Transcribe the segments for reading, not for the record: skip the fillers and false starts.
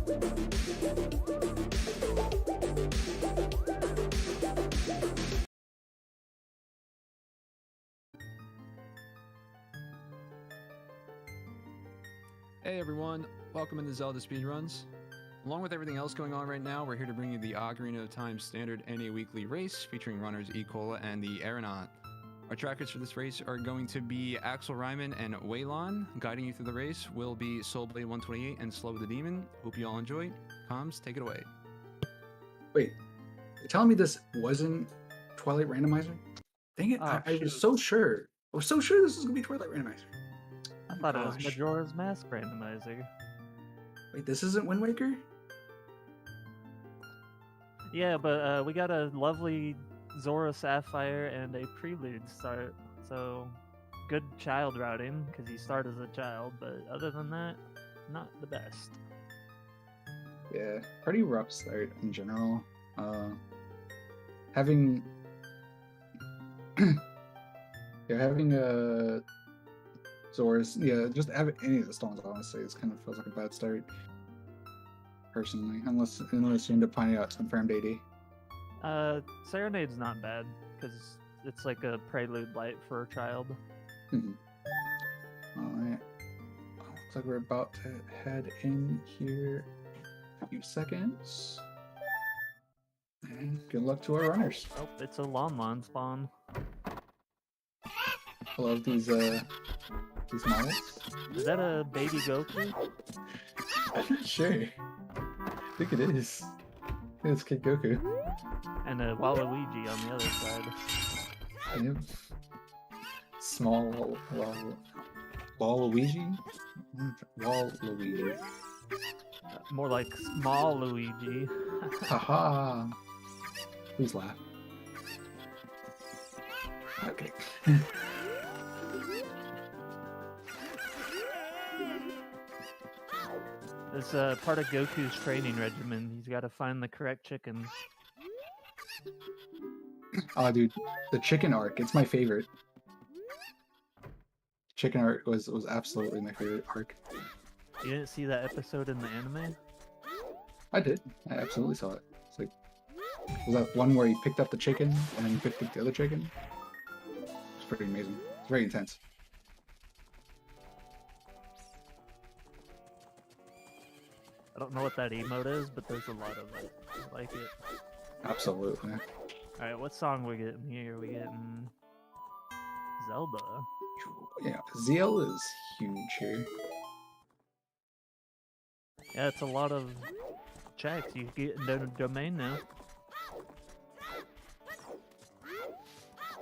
Hey everyone, welcome into ZeldaSpeedRuns. Along with everything else going on right now, we're here to bring you the Ocarina of Time Standard NA Weekly Race featuring runners Ecola and the Aeronaut. Our trackers for this race are going to be Axel Ryman and Waylon. Guiding you through the race will be Soulblade128 and Slow the Demon. Hope you all enjoy. Comms, take it away. Wait, you're telling me this wasn't Twilight Randomizer? Dang it, I was so sure. I was so sure this was going to be Twilight Randomizer. I thought it was Majora's Mask Randomizer. Wait, this isn't Wind Waker? Yeah, but we got a lovely Zora Sapphire and a Prelude start, so good child routing, because you start as a child, but other than that, not the best. Yeah, pretty rough start in general. Having Zora's, just having any of the stones, honestly, it kind of feels like a bad start. Personally, unless you end up finding out it's confirmed AD. Serenade's not bad, because it's like a prelude light for a child. Alright. Looks like we're about to head in here a few seconds. And good luck to our runners. Oh, it's a Lon spawn. I love these models. Is that a baby Goku? I'm not sure. I think it is. I think it's Kid Goku. And a Waluigi on the other side. Yep. Small Waluigi? Waluigi. More like small Luigi. Haha. Please laugh. Okay. It's part of Goku's training regimen. He's got to find the correct chicken. Oh, dude, the chicken arc, it's my favorite. Chicken arc was absolutely my favorite arc. You didn't see that episode in the anime? I did. I absolutely saw it. It's like, was that one where he picked up the chicken and then he picked up the other chicken? It's pretty amazing. It's very intense. I don't know what that emote is, but there's a lot of it. I like it. Absolutely. Alright, what song we getting here? We getting Zelda. Yeah, ZL is huge here. Yeah, it's a lot of checks. You get into the domain now.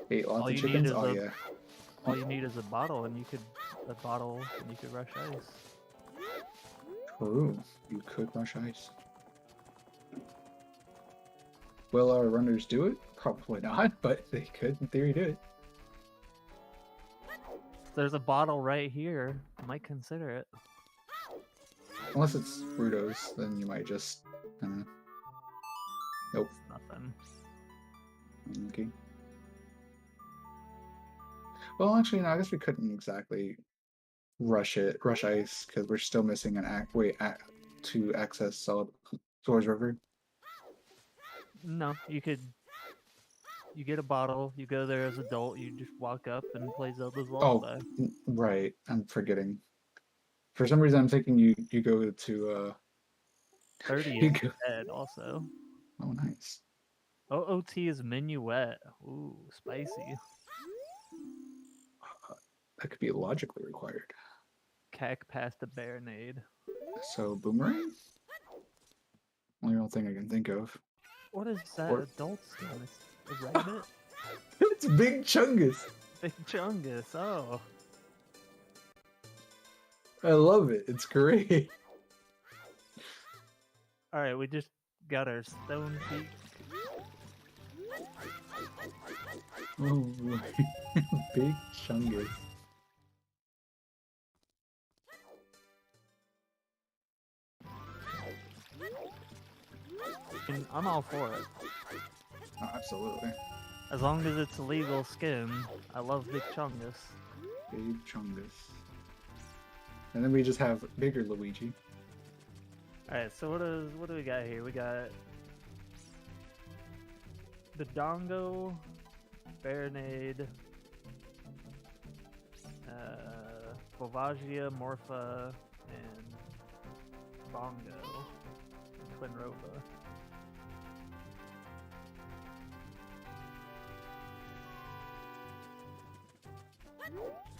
Hey, lots of chickens? Oh, yeah. All you need is a bottle, and you could rush ice. True. You could rush ice. Will our runners do it? Probably not, but they could, in theory, do it. There's a bottle right here. I might consider it. Unless it's Rudo's, then you might just... Nope. Nothing. Okay. Well, actually, no, I guess we couldn't exactly rush ice, because we're still missing an to access Zora's River. No, you get a bottle, you go there as an adult, you just walk up and play Zelda's Lullaby. Oh, right. I'm forgetting. For some reason, I'm thinking you go to 30 is dead also. Oh, nice. OoT is Minuet. Ooh, spicy. That could be logically required. Cack past a Baronade. So, Boomerang? Only real thing I can think of. What is that adult skin? It's a rabbit? It's Big Chungus! Big Chungus, oh. I love it. It's great. Alright, we just got our Stone Peak. Oh, Big Chungus. I'm all for it. Oh, absolutely. As long as it's legal skin, I love Big Chungus. Big Chungus. And then we just have bigger Luigi. Alright, so what do we got here? We got the Dongo, Baronade, Volvagia, Morpha, and Bongo, and Twin Ropa.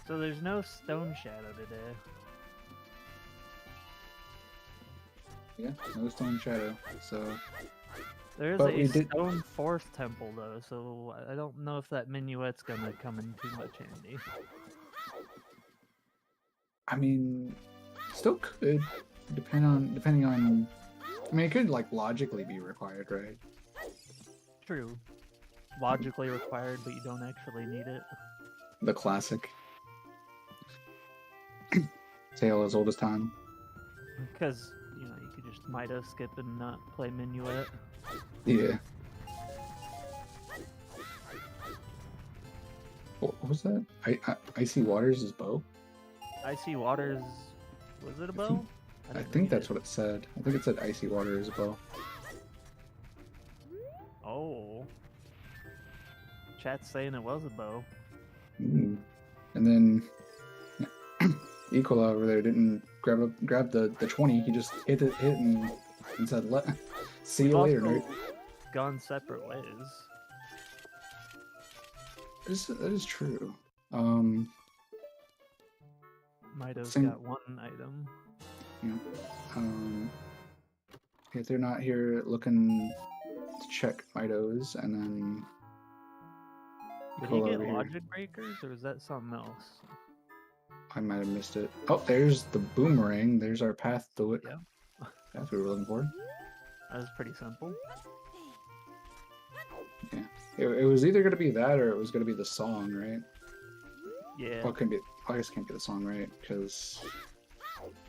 So there's no Stone Shadow today. Yeah, no Stone Shadow. So There is a Stone Forest Temple though, so I don't know if that minuet's gonna come in too much handy. I mean, still could, depending on. I mean, it could like logically be required, right? True. Logically required, but you don't actually need it. The classic tale as old as time. Because, you know, you could just Mido skip and not play Minuet. Yeah. What was that? Icy Waters is bow? Icy Waters... was it a bow? I think that's what it said. I think it said Icy Water is a bow. Oh. Chat's saying it was a bow. Mm. And then Ecola over there didn't grab the 20. He just hit and said, see you later, nerd. Gone separate ways. That is true. Mido's got one item. Yeah. If they're not here looking to check Mido's, and then did he get logic breakers, or is that something else? I might have missed it. Oh, there's the boomerang. There's our path to it. Yeah. That's what we were looking for. That was pretty simple. Yeah. It was either going to be that or it was going to be the song, right? Yeah. Well, it couldn't be. I guess it can't be the song, right? Because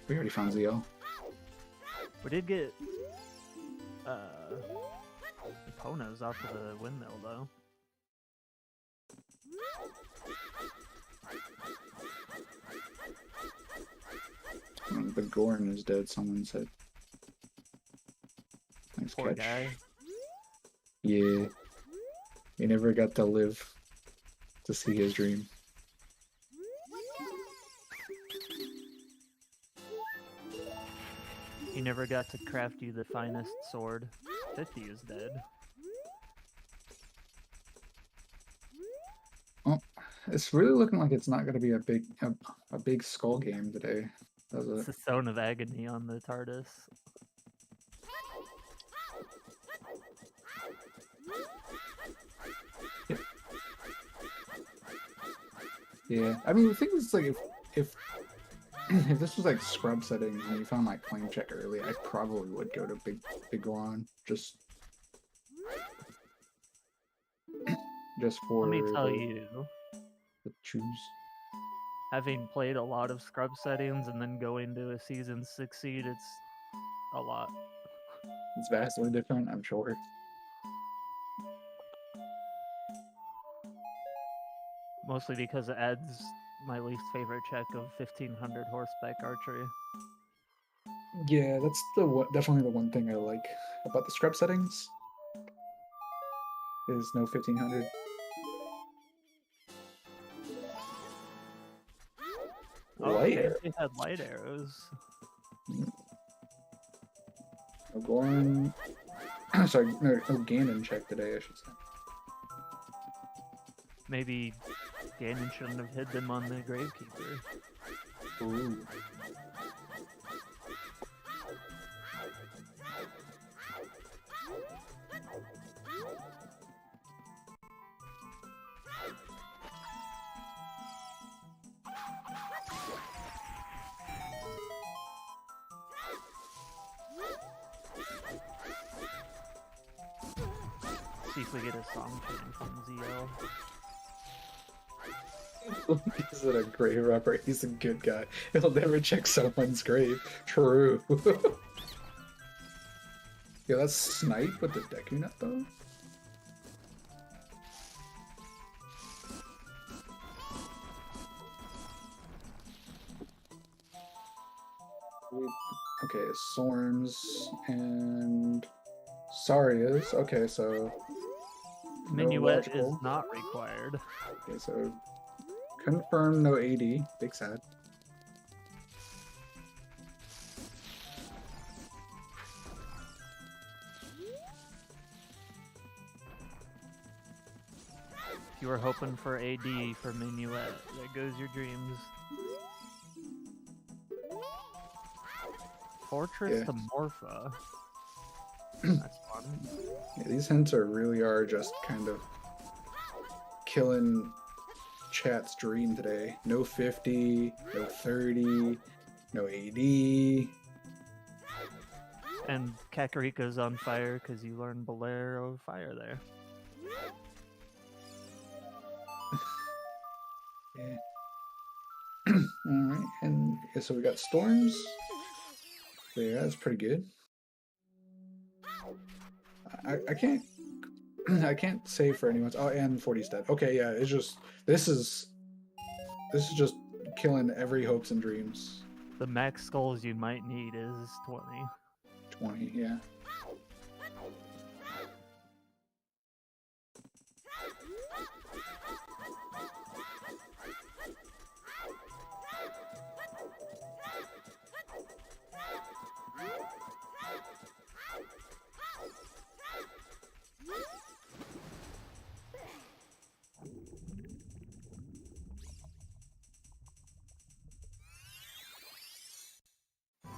we already found Zio. We did get Ponos off of the windmill, though. The Gorn is dead, someone said. Nice Poor catch. guy. Yeah. He never got to live to see his dream. He never got to craft you the finest sword. 50 is dead. Well, it's really looking like it's not going to be a big skull game today, does it? It's the Zone of Agony on the TARDIS. Yeah, I mean the thing is like if if this was like scrub settings and you found like claim check early, I probably would go to Big Goron just for. Let me tell you, the choose. having played a lot of scrub settings and then going to a season 6 seed, it's a lot. It's vastly different, I'm sure. Mostly because it adds my least favorite check of 1500 horseback archery. Yeah, that's definitely the one thing I like about the scrub settings. Is no 1500. Oh, Light yeah, arrow. they had light arrows. No Goron. Sorry, no Ganon check today, I should say. Maybe Ganon shouldn't have hid them on the Gravekeeper. Ooh. See if we get a song chain from ZL. He's a grave robber. He's a good guy. He'll never check someone's grave. True. Yeah, that's Snipe with the Deku Nut though. Okay, Storms and Sarias. Okay, so Minuet is not required. Okay, so confirm no AD. Big sad. You were hoping for AD for Minuet. There goes your dreams. Fortress to Morpha. That's fun. Yeah, these hints really are just kind of killing chat's dream today. No 50, no 30, no AD. And Kakarika's on fire because you learned Bolero Fire there. Yeah. Alright, and so we got Storms. So yeah, that's pretty good. I can't I can't say for anyone. Oh, and 40's dead. Okay, yeah, it's just this is just killing every hopes and dreams. The max skulls you might need is 20. 20, yeah.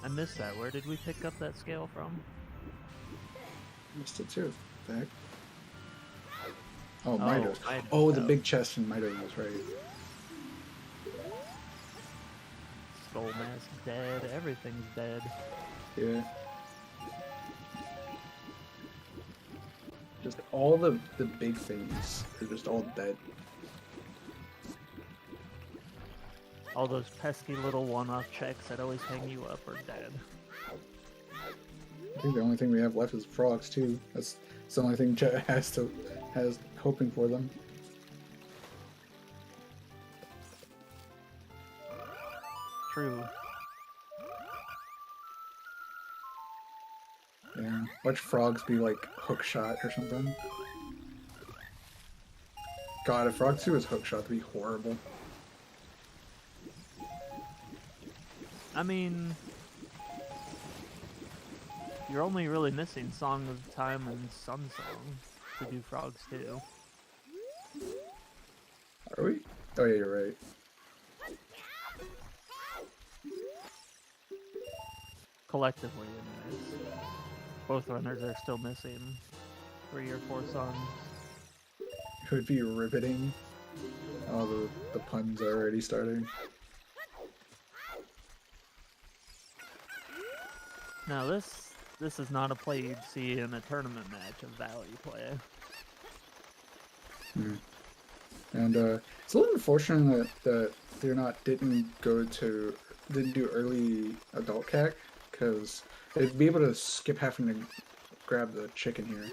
I missed that. Where did we pick up that scale from? Missed it too. The heck? Oh, Mido. Oh, the big chest in Mido was right. Skull Mask dead. Everything's dead. Yeah. Just all the big things are just all dead. All those pesky little one-off checks that always hang you up are dead. I think the only thing we have left is frogs too. That's the only thing Chet has hoping for them. True. Yeah. Watch frogs be like hook shot or something. God, if Frog 2 was hook shot, that'd be horrible. I mean, you're only really missing Song of Time and Sun Song to do Frogs too. Are we? Oh yeah, you're right. Collectively, anyways. Both runners are still missing 3 or 4 songs. It would be riveting. Oh, the puns are already starting. Now this is not a play you'd see in a tournament match of Valley play. Hmm. And it's a little unfortunate that they're didn't do early adult CAC, because they'd be able to skip having to grab the chicken here.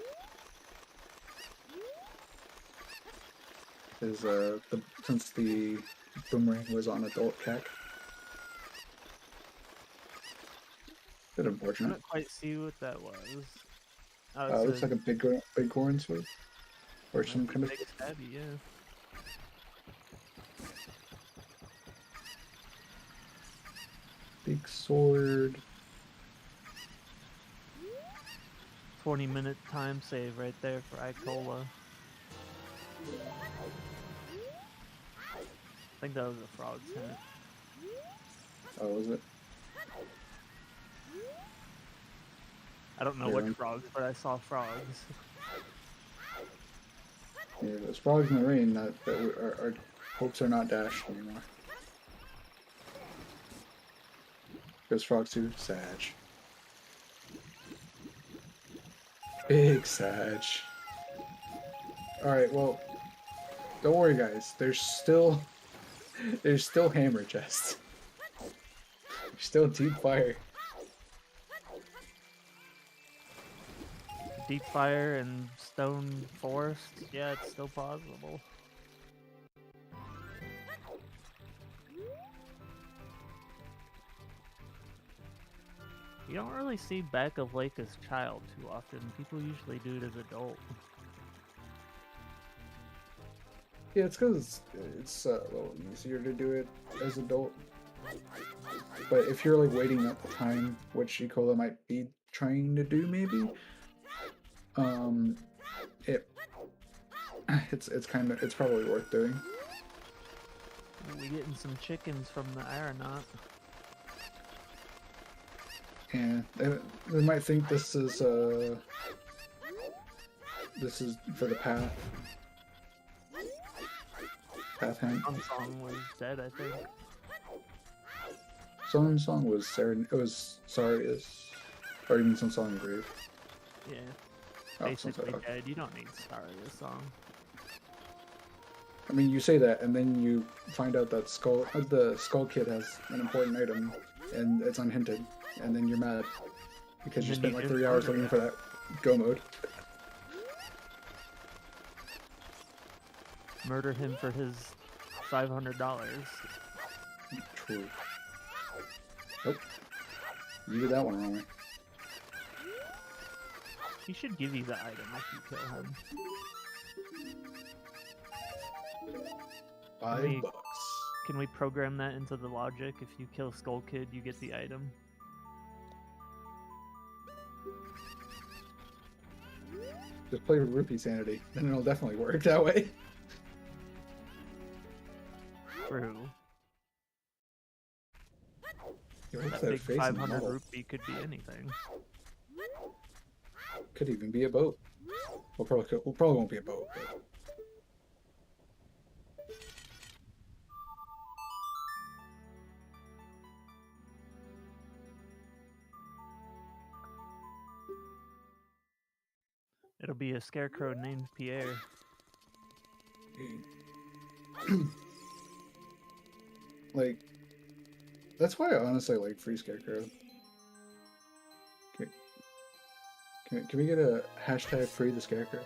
Because since the boomerang was on adult CAC. Bit I unfortunate. couldn't quite see what that was. It looks like a big horn sword. Or some kind of... Big stabby, yeah. Big sword. 20-minute time save right there for Icola. I think that was a frog's hint. Oh, was it? I don't know which frogs, but I saw frogs. Yeah, there's frogs in the rain that our hopes are not dashed anymore. Goes frogs too, Sag. Big Sag. Alright, well, don't worry guys, there's still hammer chests. There's still deep fire. Deep fire and stone forest, yeah, it's still possible. You don't really see back of lake as child too often. People usually do it as adult. Yeah, it's because it's a little easier to do it as adult. But if you're like waiting up the time, which Nicola might be trying to do, maybe, it's probably worth doing. We getting some chickens from the aeronaut. Yeah, they might think this is for the path. Path hand. Song was dead, I think. Song was it was Saria's, or even some song grave. Yeah. Oh, Basically okay. dead. You don't need Saria's song. I mean, you say that, and then you find out that the Skull Kid has an important item, and it's unhinted, and then you're mad because you spent like 3 hours looking for that go mode. Murder him for his $500. True. Nope. You did that one wrong way. He should give you the item if you kill him. $5. Can we program that into the logic? If you kill Skull Kid, you get the item. Just play with Rupee Sanity, then it'll definitely work that way. True. That That big 500 rupee could be anything. Could even be a boat. Well, probably won't be a boat. But... It'll be a scarecrow named Pierre. Like, that's why I honestly like Free Scarecrow. Can we get a hashtag Free the Scarecrow?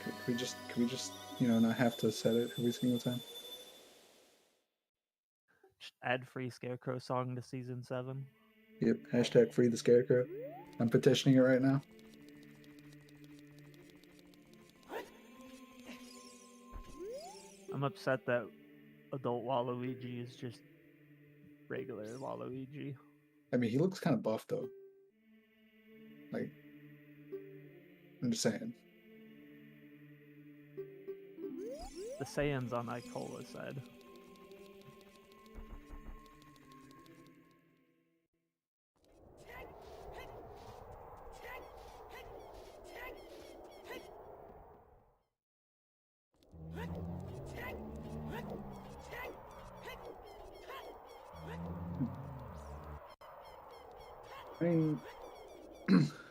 Can we just not have to set it every single time? Just add free scarecrow song to season 7. Yep, hashtag Free the Scarecrow. I'm petitioning it right now. I'm upset that adult Waluigi is just regular Waluigi. I mean, he looks kind of buff though. Like, I'm just saying. The Saiyans on Icola's side. I mean,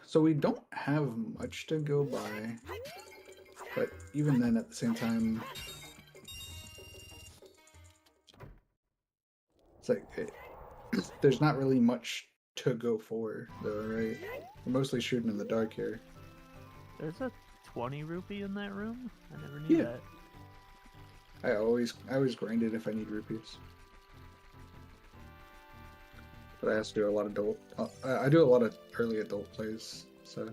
so we don't have much to go by, but even then, at the same time, it's like there's not really much to go for, though, right? We're mostly shooting in the dark here. There's a 20 rupee in that room? I never knew that. I always grind it if I need rupees. But I also do a lot of adult. I do a lot of early adult plays, so.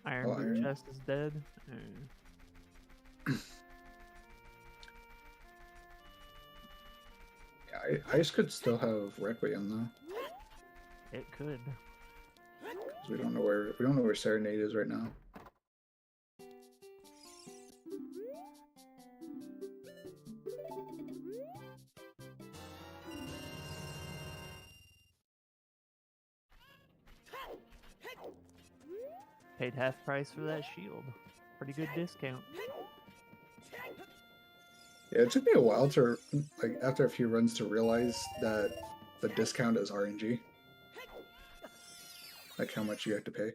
Iron Boot Chest is dead. Yeah, Ice could still have Requiem though. It could. 'Cause we don't know where Serenade is right now. Paid half price for that shield. Pretty good discount. Yeah, it took me a while to, like, after a few runs to realize that the discount is RNG. Like how much you have to pay.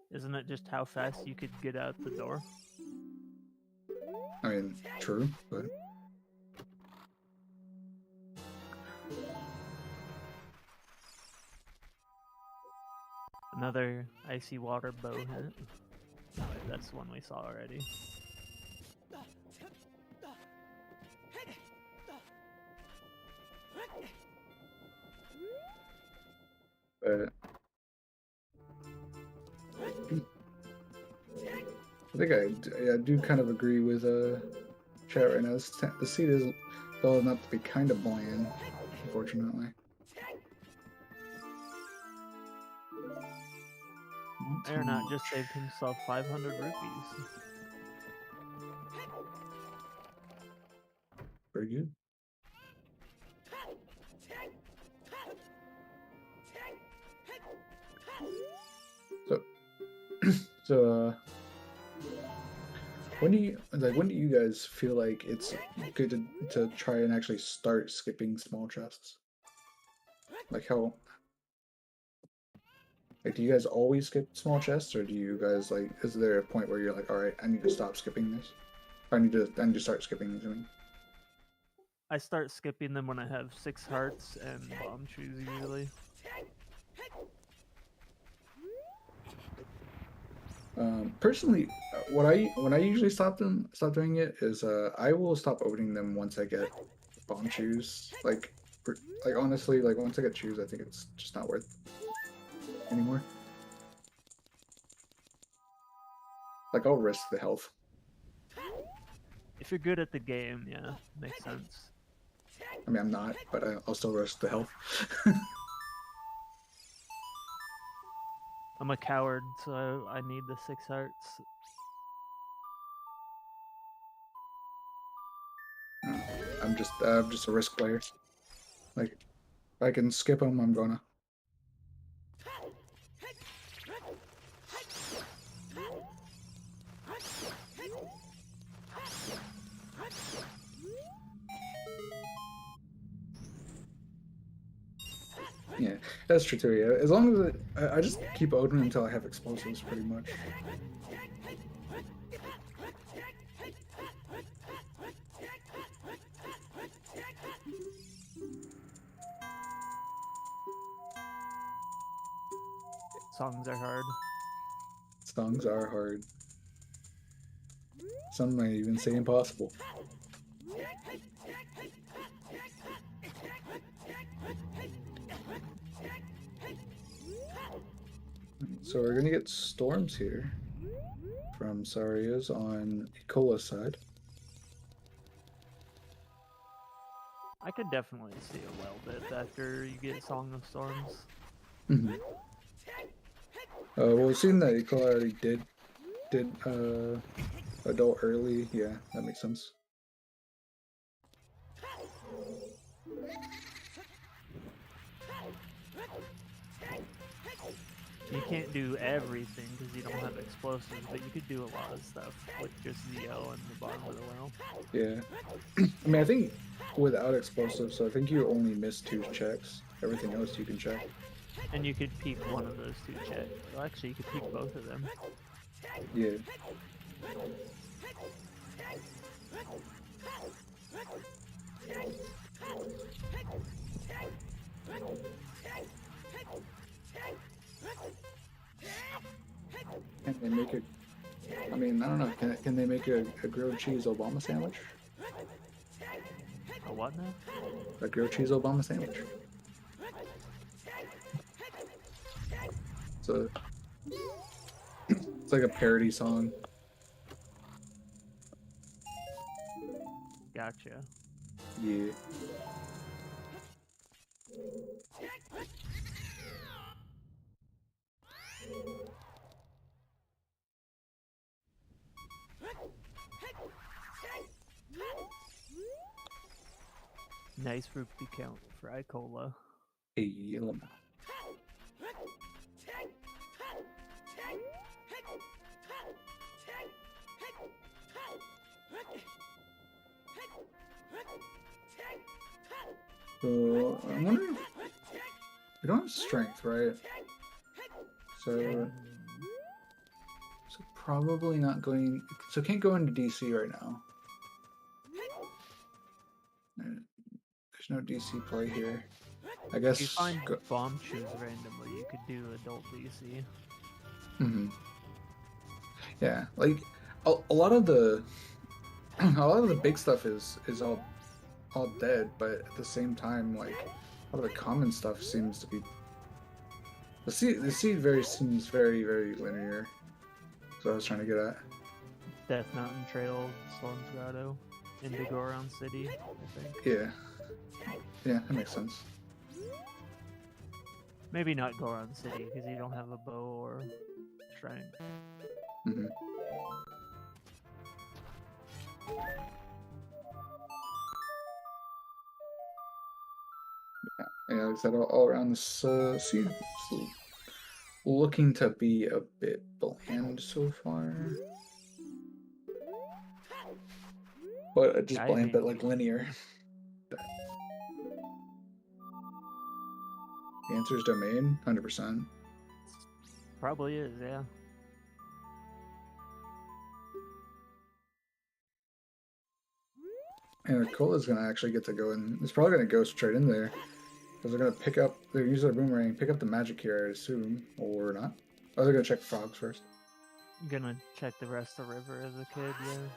Isn't it just how fast you could get out the door? I mean, true, but... Another icy water bow hit. Oh, wait, that's the one we saw already. I think I do kind of agree with chat right now. The seed is dull enough to be kind of bland, unfortunately. Aeronaut just saved himself 500 rupees. Very good. So, when do you guys feel like it's good to try and actually start skipping small chests? Like how? Like, do you guys always skip small chests, or do you guys like? Is there a point where you're like, all right, I need to stop skipping this? I need to start skipping these. I mean. I start skipping them when I have 6 hearts and bomb shoes usually. Personally, when I usually stop doing it is I will stop opening them once I get bomb shoes. Like honestly, like once I get shoes, I think it's just not worth it anymore. Like I'll risk the health. If you're good at the game, yeah, makes sense. I mean, I'm not, but I'll still risk the health. I'm a coward, so I need the 6 hearts. I'm just a risk player. Like, if I can skip them, I'm gonna. Yeah, that's true too. Yeah, as long as I just keep opening until I have explosives, pretty much. Songs are hard. Songs are hard. Some might even say impossible. So we're gonna get storms here from Saria's on Ecola's side. I could definitely see a well bit after you get Song of Storms. Mm-hmm. Well, seeing that Ecola already did adult early, yeah, that makes sense. You can't do everything because you don't have explosives, but you could do a lot of stuff with just Zeo and the bottom of the well. Yeah. I mean, I think without explosives, so I think you only miss 2 checks. Everything else you can check. And you could peek one of those 2 checks. Well, actually, you could peek both of them. Yeah. Can they make a? I mean, I don't know. Can they make a grilled cheese Obama sandwich? A what now? A grilled cheese Obama sandwich. So it's like a parody song. Gotcha. Yeah. Nice rupee count for Icola. Hey, Llama. So I'm wondering. We don't have strength, right? So probably not going. So can't go into DC right now. There's no DC play here. I guess. If you find bomb shoes randomly, you could do adult DC. Mm-hmm. Yeah, like a lot of the big stuff is all dead, but at the same time, like a lot of the common stuff seems to be The seed seems very, very linear. That's what I was trying to get at. Death Mountain Trail, Storm's Grotto, Indigoron City, I think. Yeah. Yeah, that makes sense. Maybe not Goron City, because you don't have a bow or strength. Mm-hmm. Yeah, like I said, all around this seed looking to be a bit bland so far. But just bland, but like linear. The answer is domain, 100%. Probably is, yeah. And Cola's gonna actually get to go in. It's probably gonna go straight in there. Because they're gonna pick up, they're use their boomerang, pick up the magic here, I assume. Or not. Oh, they're gonna check frogs first. I'm gonna check the rest of the river as a kid, yeah.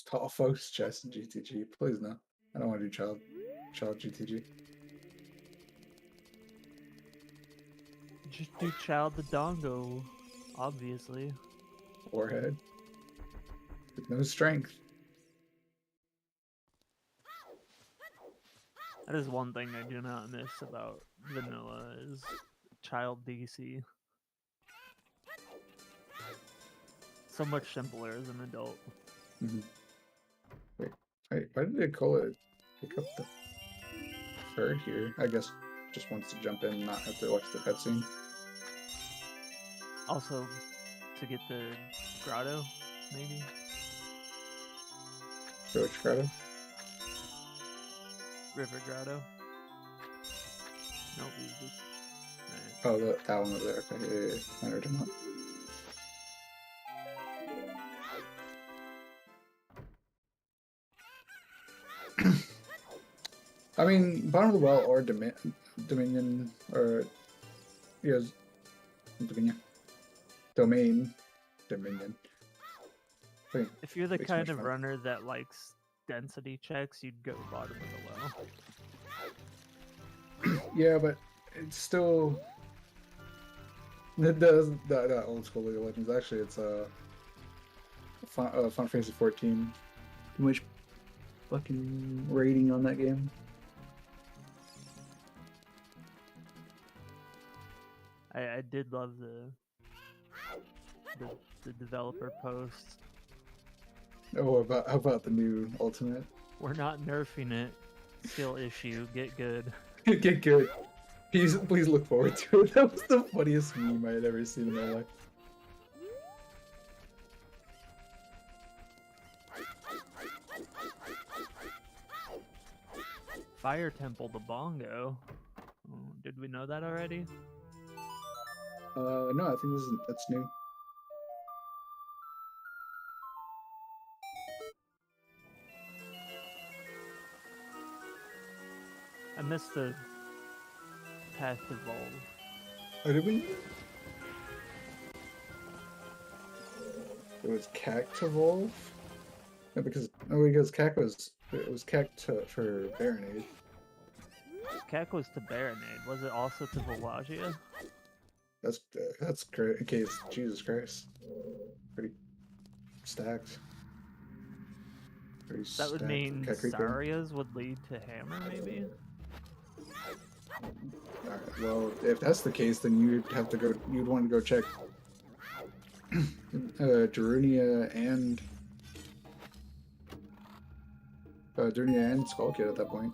Tall folks, chess, and GTG. Please no. I don't want to do child GTG. Just do Child the Dongo, obviously. Warhead. With no strength. That is one thing I do not miss about vanilla is child DC. So much simpler as an adult. Mm-hmm. Wait, why did Nicola pick up the third here? I guess just wants to jump in and not have to watch the cutscene. Also, to get the grotto, maybe? Which grotto? River grotto. Nope, we just... Oh, that one over there. Okay, yeah. I heard him up. I mean, bottom of the well or Dominion or yes, Dominion. Wait, if you're the makes kind much of fun. runner that likes density checks, you'd go bottom of the well. Yeah, but it's still it does that old school League of Legends. Actually, it's Final Fantasy 14. Which fucking rating on that game? I did love the developer post. Oh, how about the new Ultimate? We're not nerfing it. Skill issue. Get good. Get good. Please look forward to it. That was the funniest meme I had ever seen in my life. Fire Temple the Bongo. Oh, did we know that already? No, I think that's new. I missed the Path Evolve. Oh, did we? It was Cactivolve? No, because Cac was Cac for Baronade. Cac was to Baronade. Was it also to Velagia? That's great. Okay, Jesus Christ, pretty stacked. Pretty That would stacked mean Cac Reaper. Saria's would lead to Hammer, maybe? Alright, well, if that's the case, then you'd want to go check Darunia and Skull Kid at that point.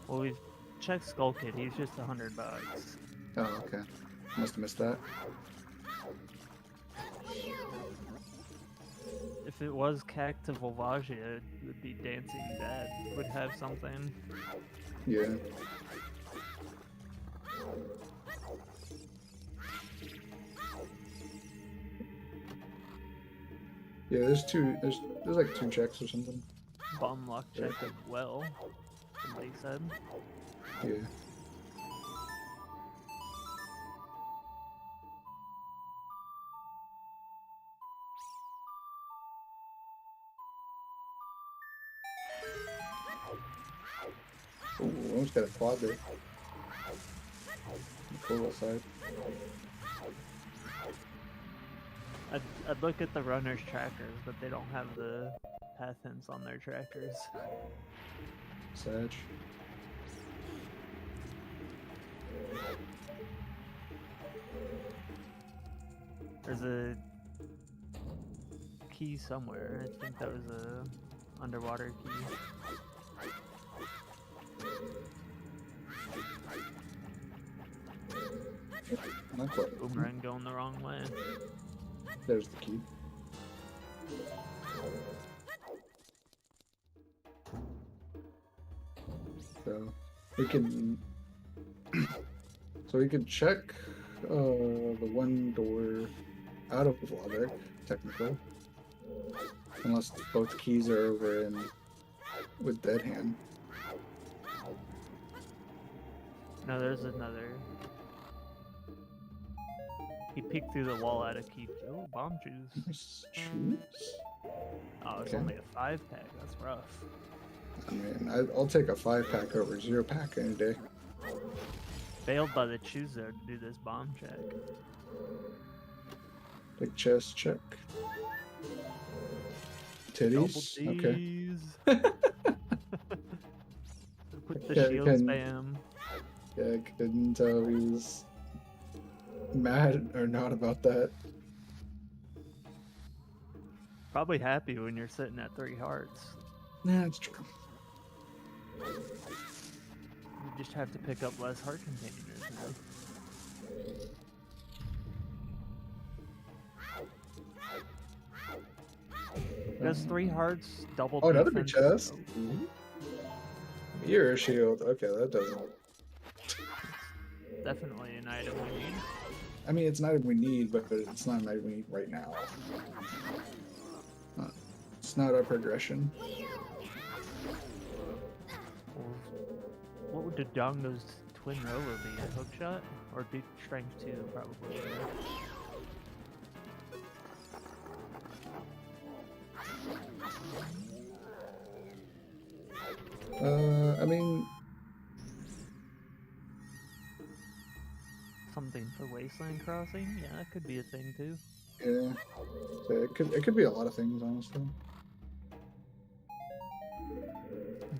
Well, we've checked Skull Kid. He's just $100. Oh, okay. Must have missed that. If it was Cac to Volvagia, it would be Dancing Dad. Would have something. Yeah. Yeah, there's like 2 checks or something. Bomb lock check as well, somebody said. Yeah. Ooh, almost got a quad there. Cool side. I'd look at the runner's trackers, but they don't have the path hints on their trackers. Sag. There's a key somewhere. I think that was a underwater key. Not quite. Boomerang going the wrong way. There's the key. So we can check the one door out of lava, technically. Unless both keys are over in with Dead Hand. No, there's another. He peeked through the wall at a key. Oh, bomb juice. Nice juice. Oh, it's Okay. only a 5-pack. That's rough. I mean, I'll take a 5-pack over 0-pack any day. Failed by the chooser to do this bomb check. Big chest check. Titties. Okay. D's. Put the Yeah, shield can- spam. Yeah, I couldn't tell he was mad or not about that. Probably happy when you're sitting at 3 hearts. Nah, it's true. You just have to pick up less heart containers. You know? Does 3 hearts double Oh, another big defense? chest. Mirror shield. Okay, that doesn't. Definitely an item we need. I mean, it's not what we need, but it's not an item we need right now. It's not our progression. What would Dodongo's twin rover be? A hook shot? Or deep strength 2, probably. I mean, Something for Wasteland Crossing? Yeah, that could be a thing too. yeah. So it could be a lot of things, honestly.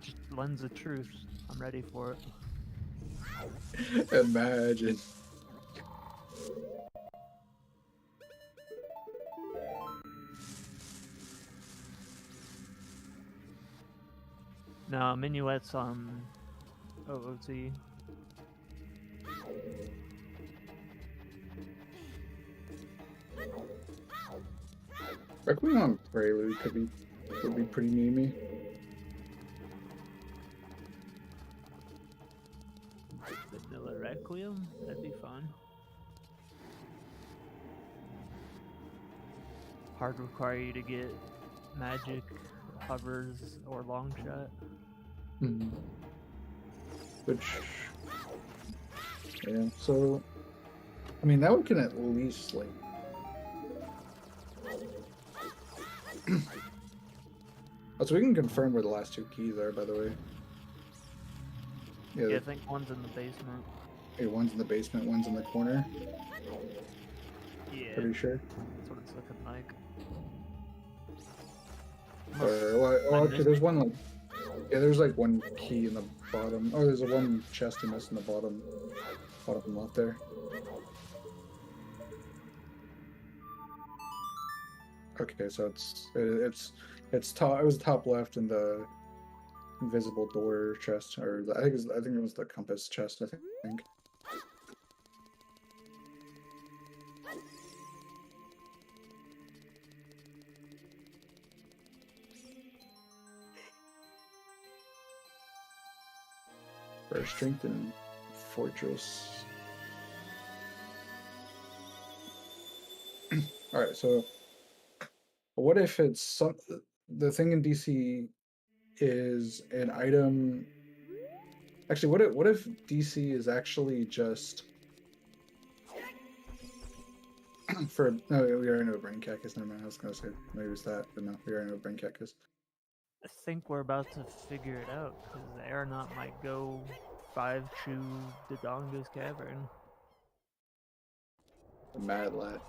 Just Lens of Truth. I'm ready for it. Imagine. No, Minuet's on OOT. Requiem on Prelude could be pretty memey. Vanilla Requiem? That'd be fun. Hard require you to get magic, hovers, or long shot. Mhm. Which, yeah. So, I mean, that we can at least like. Oh, so we can confirm where the last 2 keys are, by the way. Yeah, I think one's in the basement. Okay, one's in the basement, one's in the corner. Yeah, Pretty sure. that's what it's looking like. Or okay, there's one like. Yeah, there's like 1 key in the bottom. Oh, there's a 1 chest in this in the bottom left there. Okay, so it's top. It was top left in the invisible door chest, or I think it was the compass chest. I think. For strength and fortress. All right, so what if it's the thing in DC is an item? Actually, what if DC is actually just for no, we already know what brain cactus. Never mind, I was gonna say maybe it's that, but no, we already know what brain cactus. I think we're about to figure it out, because the aeronaut might go 5-chew Dodonga's cavern. The Mad Lad.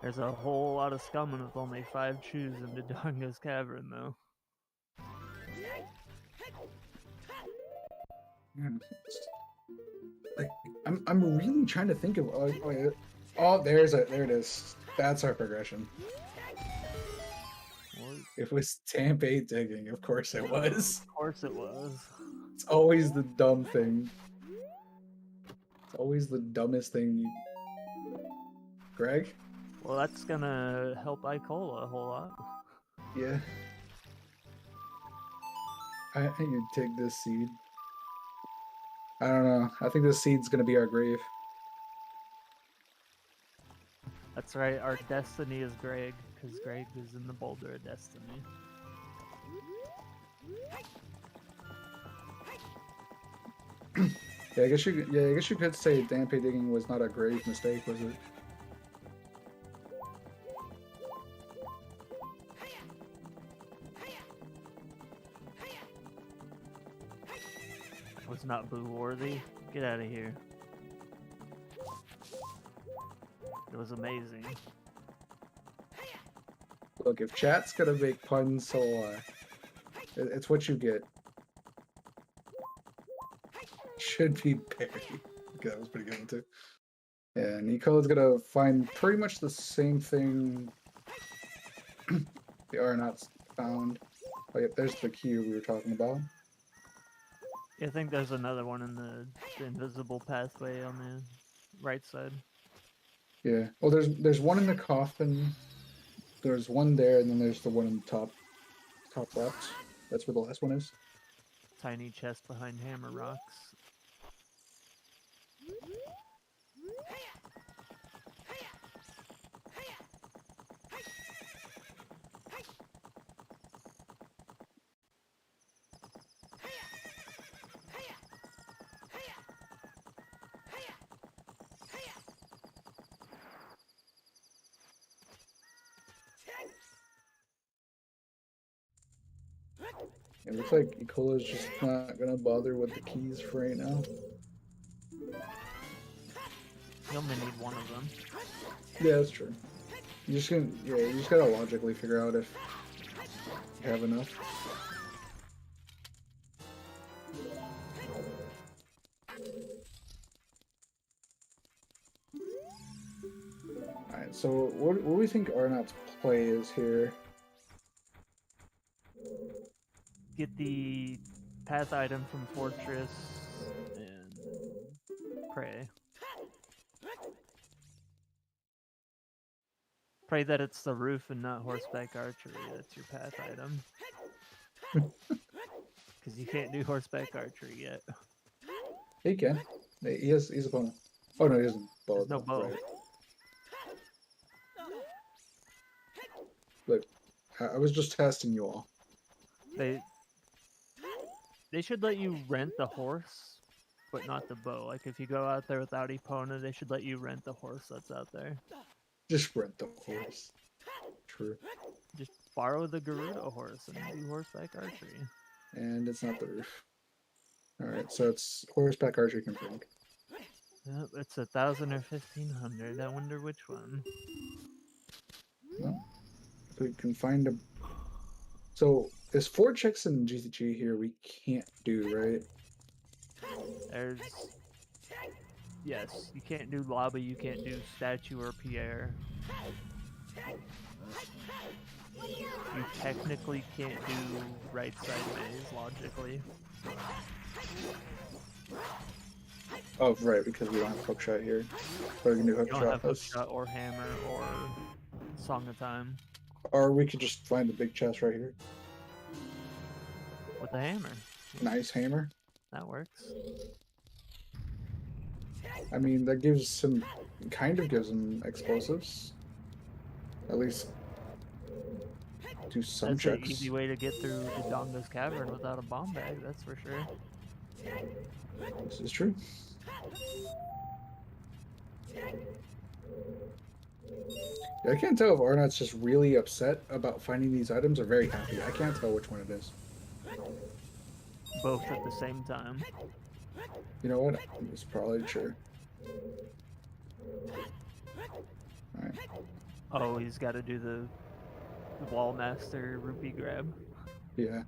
There's a whole lot of scumming with only 5 chews in Dodonga's cavern, though. Yeah. Like, I'm really trying to think of. Oh, there it is. That's our progression. What? It was Tampei digging. Of course it was. Of course it was. It's always the dumb thing. It's always the dumbest thing. Greg? Well, that's gonna help Icola a whole lot. Yeah. I think you take this seed. I don't know. I think this seed's gonna be our grave. That's right, our destiny is Greg, because Greg is in the boulder of destiny. Yeah, I guess you could say Tampei digging was not a grave mistake, was it? Was not boo worthy. Get out of here. It was amazing. Look, if chat's gonna make puns, so it's what you get. Should be Barry. Okay, that was pretty good one too. Yeah, Nico's gonna find pretty much the same thing the Arnauts found. Oh, yeah, there's the cube we were talking about. Yeah, I think there's another one in the invisible pathway on the right side. Yeah. Well, there's one in the coffin. There's one there, and then there's the one in the top left. That's where the last one is. Tiny chest behind hammer rocks. It looks like Ecola's just not gonna bother with the keys for right now. You only need one of them. Yeah, that's true. You just gotta logically figure out if you have enough. Alright, so what do we think Arnaut's play is here? Get the path item from Fortress and pray. Pray that it's the roof and not horseback archery. That's your path item. Because you can't do horseback archery yet. He can. He's a bow. Oh no, he isn't. There's no bow. Right. Look, I was just testing you all. They should let you rent the horse, but not the bow. Like if you go out there without Epona, they should let you rent the horse that's out there. Just rent the horse. True. Just borrow the Gerudo horse and do horseback archery. And it's not the roof. Alright, so it's horseback archery confirmed. Yep, it's 1,000 or 1,500. I wonder which one. Well, if we can find a... So, there's 4 checks in GCG here we can't do, right? There's... Yes, you can't do lobby, you can't do statue or Pierre. You technically can't do right side maze, logically. Oh, right, because we don't have hookshot here. But we can do You don't have hookshot. hookshot or hammer or Song of Time. Or we could just find the big chest right here. With a hammer. Nice hammer. That works. I mean, that gives him... kind of gives him explosives. At least... do some That's checks. an easy way to get through Dodonga's cavern without a bomb bag, that's for sure. This is true. I can't tell if Arnott's just really upset about finding these items or very happy. I can't tell which one it is. Both at the same time. You know what? It's probably true. Alright. Oh, he's got to do the wall master rupee grab. Yeah.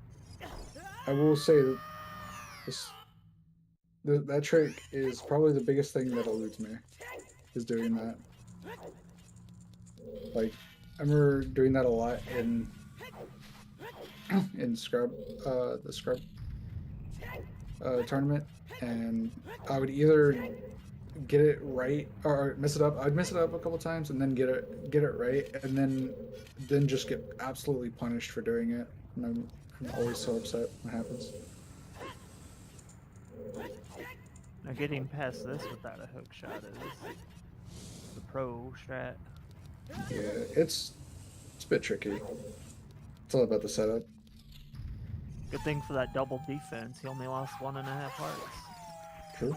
I will say that that trick is probably the biggest thing that eludes me, is doing that. Like, I remember doing that a lot in Scrub, the Scrub tournament, and I would either get it right or mess it up. I'd mess it up a couple times and then get it right, and then just get absolutely punished for doing it. And I'm always so upset when it happens. Now getting past this without a hook shot is the pro strat. Yeah, it's a bit tricky. It's all about the setup. Good thing for that double defense, he only lost 1.5 hearts. True.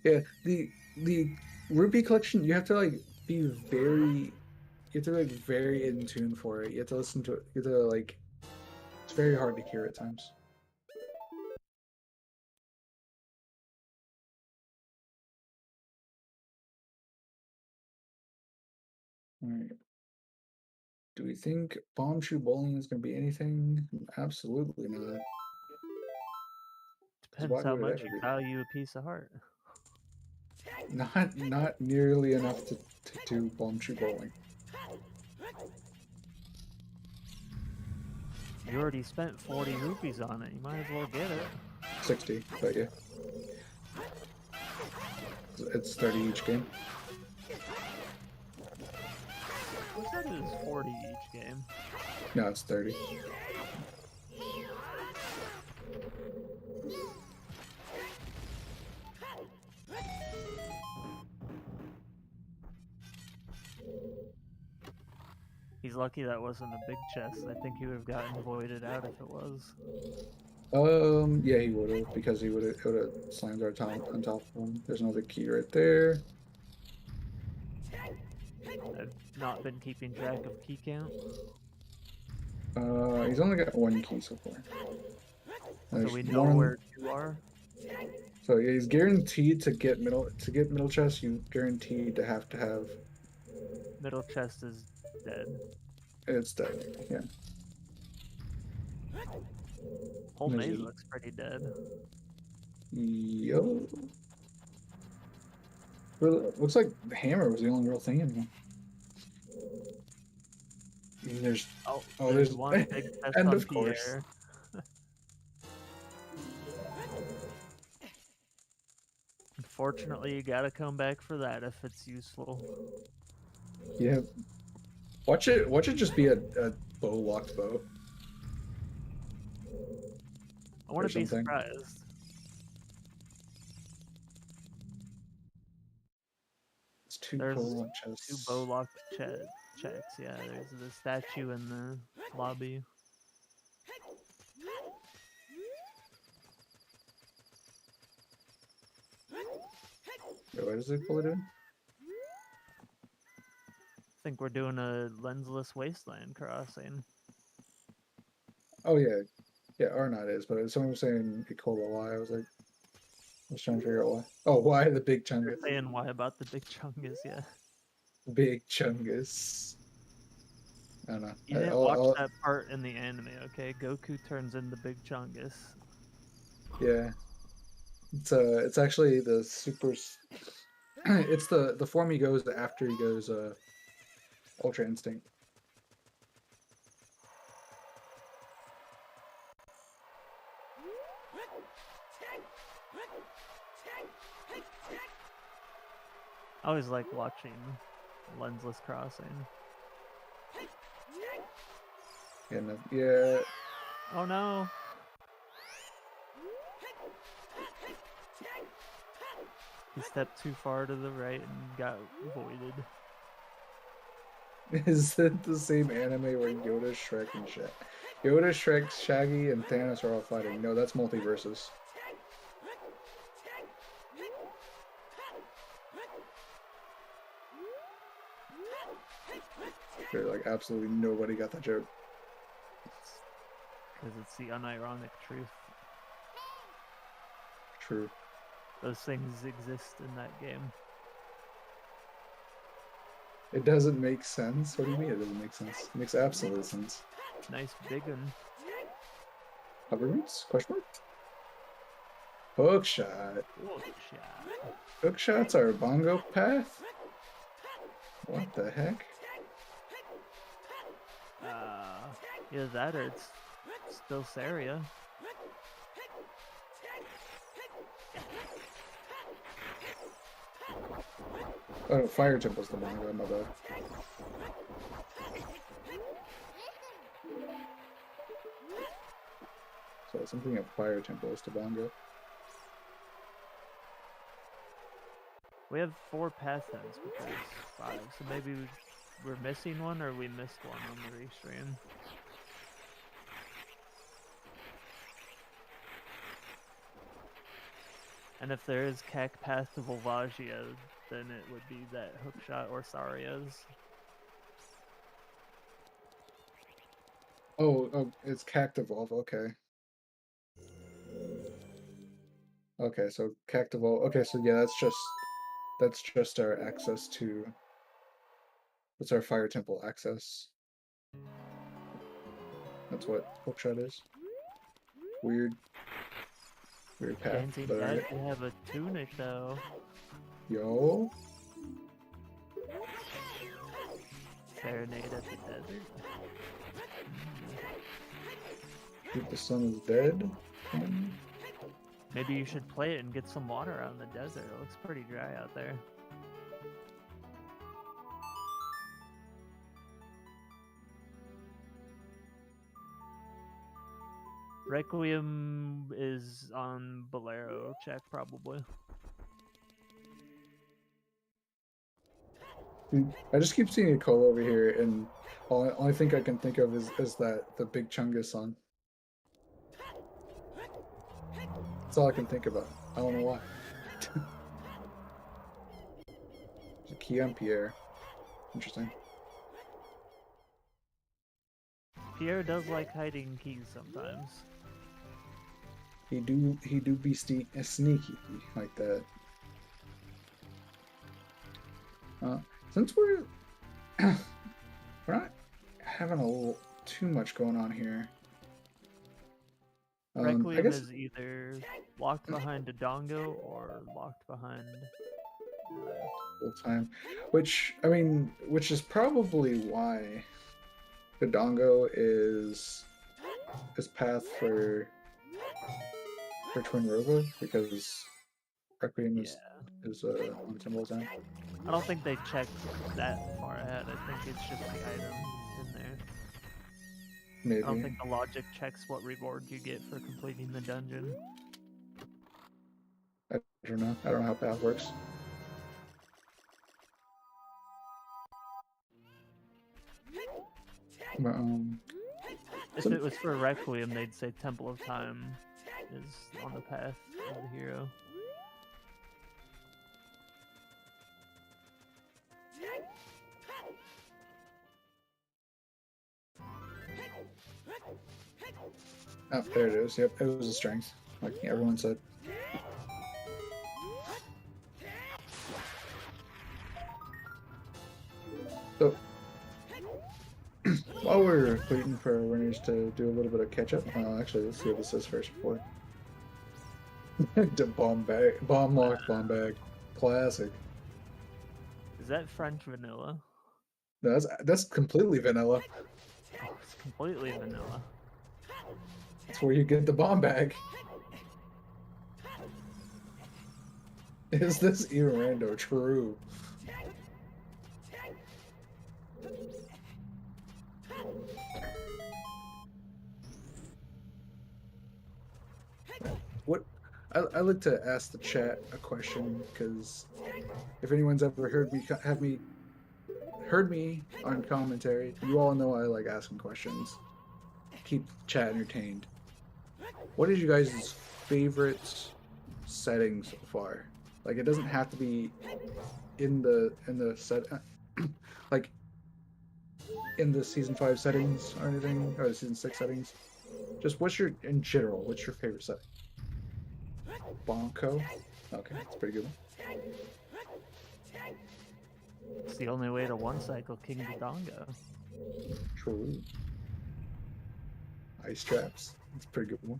Yeah, the rupee collection, you have to like be very, you have to be like very in tune for it. You have to listen to it. You have to like, it's very hard to hear at times. All right. Do we think bomb shoe bowling is going to be anything? Absolutely not. Depends how much you value a piece of heart. Not nearly enough to do bomb shoe bowling. You already spent 40 rupees on it. You might as well get it. 60, but yeah. It's 30 each game. What's that is 40 each game? No, it's 30. He's lucky that wasn't a big chest. I think he would have gotten voided out if it was. Yeah, he would have, because he would have slammed our on top of him. There's another key right there. I've not been keeping track of key count. He's only got 1 key so far. So we know where 2 are. So yeah, he's guaranteed to get middle chest. You guaranteed to have middle chest is dead. It's dead. Yeah. Whole maze looks pretty dead. Yo. Looks like the hammer was the only real thing in here. There's there's one big chest and on of course. Pierre. Unfortunately, you gotta come back for that if it's useful. Yeah. Watch it just be a bow locked bow. I want to be surprised. It's 2 There's bow chests. 2 bow locked checks. Yeah, there's the statue in the lobby. Wait, why does it pull it in? I think we're doing a lensless wasteland crossing. Oh yeah, yeah. Arnott is, but someone was saying Nicola why. I was trying to figure out why. Oh, why the big chungus? You're saying why about the big chungus? Yeah. Big chungus. I don't know. You didn't watch that part in the anime, okay? Goku turns into Big Chungus. Yeah. It's actually the super. It's the form he goes after he goes Ultra Instinct. I always like watching lensless crossing. Yeah. Oh no. He stepped too far to the right and got voided. Is it the same anime where Yoda, Shrek, and Yoda, Shrek, Shaggy, and Thanos are all fighting? No, that's multiverses. Sure, like absolutely nobody got that joke. Because it's the unironic truth. True. Those things exist in that game. It doesn't make sense? What do you mean it doesn't make sense? It makes absolute sense. Nice big one. Hover roots? Question mark? Hook shot. Hook shot. Hook shots are a bongo path? What the heck? Yeah, that or it's still Saria. Oh, no, Fire Temple's the bongo, my bad. So something at Fire Temple is the bongo. We have 4 path ends, but there's 5, so maybe we're missing one or we missed one on the restream. And if there is Kek Path to Volvagia, then it would be that hookshot or Saria's. Oh, it's Cactivolve, okay. Okay, so Cactivolve, okay, so yeah, that's just our access to, that's our Fire Temple access. That's what hookshot is. Weird path. Dancing But Cat, we have a tunic though. Yo. Serenade at the desert. If the sun is dead. Maybe you should play it and get some water out in the desert. It looks pretty dry out there. Requiem is on Bolero check probably. Dude, I just keep seeing a call over here, and only thing I can think of is that the Big Chungus song. That's all I can think about. I don't know why. There's a key on Pierre. Interesting. Pierre does like hiding keys sometimes. He do be sneaky like that. Since we're not having a little too much going on here. Requiem I guess is either locked behind a dongo or locked behind full time, which is probably why the dongo is path for Twin Rover, because Requiem is on Timber's end. I don't think they checked that far ahead. I think it's just the item in there. Maybe. I don't think the logic checks what reward you get for completing the dungeon. I don't know. I don't know how path works. But, if it was for Requiem, they'd say Temple of Time is on the path of the hero. Oh, there it is. Yep, it was a strength, like everyone said. So, while we're waiting for our winners to do a little bit of catch up, actually, let's see what this says first before. The bomb locked bomb bag, classic. Is that French vanilla? No, that's completely vanilla. Oh, it's completely vanilla. That's where you get the bomb bag. Is this Rando true? What? I like to ask the chat a question, because if anyone's ever heard heard me on commentary. You all know I like asking questions. Keep chat entertained. What is you guys' favorite setting so far? Like, it doesn't have to be in the set, like in the season 5 settings or anything, or the season 6 settings. Just in general, what's your favorite setting? Bonko? Okay, that's a pretty good one. It's the only way to one cycle King Dodongo. True. Ice traps. That's a pretty good one.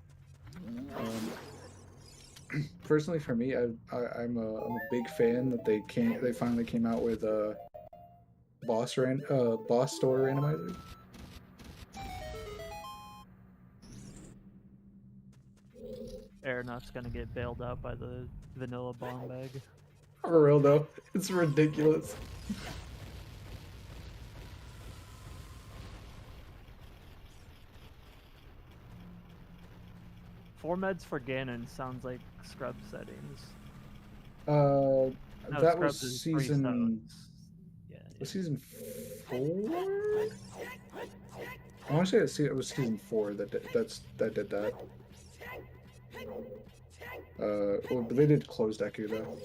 Personally, for me, I'm a big fan that they finally came out with a boss store randomizer. Aeronaut's gonna get bailed out by the vanilla bomb bag. For real though, it's ridiculous. Four meds for Ganon sounds like scrub settings. No, that was Scrubs is three season. stones. Yeah. Was season 4? I want to say it was season 4 that did that. Well, but they did closed Deku though.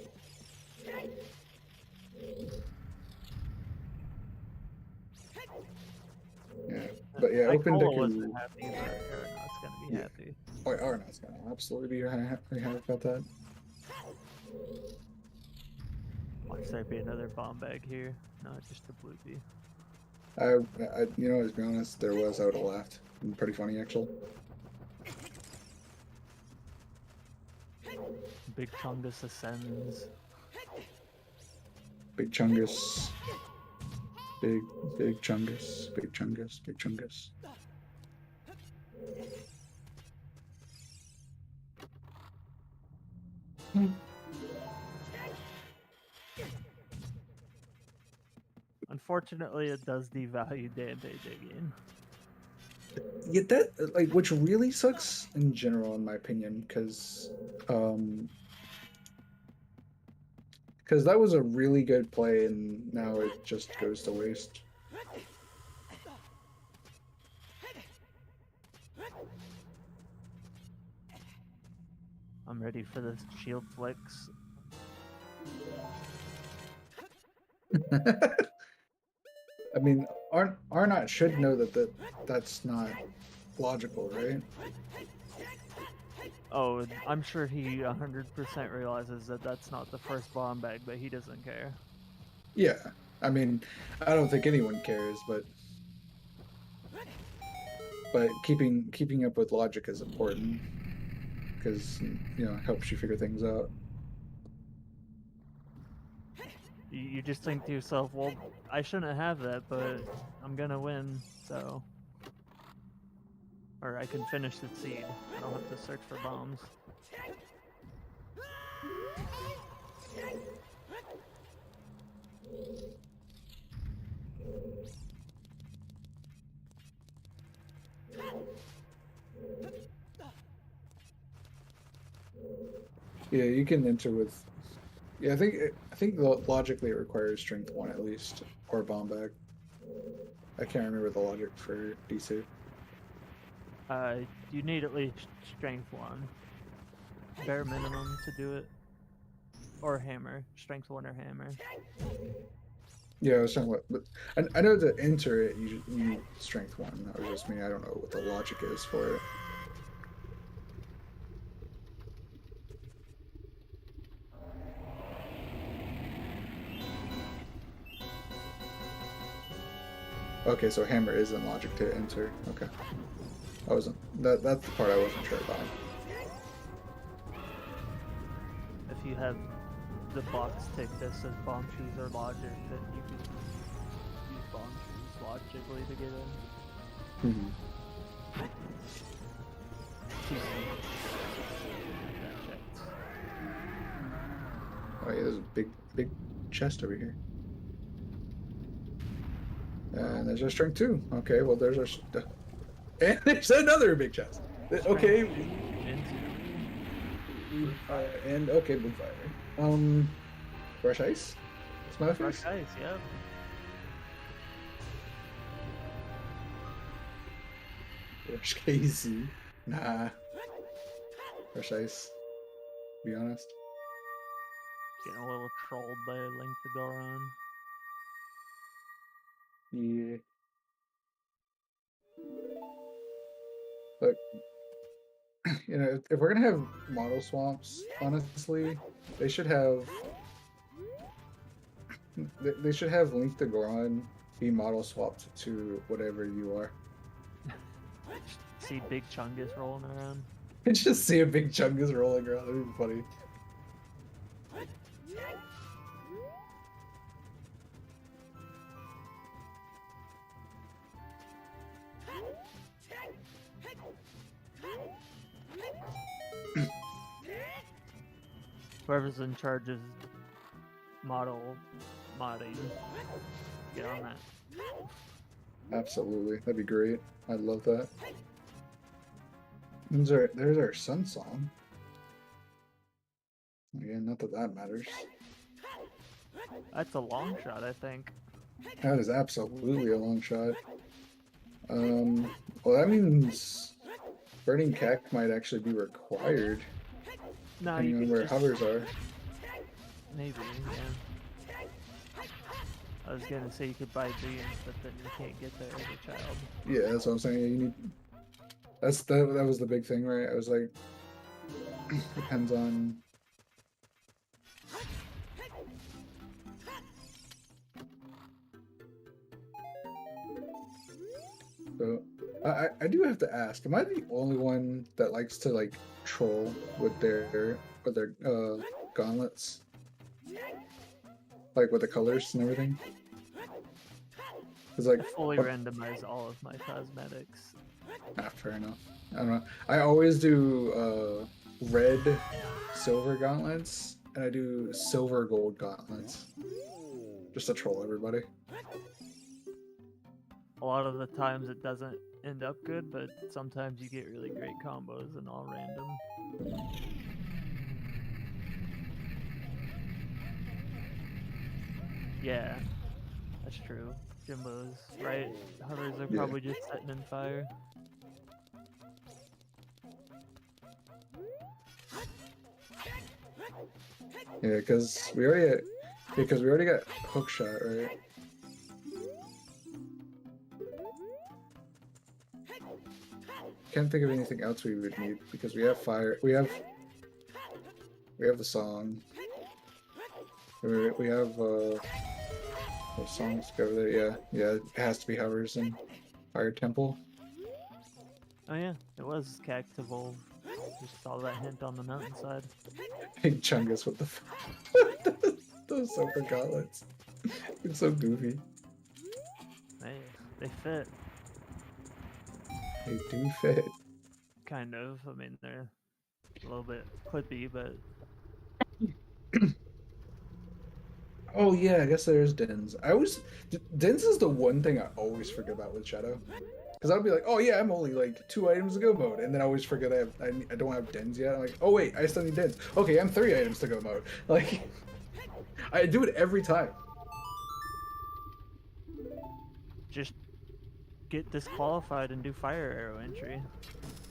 Yeah, but yeah, open Ikola Deku. wasn't happy, but Aeronaut's gonna be happy. Oh, Arna's gonna absolutely be happy about that. Watch there be another bomb bag here. No, just a blue bee. You know, to be honest, there was. I would have laughed. Pretty funny, actually. Big Chungus ascends. Big Chungus. Big Chungus. Big Chungus. Big Chungus. Unfortunately, it does devalue Dante digging. Yeah, that like which really sucks in general, in my opinion, because that was a really good play, and now it just goes to waste. I'm ready for this shield flicks. I mean, Arnott should know that's not logical, right? Oh, I'm sure he 100% realizes that that's not the first bomb bag, but he doesn't care. Yeah, I mean, I don't think anyone cares, but keeping up with logic is important because it helps you figure things out. You just think to yourself, well, I shouldn't have that, but I'm gonna win, so. Or I can finish the seed. I don't have to search for bombs. Yeah, you can enter with. Yeah, I think logically it requires strength 1 at least, or bomb bag. I can't remember the logic for D2. You need at least strength 1. Bare minimum to do it. Or hammer. Strength 1 or hammer. Yeah, I was talking about, but I know to enter it you need strength 1. That was just me. I don't know what the logic is for it. Okay, so hammer isn't logic to enter. Okay, that's the part I wasn't sure about. If you have the box tick that says bomb shoes or logic, then you can use bomb shoes logically to get in. Mm-hmm. Oh yeah, there's a big chest over here. And there's our strength 2. Okay, well there's our and there's another big chest. Okay. And okay, blue fire. Fresh ice? Smell fresh? Fresh ice, yeah. Fresh KZ. Nah. Fresh ice. To be honest. Getting a little trolled by Link to Goron. Yeah. But you know, if we're gonna have model swamps, honestly, they should have they should have Link to Goron be model swapped to whatever you are. See Big Chungus rolling around. I just see a big chungus rolling around. That'd be funny. Whoever's in charge of modding, get on that. Absolutely, that'd be great. I'd love that. There's our sun song. Again, not that that matters. That's a long shot, I think. That is absolutely a long shot. Well, that means burning cack might actually be required. No, Depending you on could where just, hovers are. maybe, yeah. I was gonna say you could buy beans, but then you can't get there as a child. Yeah, that's what I'm saying. You need. That was the big thing, right? I was like, depends on. So, I do have to ask: am I the only one that likes to like troll with their gauntlets, like with the colors and everything? It's like I fully randomize all of my cosmetics. fair enough. I don't know. I always do red, silver gauntlets, and I do silver gold gauntlets, just to troll everybody. A lot of the times it doesn't end up good, but sometimes you get really great combos and all random. Yeah, that's true. Jimbo's right. Hovers are Yeah. probably just setting in fire. Yeah, because we already got hook shot, right? Can't think of anything else we would need because we have fire. We have the song. We have the songs go there. Yeah. It has to be hovers and fire temple. Oh yeah, it was Cactivolve. Just saw that hint on the mountainside. Big Chungus with those silver gauntlets. It's so goofy. Hey, they fit. They do fit. Kind of. I mean, they're a little bit clippy, but Oh yeah, I guess there's Dens. Dens is the one thing I always forget about with Shadow. Because I'll be like, oh yeah, I'm only like 2 items to go mode, and then I always forget I don't have Dens yet. I'm like, oh wait, I still need Dens. Okay, I'm 3 items to go mode. Like, I do it every time. just get disqualified and do fire arrow entry.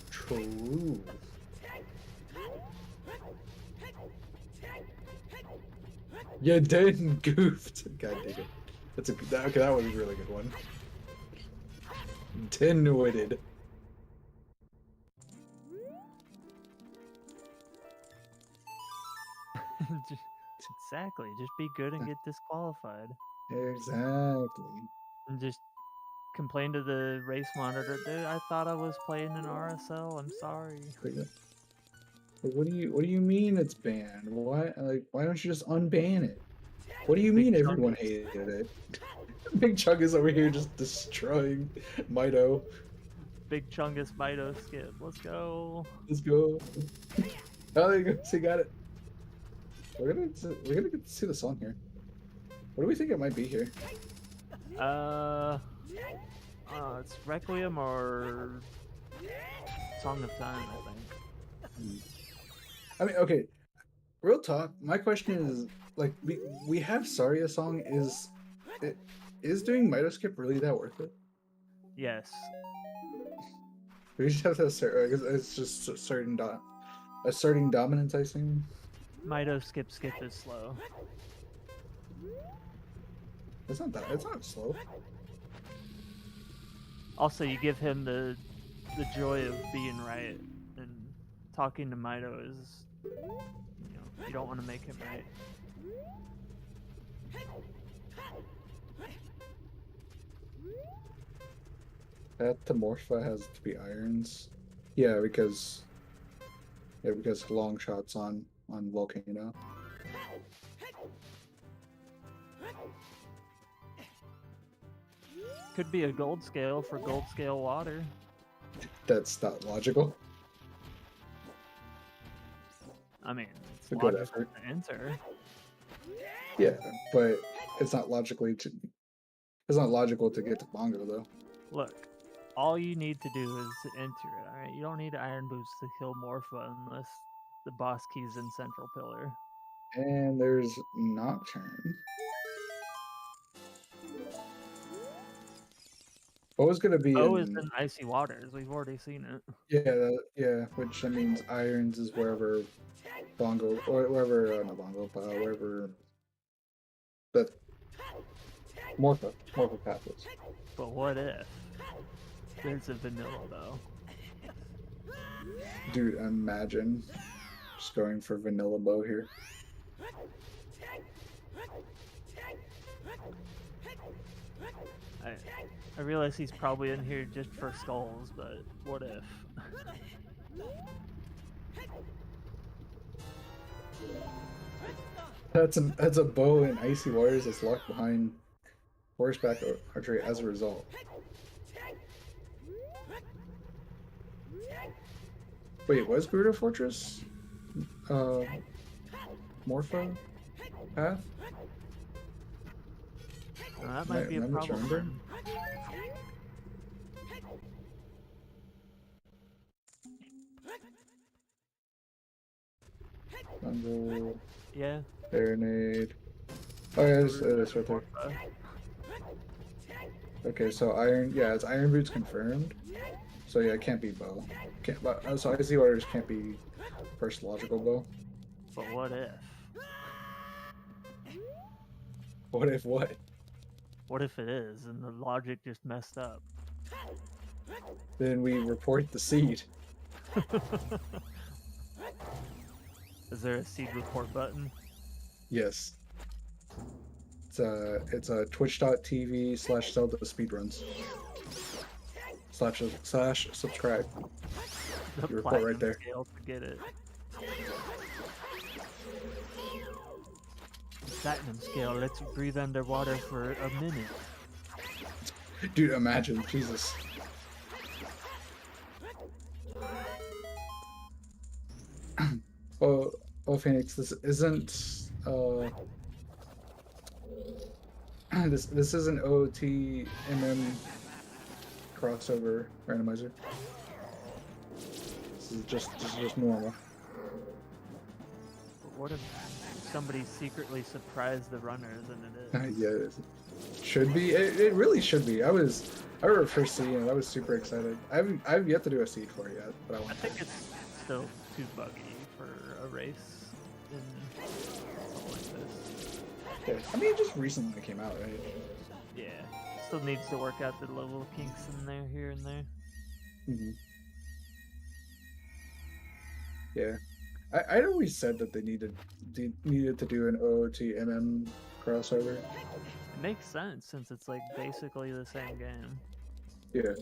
True. Yeah, Den goofed. God dang it. Okay, that was a really good one. Den-witted. Exactly. Just be good and get disqualified. Exactly. And just complain to the race monitor, dude, I thought I was playing an RSL, I'm sorry. But what do you mean it's banned? Why don't you just unban it? What do you Big mean Chungus. everyone hated it? Big Chunk is over here just destroying Mito. Big Chungus Mito skip. Let's go. Let's go. Oh, there you go. So you got it. We're gonna get to see the song here. What do we think it might be here? It's Requiem or Song of Time, I think. I mean, okay. Real talk. My question is, like, we have Saria song. Is doing Mito skip really that worth it? Yes. We just have to assert. It's just asserting dominance, I assume. Mido skip is slow. It's not that. It's not slow. Also, you give him the joy of being right, and talking to Mido is, you don't want to make him right. That Morpha has to be irons. Yeah, because long shots on Volcano. Could be a gold scale for gold scale water. That's not logical. I mean, it's A good logical effort. to enter. Yeah, but it's not logical to get to Bongo though. Look, all you need to do is enter it, alright? You don't need Iron Boots to kill Morpha unless the boss key's in Central Pillar. And there's Nocturne. What was gonna be Is in Icy Waters. We've already seen it. Yeah, which that means irons is wherever Bongo, or wherever, not Bongo, but wherever that Morpha path is. But what if there's a vanilla though? Dude, imagine just going for vanilla bow here. I realize he's probably in here just for skulls, but what if? That's a bow in Icy Waters that's locked behind horseback archery as a result. Wait, was Gerudo Fortress Morpha path? That might be a problem. Then. Bongo. Yeah. Baronade. Oh yeah, it's right there. Okay, so it's Iron Boots confirmed. So yeah, it can't be bow. So Icy Waters can't be first logical bow. But what if? What if what? What if it is and the logic just messed up? Then we report the seed. Is there a seed report button? Yes. It's a twitch.tv/ZeldaSpeedRuns. // subscribe. The You report right there. Scale to get it. Platinum scale lets you breathe underwater for a minute. Dude, imagine, Jesus. Oh, Phoenix, this isn't this isn't OoT crossover randomizer. This is just normal. But what if somebody secretly surprised the runners and it is? Yeah, it should be. It really should be. I remember first seeing it. I was super excited. I've yet to do a seed for it yet, but I think it's still too buggy for a race in something like this. Yeah. I mean, it just recently came out, right? Yeah, still needs to work out the little kinks in there, here and there. Mm-hmm. Yeah, I'd always said that they needed to do an OOT crossover. It makes sense since it's like basically the same game. Yeah.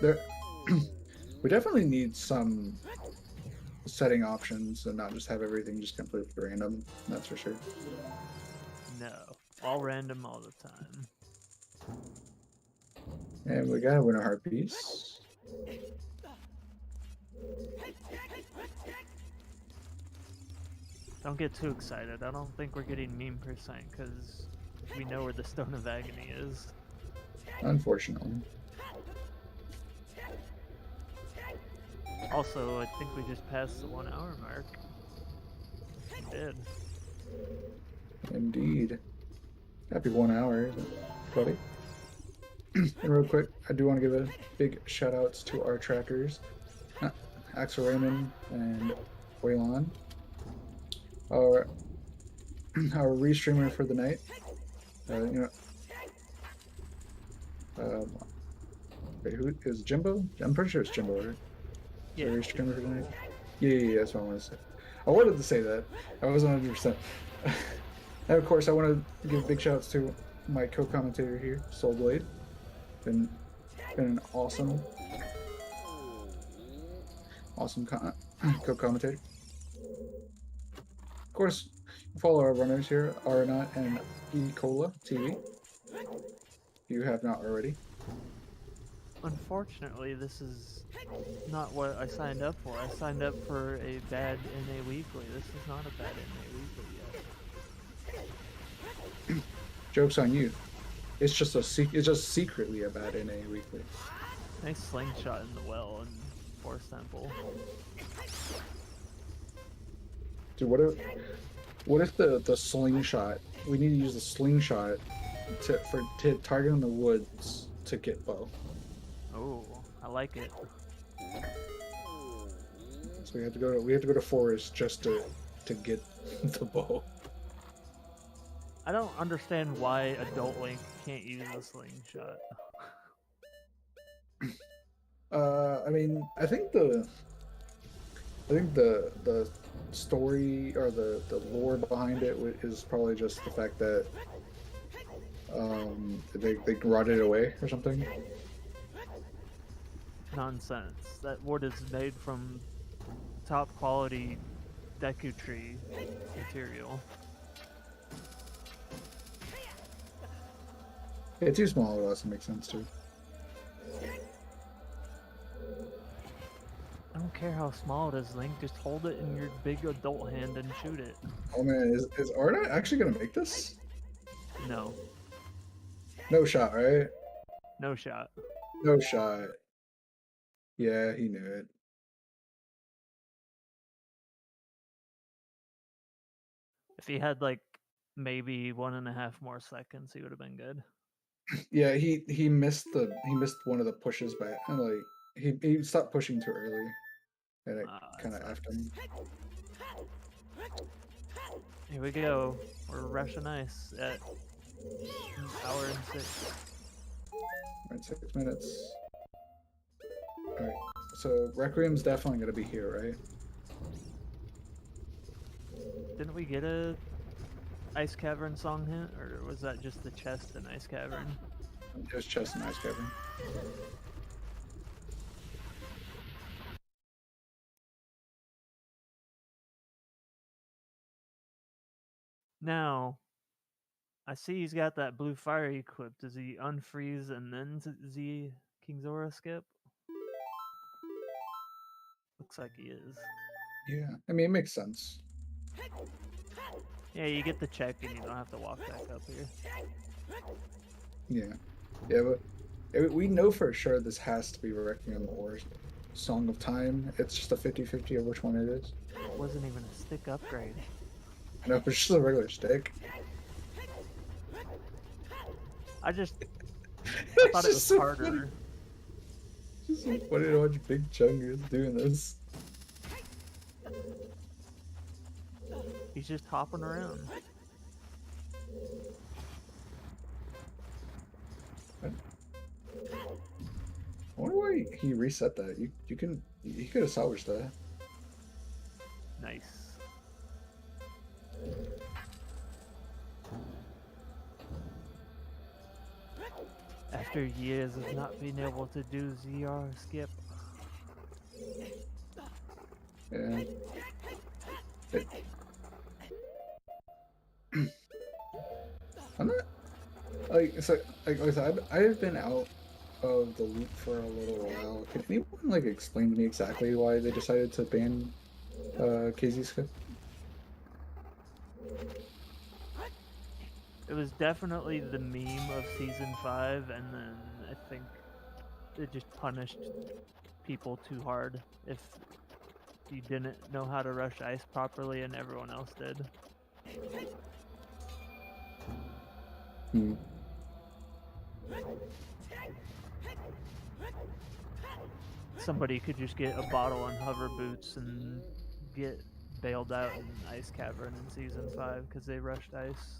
There, we definitely need some setting options and not just have everything just completely random. That's for sure. No, all random all the time. And we gotta win a heart piece. Don't get too excited. I don't think we're getting meme percent because we know where the Stone of Agony is. Unfortunately. Also, I think we just passed the 1 hour mark. We did. Indeed. Happy 1 hour, buddy. And real quick, I do want to give a big shout outs to our trackers, Axel Raymond and Waylon, our our restreamer for the night. Wait, who is Jimbo? I'm pretty sure it's Jimbo, right? Yeah. Restreamer for the night. Yeah, that's what I want to say. I wanted to say that. I wasn't 100%. And of course, I want to give big shout outs to my co-commentator here, Soulblade. Been an awesome co-commentator. Of course, follow our runners here, Aranat and Ecola TV. If you have not already. Unfortunately, this is not what I signed up for. I signed up for a bad NA Weekly. This is not a bad NA Weekly yet. Joke's on you. It's just secretly a bad NA Weekly. Nice slingshot in the well and Force Temple. Dude, what if the slingshot? We need to use the slingshot to target in the woods to get bow. Oh, I like it. So we have to go to forest just to get the bow. I don't understand why Adult Link can't use the slingshot. I mean, I think the story or the lore behind it is probably just the fact that they rotted it away or something. Nonsense. That wood is made from top quality Deku tree material. Yeah, too small would also make sense too. I don't care how small it is, Link. Just hold it in your big adult hand and shoot it. Oh man, is Arda actually gonna make this? No. No shot, right? No shot. No shot. Yeah, he knew it. If he had like maybe 1.5 more seconds, he would have been good. Yeah, he missed one of the pushes back, and like he stopped pushing too early, and it kind of effed him. Here we go. We're rushing ice at an hour and 6. We're at 6 minutes. All right, so Requiem's definitely gonna be here, right? Didn't we get a Ice Cavern song hint, or was that just the chest and Ice Cavern? Just chest and Ice Cavern. Now, I see he's got that blue fire equipped. Does he unfreeze and then Z King Zora skip? Looks like he is. Yeah, I mean it makes sense. Yeah, you get the check and you don't have to walk back up here. Yeah, but we know for sure this has to be Requiem or Song of Time. It's just a 50-50 of which one it is. It wasn't even a stick upgrade. No, it's just a regular stick. I thought it was so harder. Funny. It's just so funny to watch Big Chung is doing this. He's just hopping around. I wonder why he reset that. He could have salvaged that. Nice. After years of not being able to do ZR skip. Yeah. I'm not like I said, I've been out of the loop for a little while. Can anyone like explain to me exactly why they decided to ban KZ skip? It was definitely the meme of season 5, and then I think it just punished people too hard if you didn't know how to rush ice properly and everyone else did. somebody could just get a bottle on hover boots and get bailed out in Ice Cavern in Season 5 because they rushed ice.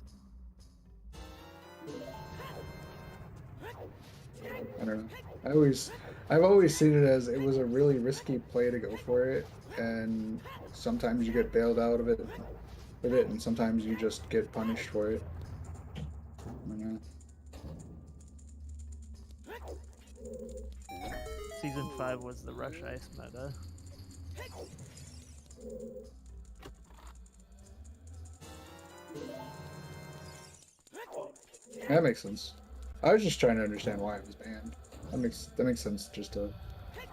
I don't know. I've always seen it as it was a really risky play to go for it, and sometimes you get bailed out of it with it, and sometimes you just get punished for it. I don't know. Season 5 was the rush ice meta. That makes sense. I was just trying to understand why it was banned. That makes sense, just to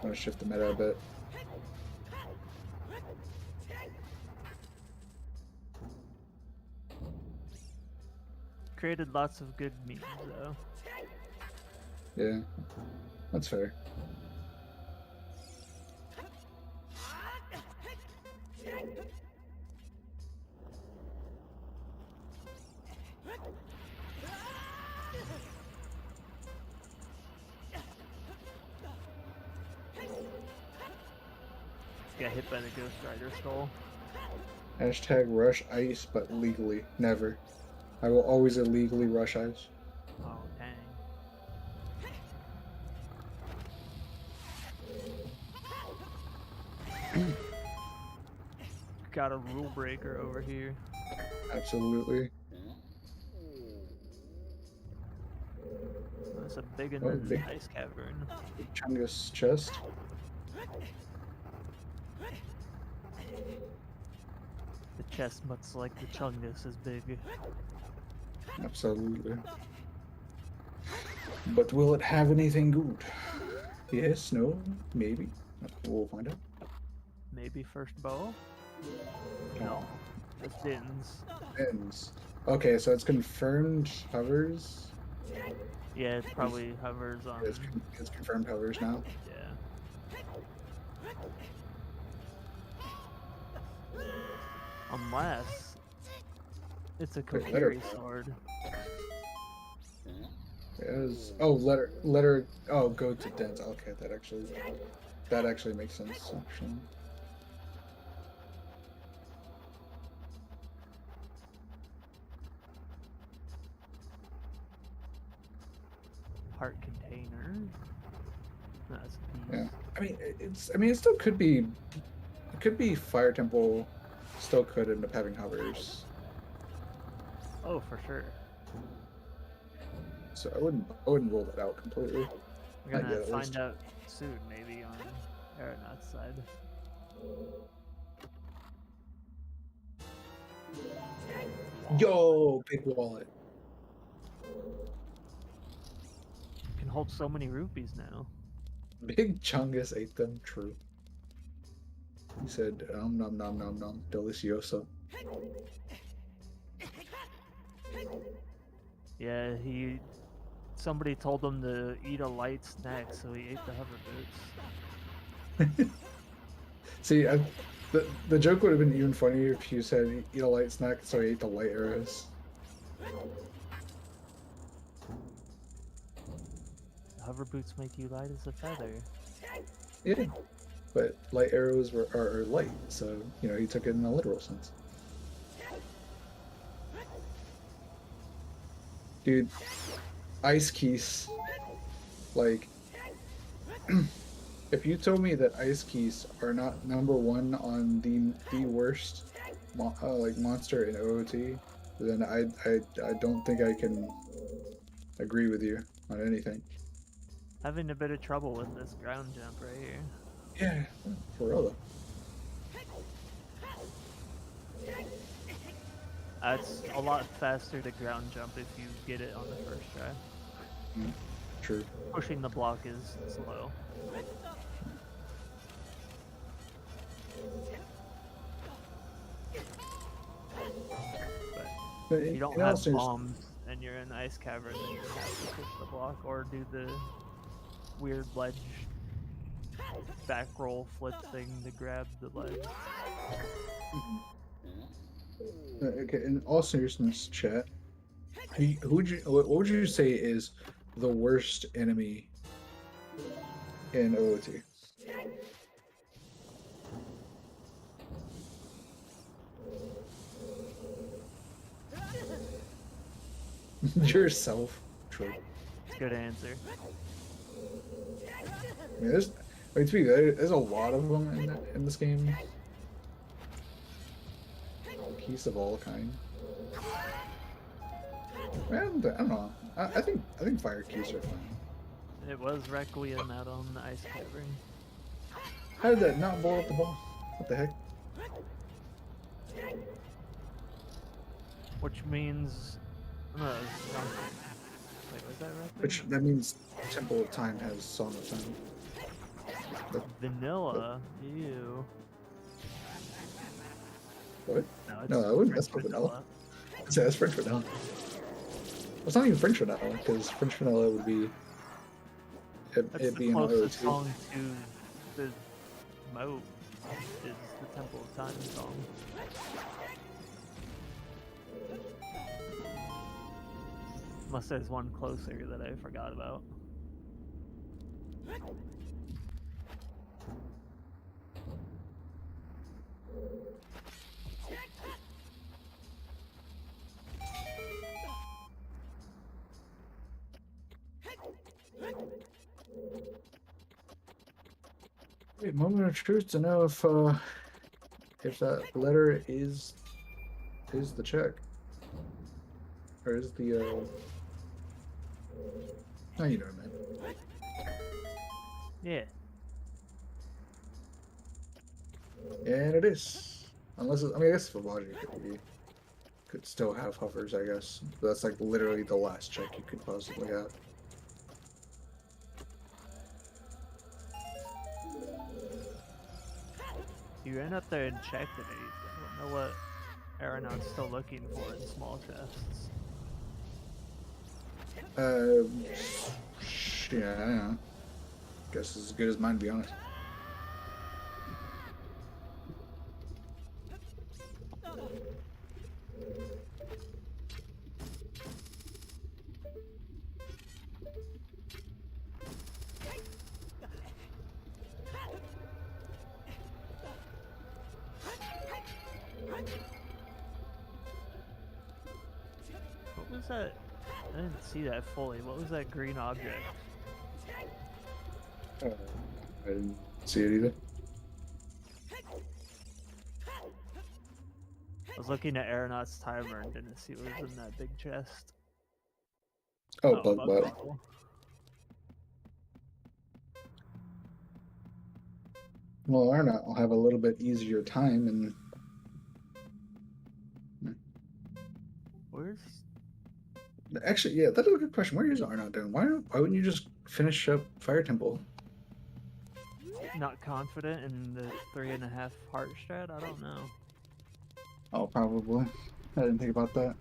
want to shift the meta a bit. Created lots of good memes though. Yeah, that's fair. Got hit by the Ghost Rider skull. Hashtag rush ice, but legally. Never. I will always illegally rush ice. Oh dang. Got a rule breaker over here. Absolutely. That's a big one Oh, in the big. Ice Cavern. Chungus chest. The chest, much like the Chungus, is big. Absolutely. But will it have anything good? Yes, no, maybe. We'll find out. Maybe first bow? No. Just dins. Ends. Okay, so it's confirmed hovers. Yeah, it probably hovers on. It's confirmed hovers now. Yeah. Unless it's a Wait, letter. Kokiri sword. Letter. Oh, go to dens. Okay, that actually makes sense. Actually. Heart container. That's a piece. Yeah. I mean, it still could be. It could be Fire Temple. Still could end up having hovers. Oh, for sure. So I wouldn't rule that out completely. We're Not gonna yet, at find least. out soon, maybe on Aeronaut's side. Yo, big wallet. Can hold so many rupees now. Big Chungus ate them. True. He said, nom nom nom nom, delicioso. Yeah, somebody told him to eat a light snack, so he ate the hover boots. See, the joke would have been even funnier if you said eat a light snack, so he ate the light arrows. Hover boots make you light as a feather. Yeah, but light arrows are light, so you know he took it in a literal sense. Dude, ice keys, like, if you told me that ice keys are not #1 on the worst like monster in OOT, then I don't think I can agree with you on anything. Having a bit of trouble with this ground jump right here. Yeah, for real though. It's a lot faster to ground jump if you get it on the first try. True. Pushing the block is slow. But If you don't in all have seriousness- bombs and you're in Ice Cavern, then you have to push the block or do the weird ledge back roll flip thing to grab the ledge. Okay, in all seriousness, chat, what would you say is the worst enemy in OOT? Yourself. True. Good answer. I mean, there's, I mean, to be good, there's a lot of them in this game. Piece of all kind. And I don't know. I think fire keys are fun. It was Requiem out on the ice cavern. How did that not blow up the ball? What the heck? Which means... No, that was wrong. Wait, was that Requiem? Which that means Temple of Time has Song of Time. Vanilla? Ew. What? No, No, I wouldn't mess French with vanilla. Yeah, that's French vanilla. Well, it's not even French vanilla, because French vanilla would be That's it the being closest OoT. song to the moat is the Temple of Time song. Unless there's one closer that I forgot about. Wait, moment of truth to know if that letter is the check. Or is the no, you know what I meant. Yeah. And it is. Unless I mean I guess Vivagi could still have hovers, I guess. But that's like literally the last check you could possibly have. You ran up there and checked it. I don't know what Aeronaut's still looking for in small chests. Yeah, I don't know. Guess as good as mine, to be honest. What was that? I didn't see that fully. What was that green object? I didn't see it either. I was looking at Aeronaut's timer and didn't see what was in that big chest. Oh, bug bug bot. bottle. Well, Arna, I'll have a little bit easier time and. Where's... Actually, yeah, that's a good question. Where is Arna doing? Why wouldn't you just finish up Fire Temple? Not confident in the 3.5 heart strat? I don't know. Oh, probably. I didn't think about that.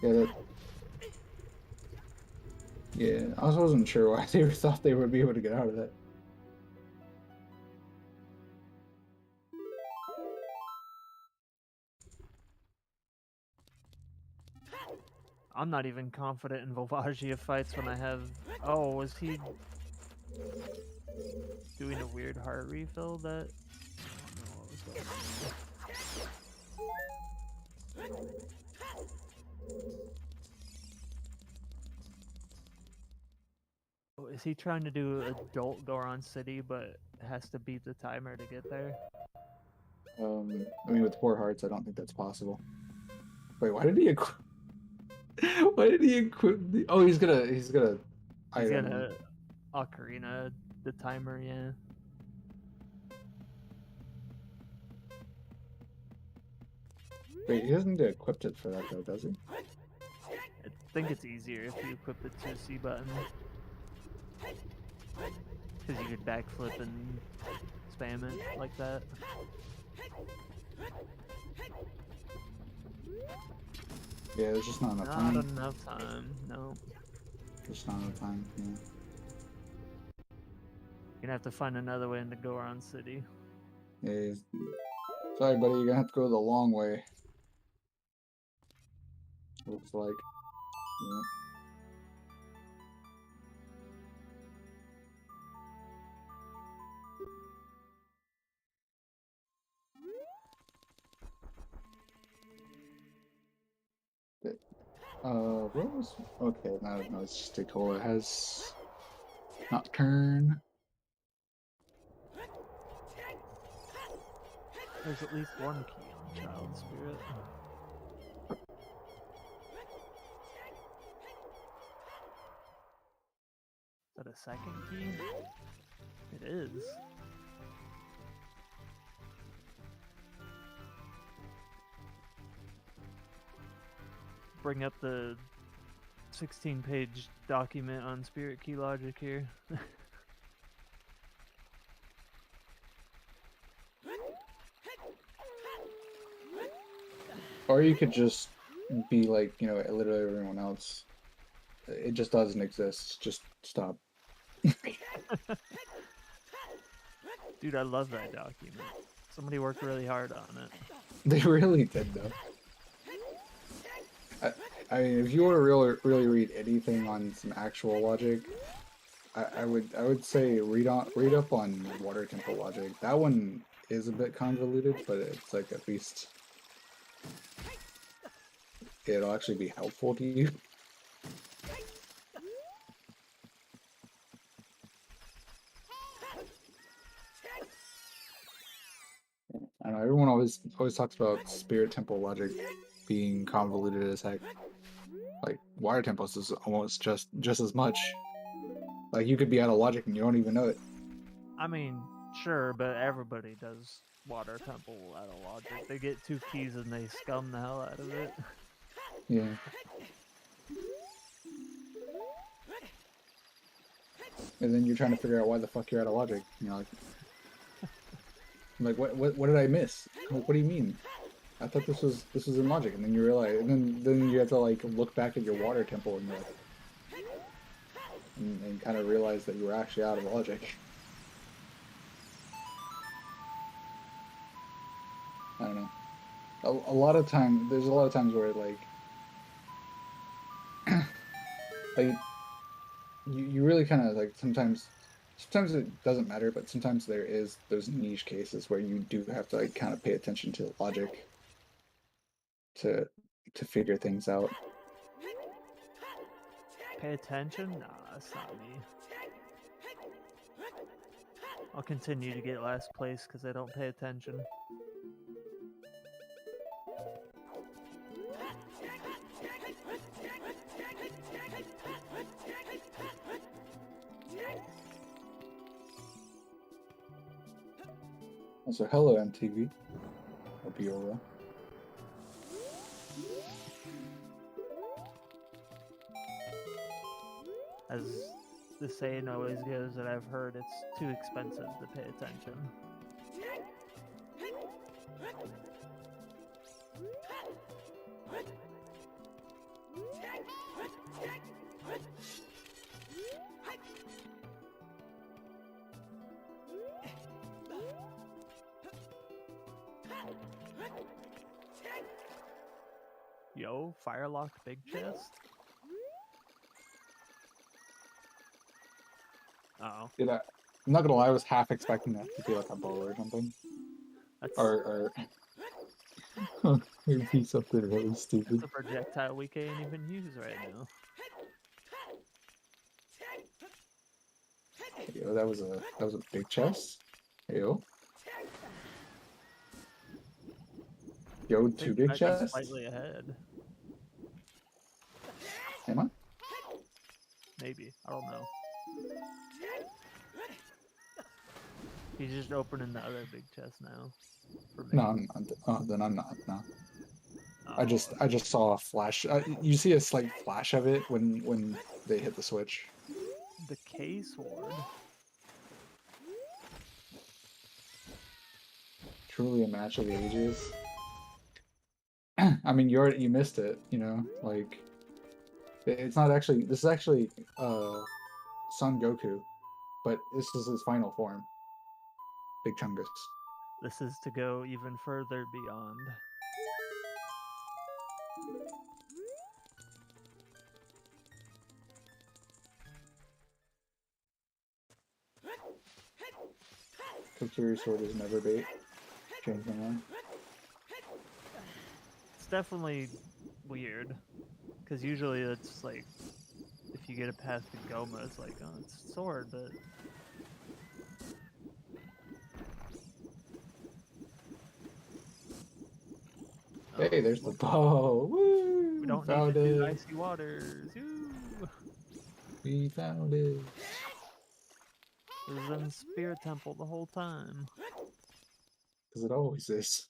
Yeah, yeah, I wasn't sure why they thought they would be able to get out of that. I'm not even confident in Volvagia fights when I have... Oh, was he doing a weird heart refill that... I don't know what was going on. Oh, is he trying to do adult Goron City but has to beat the timer to get there? I mean, with 4 hearts, I don't think that's possible. Wait, why did he equip? Why did he equip the... Oh, he's gonna He's item. gonna Ocarina the timer, yeah. Wait, he doesn't need to equip it for that though, does he? I think it's easier if you equip the 2C button. Because you could backflip and spam it like that. Yeah, there's just not enough Not time. enough time, no. Just not enough time, yeah. You're gonna have to find another way into Goron City. Yeah, sorry, buddy, you're gonna have to go the long way. Looks like. Yeah. What was... Okay, no, it's just Ikola. It has Nocturne. There's at least one key on Child Spirit. Is that a second key? It is. Bring up the 16-page document on Spirit Key logic here. Or you could just be like, you know, literally everyone else. It just doesn't exist. Just stop. Dude, I love that document. Somebody worked really hard on it. They really did, though. I mean, if you were to really read anything on some actual logic, I would say read up on Water Temple logic. That one is a bit convoluted, but it's like at least it'll actually be helpful to you. I know everyone always talks about Spirit Temple logic being convoluted as heck. Like Water Temples is almost just as much. Like you could be out of logic and you don't even know it. I mean, sure, but everybody does Water Temple out of logic. They get 2 keys and they scum the hell out of it. Yeah. And then you're trying to figure out why the fuck you're out of logic. You know, like what did I miss? Like, what do you mean? I thought this was in logic, and then you realize, and then you have to like look back at your Water Temple and you're like, and kind of realize that you were actually out of logic. I don't know. A lot of time, there's a lot of times where like, like you really kind of like sometimes it doesn't matter, but sometimes there is those niche cases where you do have to like kind of pay attention to logic to figure things out. Pay attention? Nah, that's not me. I'll continue to get last place because I don't pay attention. So hello MTV. Hope you're well. As the saying always goes that I've heard, it's too expensive to pay attention. Yo, Firelock big chest? Uh-oh. I'm not gonna lie, I was half expecting that to be like a bow or something. That's Or maybe something really stupid. a projectile we can't even use right now. Yo, that was a big chest. Yo. Yo, I think 2 you big might be chests? slightly ahead. Am I? Maybe. I don't know. He's just opening the other big chest now. For me. No, I'm not. Oh, then I'm not. No. Oh, I just saw a flash. You see a slight flash of it when they hit the switch. the K-Sword. Truly a match of the ages. I mean, you missed it. You know, like it's not actually. This is actually Son Goku, but this is his final form. Big Chungus. This is to go even further beyond. Kokiri sword is never bait. Change my mind. It's definitely weird, Because usually it's like, if you get it past the Goma, it's like, oh, it's sword, but... Hey, there's the bow. Woo! We don't Found need to it. do icy waters. Ooh. We found it. It was in the Spirit Temple the whole time. Because it always is.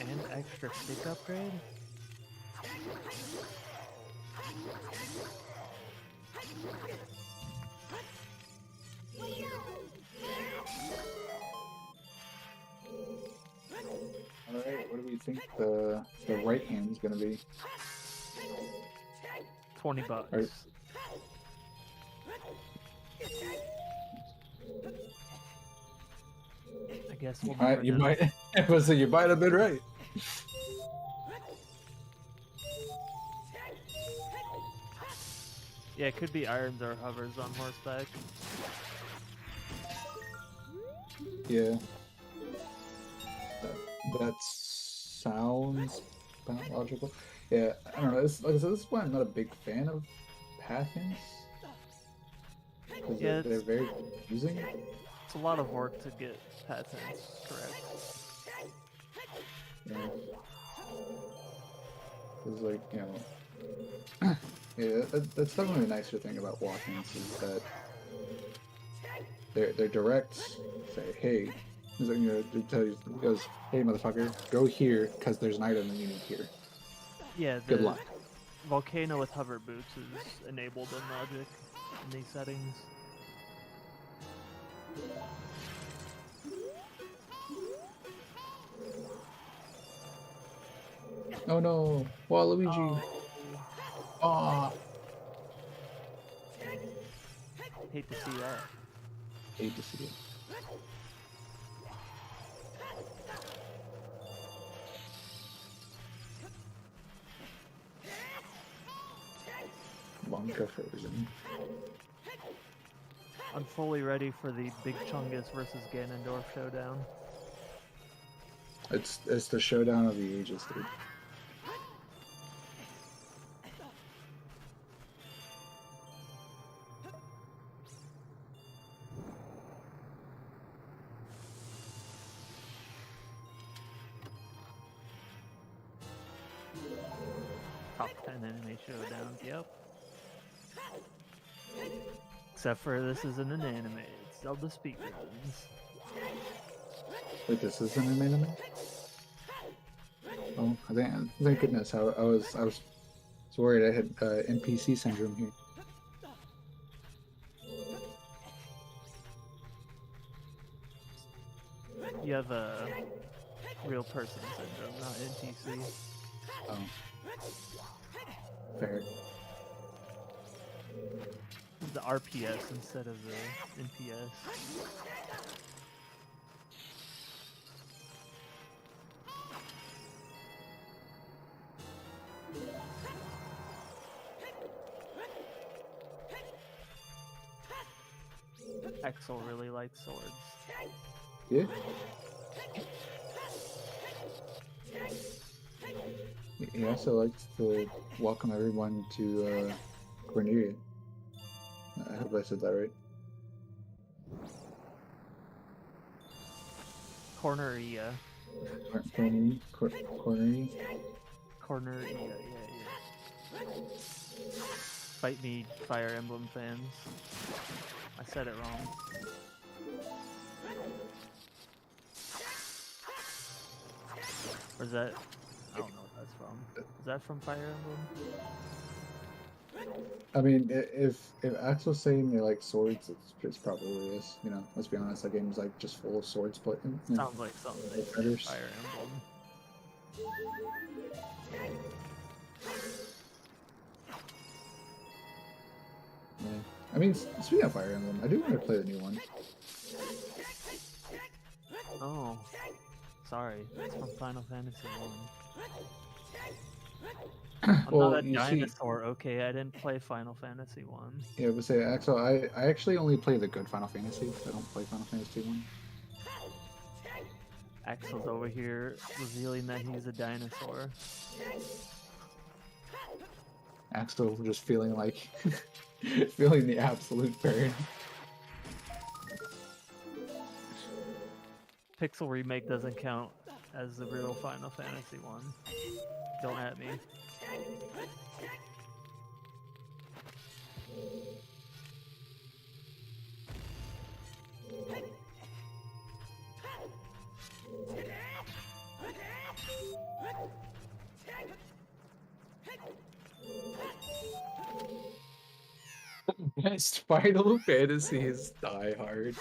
And extra stick upgrade? Alright, what do we think the right hand's gonna be? $20. Right. I guess we'll You never know. might you might have been right. Yeah, it could be irons or hovers on horseback. Yeah. That sounds about logical. Yeah, I don't know. Like I said, this is why I'm not a big fan of path hints. Because Yeah, they're very confusing. It's a lot of work to get patents correct. Yeah. It's like, you know... yeah, that's definitely the nicer thing about walk-ins is that they're direct. Say, hey, you know, they tell you, it goes, hey motherfucker, go here because there's an item that you need here. Yeah, Good luck. Volcano with hover boots is enabled in Logic in these settings. Oh no, Waluigi. Oh. Hate to see that. Hate to see it. Wonka frozen. I'm fully ready for the Big Chungus versus Ganondorf showdown. It's the showdown of the ages, dude. Top 10 anime showdowns, yep. Except for this isn't an anime, it's ZeldaSpeedRuns. Wait, this isn't an anime? Oh, thank goodness. I was worried I had NPC syndrome here. You have a real person syndrome, not NPC. Oh. Fair. The RPS instead of the NPS. Axel really likes swords. Yeah. He also likes to welcome everyone to Cornelia. I hope I said that right. Corneria. Cornelia? Corneria, yeah. Fight me, Fire Emblem fans. I said it wrong. Or is that... I don't know what that's from. Is that from Fire Emblem? I mean, if Axel's saying they like swords, it's probably what it is. You know, let's be honest, that game's like just full of swords, but you know, Sounds like something they say in Fire Emblem. Yeah. I mean, speaking of Fire Emblem, I do want to play the new one. Oh, sorry, it's from Final Fantasy 1. I'm Well, not a you see, dinosaur, okay? I didn't play Final Fantasy 1. yeah, but say Axel, I actually only play the good Final Fantasy. I don't play Final Fantasy 1. Axel's over here revealing that he's a dinosaur. Axel just feeling like feeling the absolute burn. Pixel Remake doesn't count as the real Final Fantasy 1. Don't at me. Best Final Fantasy is Die Hard.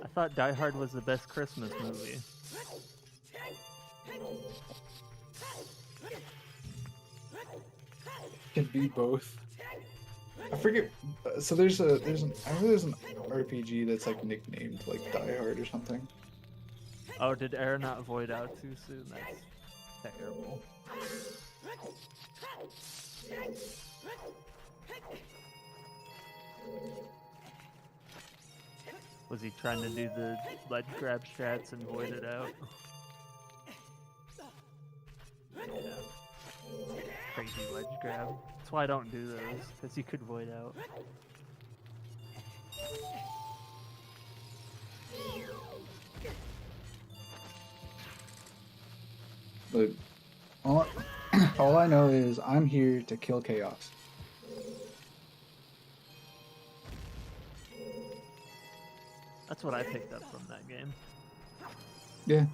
I thought Die Hard was the best Christmas movie. Can be both. I forget. So there's an I know there's an RPG that's like nicknamed like Die Hard or something. Oh, did Aeronaut void out too soon? That's terrible. Was he trying to do the ledge grab strats and void it out? Yeah. Crazy ledge grab. That's why I don't do those, because you could void out. But all I know is I'm here to kill chaos. That's what I picked up from that game. Yeah.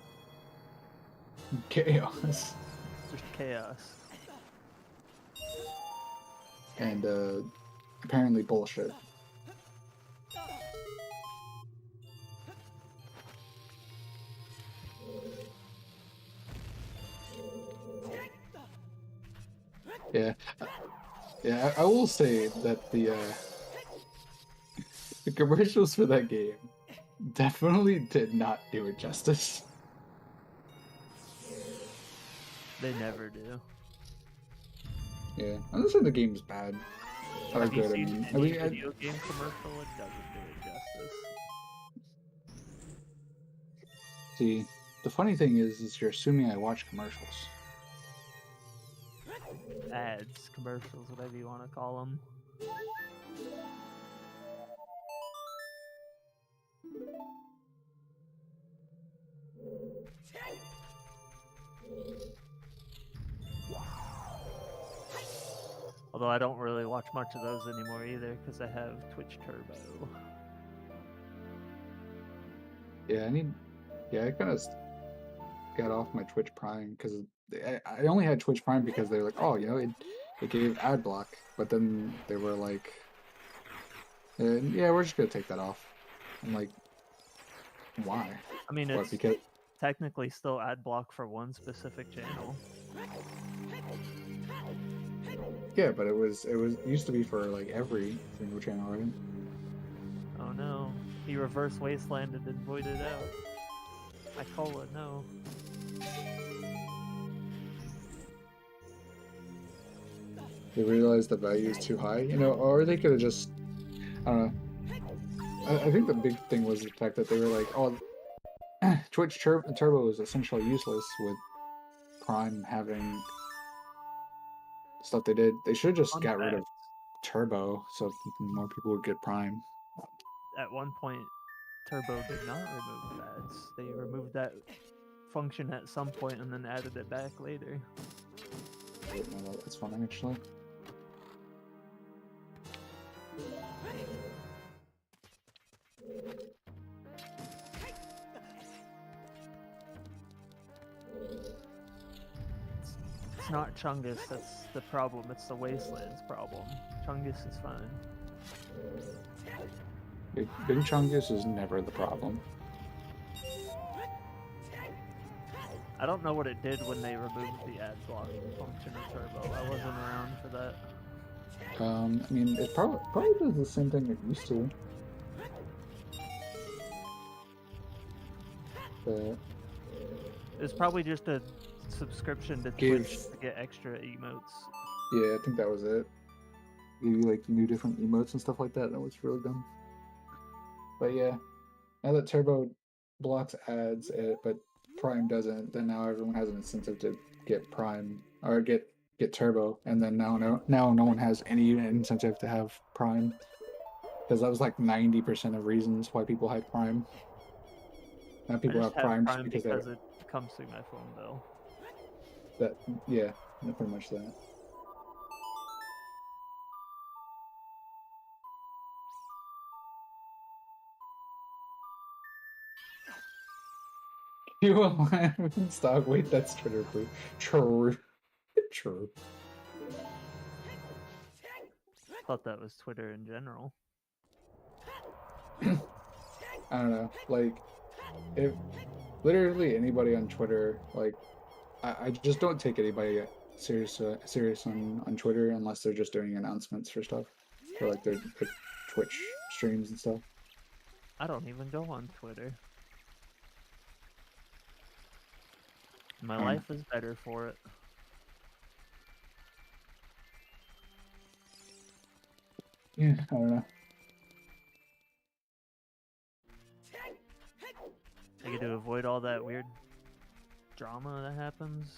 Chaos. Just chaos. And apparently bullshit. Yeah. Yeah, I will say that the commercials for that game definitely did not do it justice. They never do. Yeah, I'm not saying the game's bad. Or Have you good, I seen mean. any video game commercial? It doesn't do it justice. See, the funny thing is you're assuming I watch commercials. Ads, commercials, whatever you want to call them. Although I don't really watch much of those anymore either, because I have Twitch Turbo. Yeah, I kind of got off my Twitch Prime because I only had Twitch Prime because they were like, oh, you know, it gave ad block, but then they were like, yeah, we're just gonna take that off. I'm like, why? I mean, What, it's because technically still ad block for one specific channel. yeah, but it used to be for like every single channel, right? Oh no, he reverse wastelanded and voided out. I call it no. They realized the value is too high, you know, or they could have just, I don't know. I think the big thing was the fact that they were like, oh, Twitch Turbo is essentially useless with Prime having stuff they did. They should have just got rid of Turbo so more people would get Prime. At one point, Turbo did not remove ads. They removed that function at some point and then added it back later. I didn't know that. That's funny, actually. It's not Chungus that's the problem, it's the Wasteland's problem. Chungus is fine. Big Chungus is never the problem. I don't know what it did when they removed the ad block function of Turbo. I wasn't around for that. I mean, it probably does the same thing it used to. But It's probably just a subscription to Give- Twitch to get extra emotes. Yeah, I think that was it. Maybe like new different emotes and stuff like that. That was really dumb. But yeah, now that Turbo blocks ads, but Prime doesn't, then now everyone has an incentive to get Prime or get Turbo, and then now no one has any incentive to have Prime, because that was like 90% of reasons why people had Prime. Now people I just have Prime Prime because because it comes through my phone bill. that yeah, pretty much that. You will stop. Wait, that's Twitter, please. True. True. Thought that was Twitter in general. I don't know. Like, if literally anybody on Twitter, like, I just don't take anybody serious on Twitter unless they're just doing announcements for stuff, or like their Twitch streams and stuff. I don't even go on Twitter. My life is better for it. Yeah, I don't know. I get to avoid all that weird drama that happens.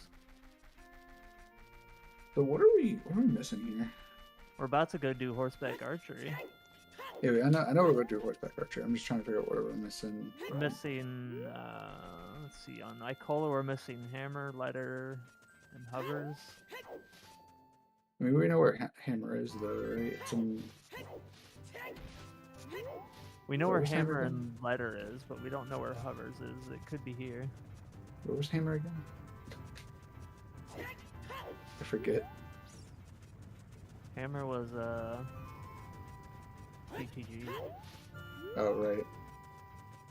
So what are we missing here? We're about to go do horseback archery. Yeah, I know we're going to do horseback archery. I'm just trying to figure out what we're missing. We're missing, let's see, on Icola we're missing hammer, letter, and hovers. I mean, we know where Hammer is, though, right? It's in... We know where Where's Hammer hammer again? and letter is, but we don't know where hovers is. It could be here. Where was Hammer again? I forget. Hammer was, BTG. Oh, right.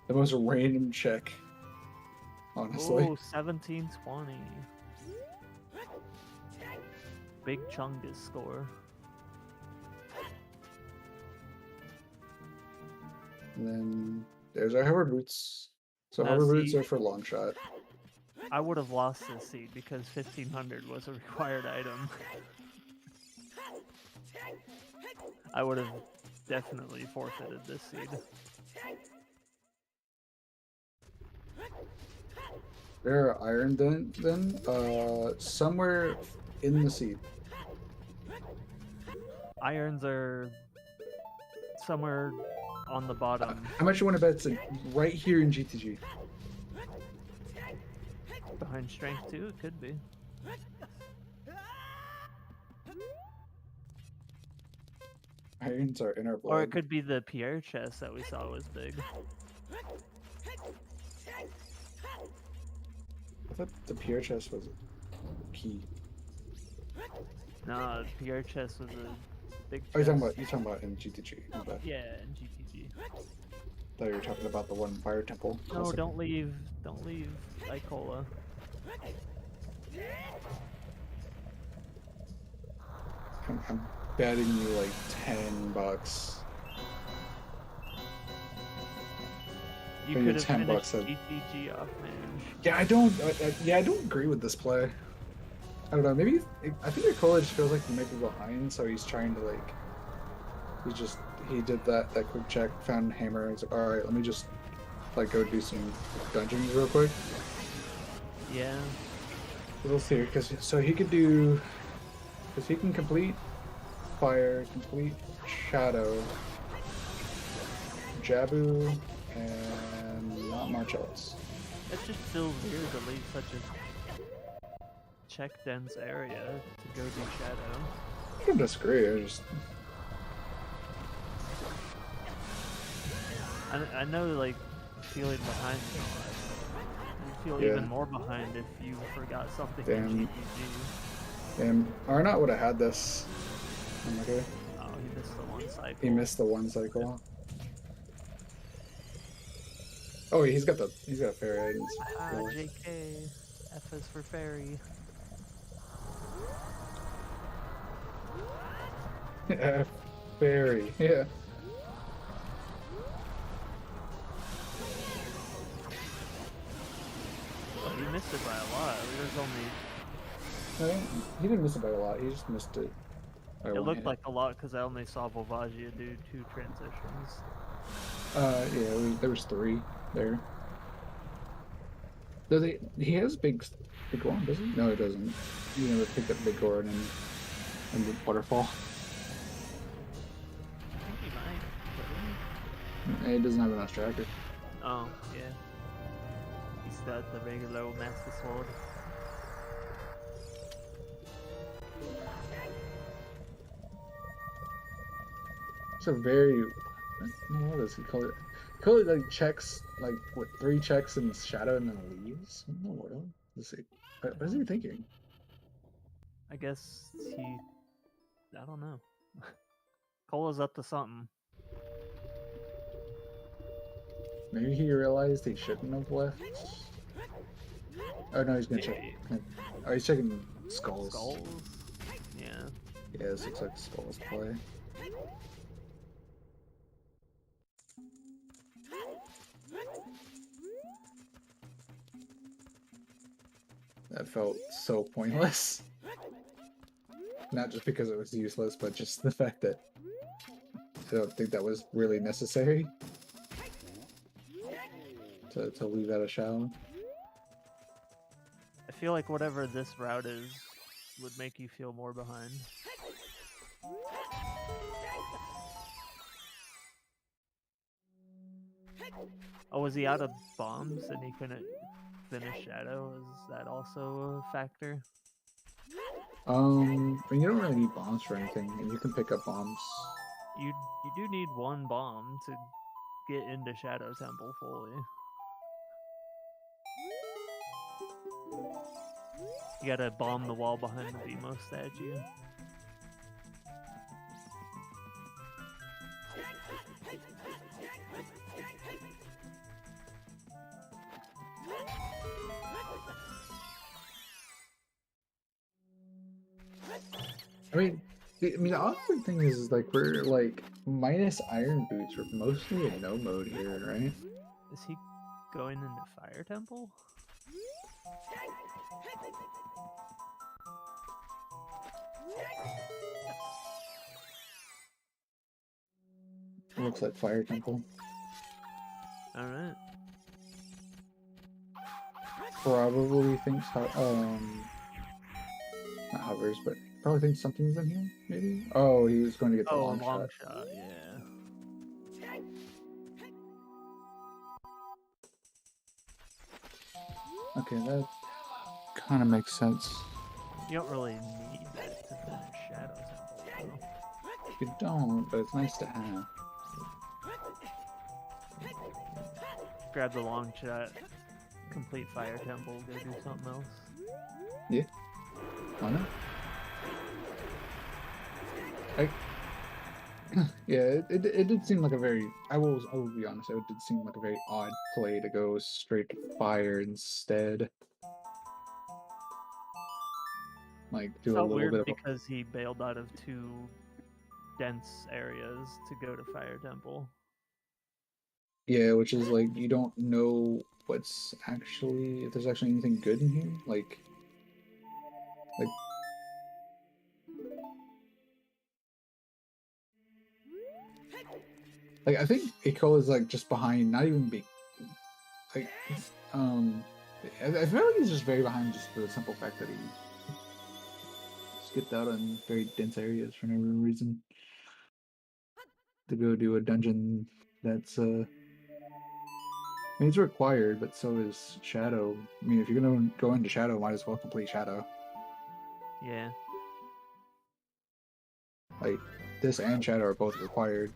The most random check, honestly. Oh, 1720. Big Chungus score. And then there's our hover boots. So Now, hover boots see- are for long shot. I would have lost this seed because 1500 was a required item. I would have definitely forfeited this seed. There are iron then somewhere in the seed. Irons are somewhere on the bottom. How much you want to bet it's right here in GTG? Behind strength 2, it could be. Irons are in our blood. Or it could be the Pierre chest that we saw was big. I thought the Pierre chest was key. No, Pierre chest was a big chest. Oh, you're talking about in GTG. My bad. Yeah, in GTG. Thought you were talking about the one Fire Temple. No, don't leave Icola. I'm betting you like $10. You Maybe could have 10 finished bucks of- GTG off manage. Yeah, I don't agree with this play. I don't know. Maybe I think Nicola just feels like he might be behind, so he's trying to like. He did that quick check, found hammer. He's like, all right, let me just like go do some dungeons real quick. Yeah. We'll see, because he can complete fire, complete shadow, Jabu, and not much else. It just feels weird to leave such a check dense area to go do shadow. I don't disagree. I know, like, feeling behind is not right. You feel Yeah. even more behind if you forgot something Damn. in GTG. And Arnott would have had this. Okay. Oh, he missed the one cycle. He missed the one cycle. Oh, he's got fairy items. Ah, Cool. JK. F is for fairy. Fairy, yeah. Oh, you missed missed it by a lot. There's only. He didn't miss it by a lot. He just missed it. It looked like a lot because I only saw Volvagia do 2 transitions. Yeah, there was 3 there. Does he has big Goron, does he? No, he doesn't. You never picked up big Goron in the waterfall. I think he might. He doesn't have an Ostracker. Oh, yeah. He's got the regular old Master Sword. It's a very... What does he call it? Call it like checks, like what, 3 checks in shadow and then leaves? What in the world? Let's see. What is he thinking? I guess he... I don't know. Cola's up to something. Maybe he realized he shouldn't have left. Oh no, he's gonna check. Oh, he's checking skulls. Skulls? Yeah. Yeah, this looks like skulls play. That felt so pointless. Not just because it was useless, but just the fact that I don't think that was really necessary to leave out a shadow. I feel like whatever this route is would make you feel more behind. Oh, was he out of bombs and he couldn't finish Shadow? Is that also a factor? I mean, you don't really need bombs for anything, and you can pick up bombs. You do need 1 bomb to get into Shadow Temple fully. You gotta bomb the wall behind the Demo statue. The awkward thing is like we're like minus iron boots. We're mostly in no mode here, right? Is he going into Fire Temple? Looks like Fire Temple. Alright. Probably thinks not hovers, but probably thinks something's in here, maybe? Oh, he was going to get the long shot. Yeah. Okay, that kind of makes sense. You don't really need that to finish Shadow Temple, though. You don't, but it's nice to have. Grab the long shot, complete Fire Temple, go do something else. Yeah. Why not? Yeah, it did seem like a very... I will be honest, it did seem like a very odd play to go straight to fire instead. Like, do a Felt little weird bit of... because he bailed out of 2 dense areas to go to Fire Temple. Yeah, which is like, you don't know what's actually... if there's actually anything good in here. Like I think Eco is like just behind, not even big. Like, I feel like he's just very behind just for the simple fact that he skipped out on very dense areas for no real reason. To go do a dungeon that's, I mean, it's required, but so is Shadow. I mean, if you're gonna go into Shadow, might as well complete Shadow. Yeah. Like, this and Shadow are both required.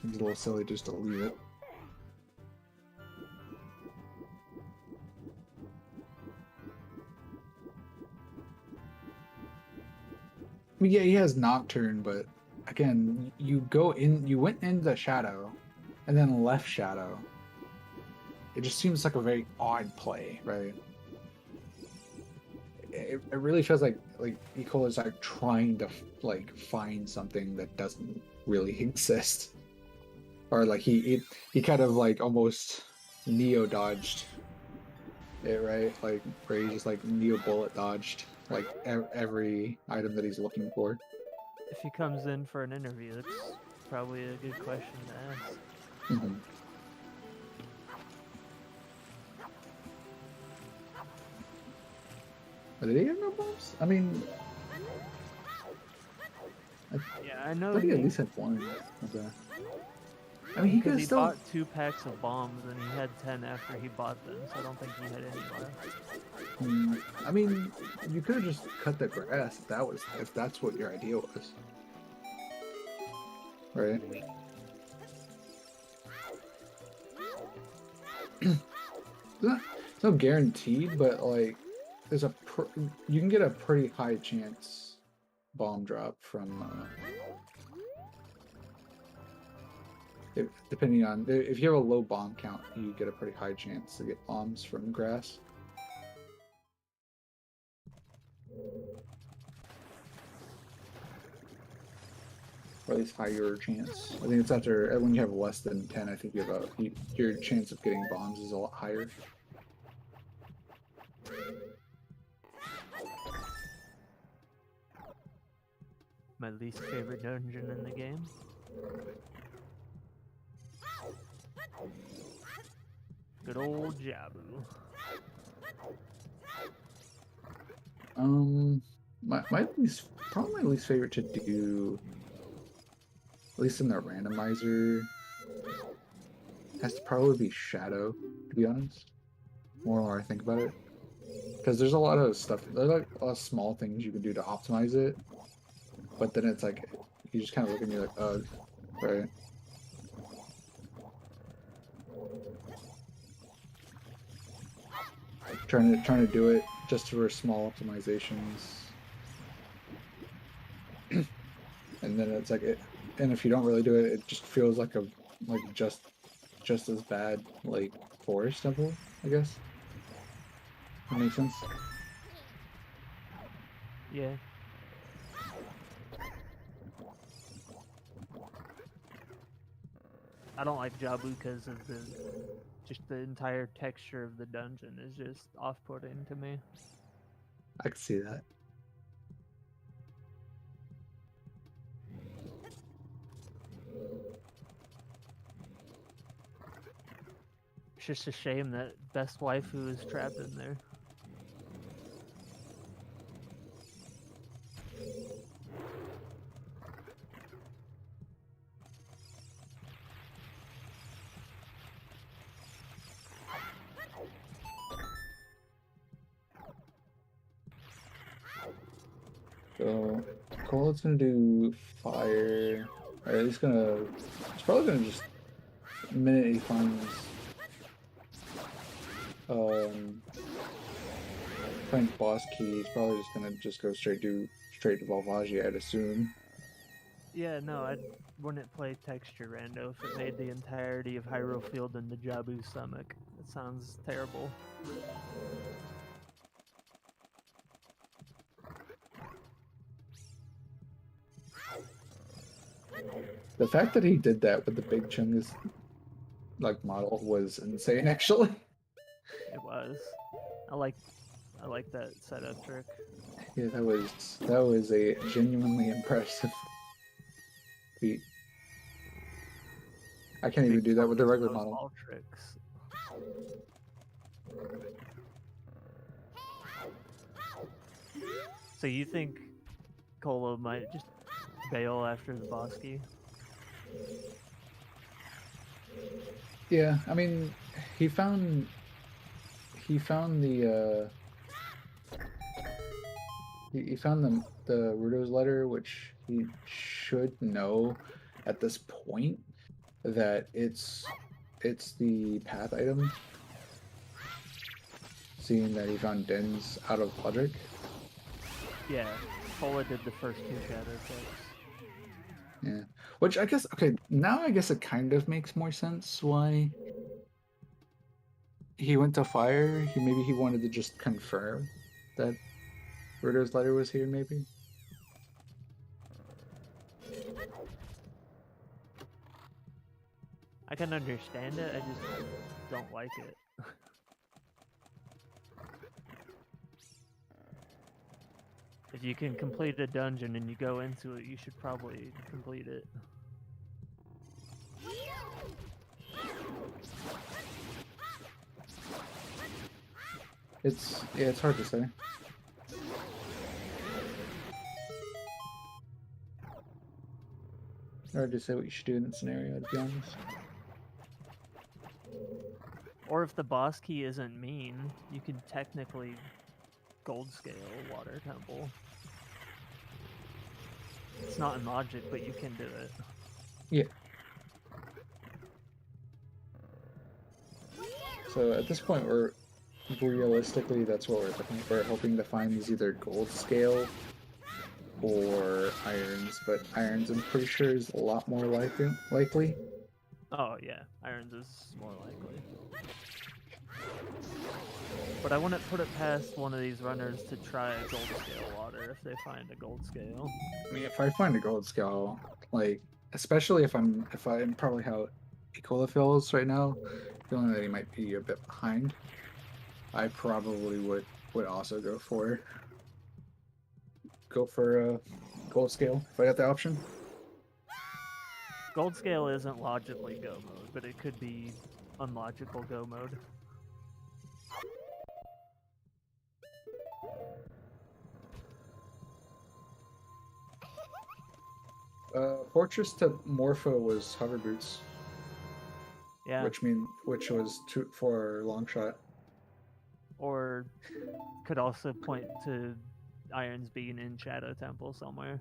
Seems a little silly just to leave it. I mean, yeah, he has Nocturne, but again, you went into Shadow, and then left Shadow. It just seems like a very odd play, right? It really feels like Eco is like trying to like find something that doesn't really exist. Or like he kind of like almost neo dodged it, right? Like where he just like neo bullet dodged like every item that he's looking for. If he comes in for an interview, that's probably a good question to ask. Mm-hmm. Did he have no bombs? I mean, Yeah, I know thought he at he, least had one of that. I mean, he because could he still. bought 2 packs of bombs and he had 10 after he bought them, so I don't think he had any left. I mean, you could have just cut the grass if that's what your idea was, right? It's not guaranteed, but like, there's you can get a pretty high chance bomb drop from depending on if you have a low bomb count, you get a pretty high chance to get bombs from grass. Or at least higher chance. I think it's after when you have less than 10. I think your chance of getting bombs is a lot higher. My least favorite dungeon in the game. Good old Jabu. Probably my least favorite to do, at least in the randomizer, has to probably be Shadow, to be honest. More and more I think about it. Because there's a lot of stuff, there's like a lot of small things you can do to optimize it, but then it's like, you just kind of look at me like, ugh, right? Trying to do it just for small optimizations. And then it's like and if you don't really do it, it just feels like just as bad like forest temple, I guess. That makes sense. Yeah. I don't like Jabu because of the entire texture of the dungeon is just off-putting to me. I can see that. It's just a shame that best waifu is trapped in there. So Cole's gonna do fire. Or he's probably gonna just the minute he finds boss key, he's probably just gonna go straight to Volvagia, I'd assume. Yeah, no, I wouldn't play texture rando if it made the entirety of Hyrule Field into Jabu's stomach. That sounds terrible. The fact that he did that with the Big Chungus like model was insane, actually. It was. I like that setup trick. Yeah, that was a genuinely impressive feat. I can't even do that with the regular model. All tricks. So you think Colo might just bail after the boss key? Yeah, I mean, he found the he found the Rudo's letter, which he should know at this point that it's the path item. Seeing that he found Den's out of Podrick. Yeah, Cola did the first 2 shadow checks. Yeah, which I guess, okay, now I guess it kind of makes more sense why he went to fire. Maybe he wanted to just confirm that Rudo's letter was here, maybe. I can understand it, I just don't like it. If you can complete a dungeon and you go into it, you should probably complete it. It's hard to say. Hard to say what you should do in that scenario, to be honest. Or if the boss key isn't mean, you can technically gold scale Water Temple. It's not in logic, but you can do it. Yeah. So at this point, realistically, that's what we're looking for. We're hoping to find these either gold scale or irons, but irons I'm pretty sure is a lot more likely. Oh yeah, irons is more likely. But I wouldn't put it past one of these runners to try a gold scale water if they find a gold scale. I mean, if I find a gold scale, like especially if I'm probably how Ecola feels right now, feeling that he might be a bit behind, I probably would also go for a gold scale if I got the option. Gold scale isn't logically go mode, but it could be unlogical go mode. Fortress to Morpho was hover boots. Yeah. Which was for long shot. Or could also point to irons being in Shadow Temple somewhere.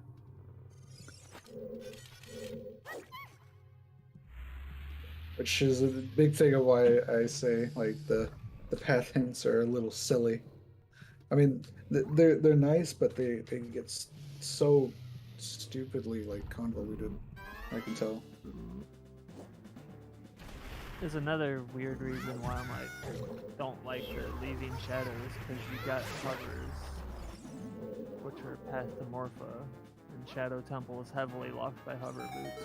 Which is a big thing of why I say like the path hints are a little silly. I mean, they're nice, but they get so stupidly like convoluted. I can tell. There's another weird reason why I'm like don't like the leaving shadows, because you got hovers, which are path to Morpha, and Shadow Temple is heavily locked by hover boots.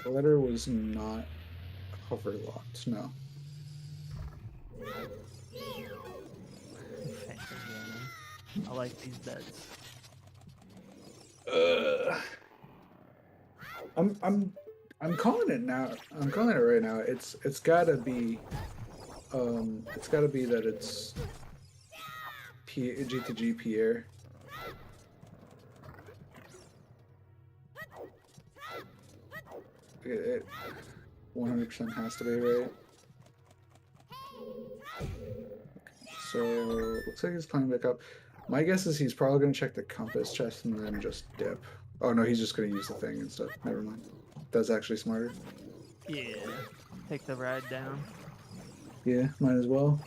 Letter was not hover locked. No. I like these beds. I'm calling it now. I'm calling it right now. It's gotta be that it's G2G Pierre. It 100% has to be, right? So looks like he's climbing back up. My guess is he's probably gonna check the compass chest and then just dip. Oh no, he's just gonna use the thing instead. Never mind. That's actually smarter. Yeah. Take the ride down. Yeah, might as well.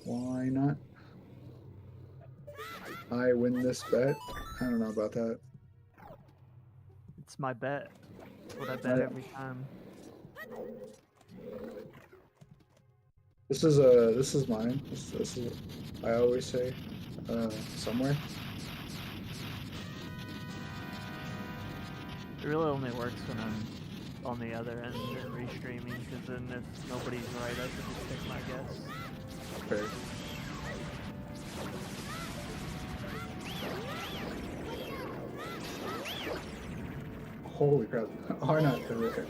Why not? I win this bet. I don't know about that. It's my bet. It's what I bet every time. This is mine. This is I always say somewhere. It really only works when I'm on the other end and restreaming, because then if nobody's right, I can just take my guess. Fair. Holy crap! Arnott, okay.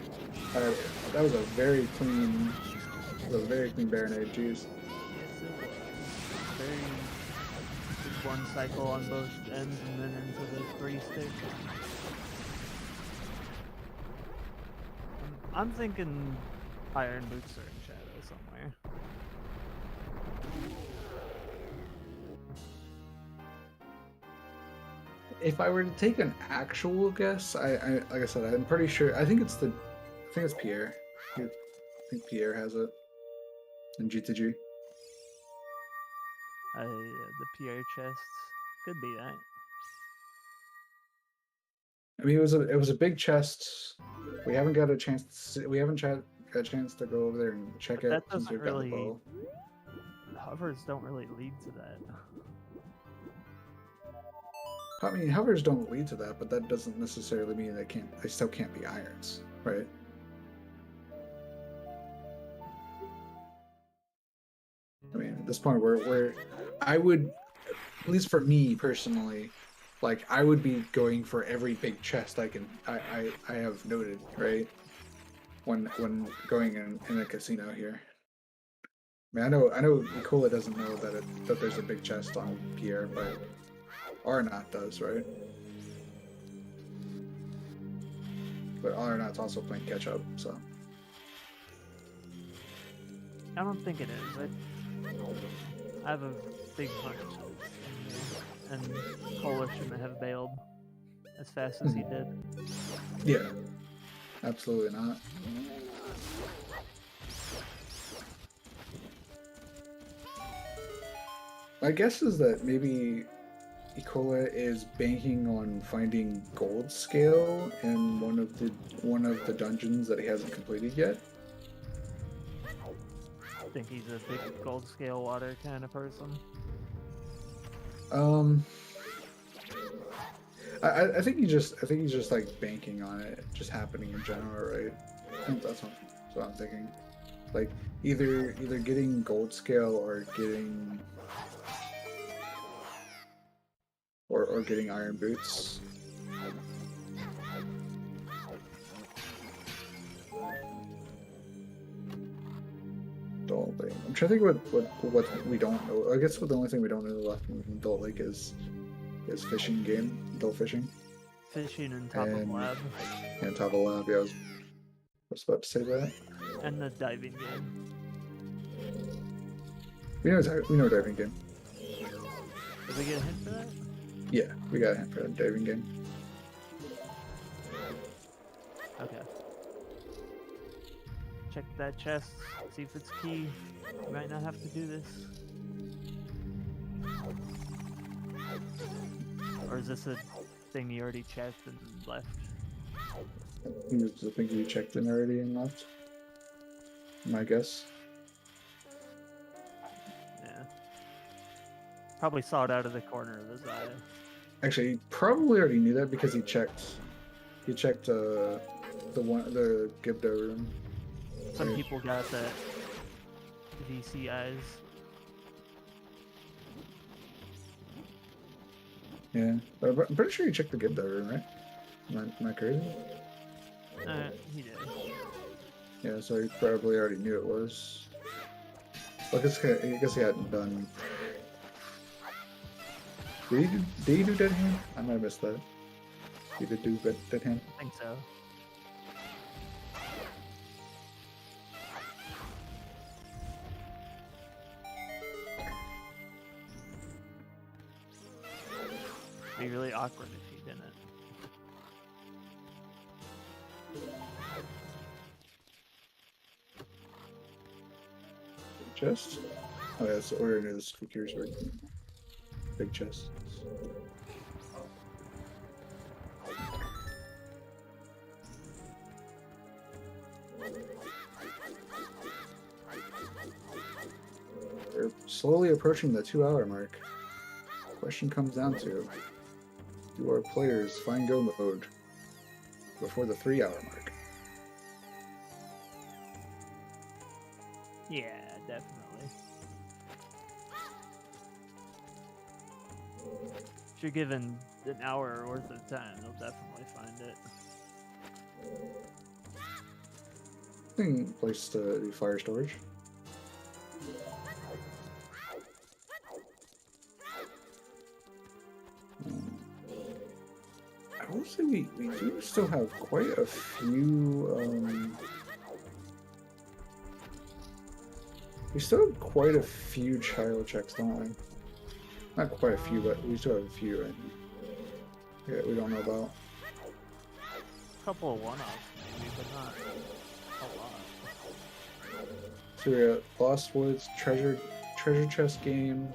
That was a very clean Baronade. Jeez. Yes, it was. Very just one cycle on both ends and then into the 3-stick. I'm thinking Iron Boots are in Shadow somewhere. If I were to take an actual guess, I like I said, I'm pretty sure. I think it's Pierre. I think Pierre has it in G2G. The Pierre chests could be that. I mean, it was a big chest. We haven't got a chance to see, we haven't got a chance to go over there and check it. That doesn't really. Hovers don't really lead to that. I mean, hovers don't lead to that, but that doesn't necessarily mean they still can't be irons, right? I mean, at this point, where I would, at least for me personally, like I would be going for every big chest I have noted, right? When going in a casino here. I mean, I know Nicola doesn't know that there's a big chest on Pierre, but Arnott does, right? But Arnott's also playing catch up, so. I don't think it is. I have a big hunch, and Cola shouldn't have bailed as fast as he did. Yeah, absolutely not. My guess is that maybe Ikola is banking on finding gold scale in one of the dungeons that he hasn't completed yet. I think he's a big gold scale water kind of person. I think he's just like banking on it just happening in general, right? I think that's what I'm thinking. Like either getting gold scale or getting getting iron boots. Adult Lake. I'm trying to think what we don't know. I guess the only thing we don't know left in Adult Lake is fishing game, adult fishing. Fishing and top of lab. And top of lab, yeah. I was about to say that. And the diving game. We know diving game. Did we get a hint for that? Yeah, we got a hint for that diving game. Okay. Check that chest, see if it's key. You might not have to do this. Or is this a thing you already checked and left? I think it's the thing you checked in already and left. My guess. Yeah. Probably saw it out of the corner of his eye. Actually, he probably already knew that because he checked the Gibdo room. Some people got that VC eyes. Yeah, but I'm pretty sure he checked the Gibdo room, right? Am I crazy? He did. Yeah, so he probably already knew it was. Well, I guess he hadn't done. Did he do Dead Hand? I might have missed that. He did do Dead Hand? I think so. It'd be really awkward if he didn't. Chest? Oh yeah, so we're near the speakers were big chests. We're slowly approaching the 2-hour mark. Question comes down to, do our players find go mode before the 3-hour mark? Yeah, definitely. If you're given an hour worth of time, they'll definitely find it. Thing place to do fire storage. I will say we do still have quite a few. We still have quite a few child checks, don't we? Not quite a few, but we still have a few, right? Yeah, we don't know about. A couple of one-offs, maybe, but not a lot. So we got Lost Woods, treasure chest game.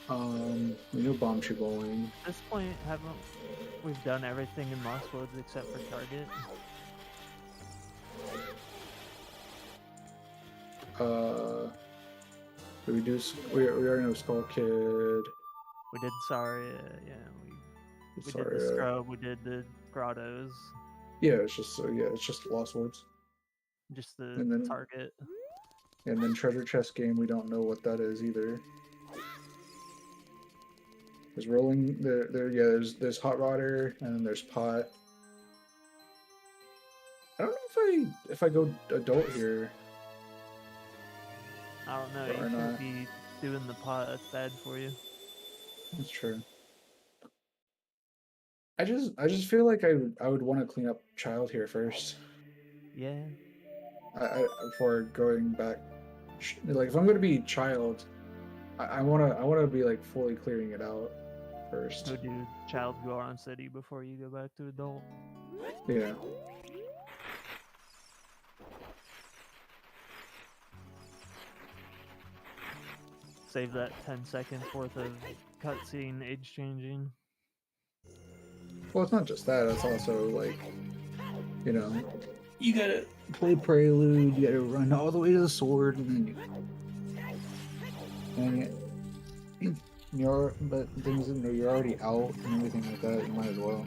We know bomb tree bowling. At this point, haven't we've done everything in Lost Woods except for Target? We already know Skull Kid. We did Saria, yeah. We did the Scrub, we did the Grottos. Yeah, it's just Lost Woods. Just the And then, Target. And then treasure chest game, we don't know what that is either. There's rolling yeah, there's hot water and then there's pot. I don't know if I go adult here. I don't know. Or You shouldn't not. be doing the pot. That's bad for you. That's true. I just feel like I would want to clean up child here first. Yeah. Before going back, like if I'm gonna be child, I wanna be like fully clearing it out first. Go do child Goron City before you go back to adult. Yeah. Save that 10 seconds worth of cutscene age changing. Well, it's not just that. It's also like, you know, you gotta play Prelude. You gotta run all the way to the sword, and then but things you're already out and everything like that. You might as well.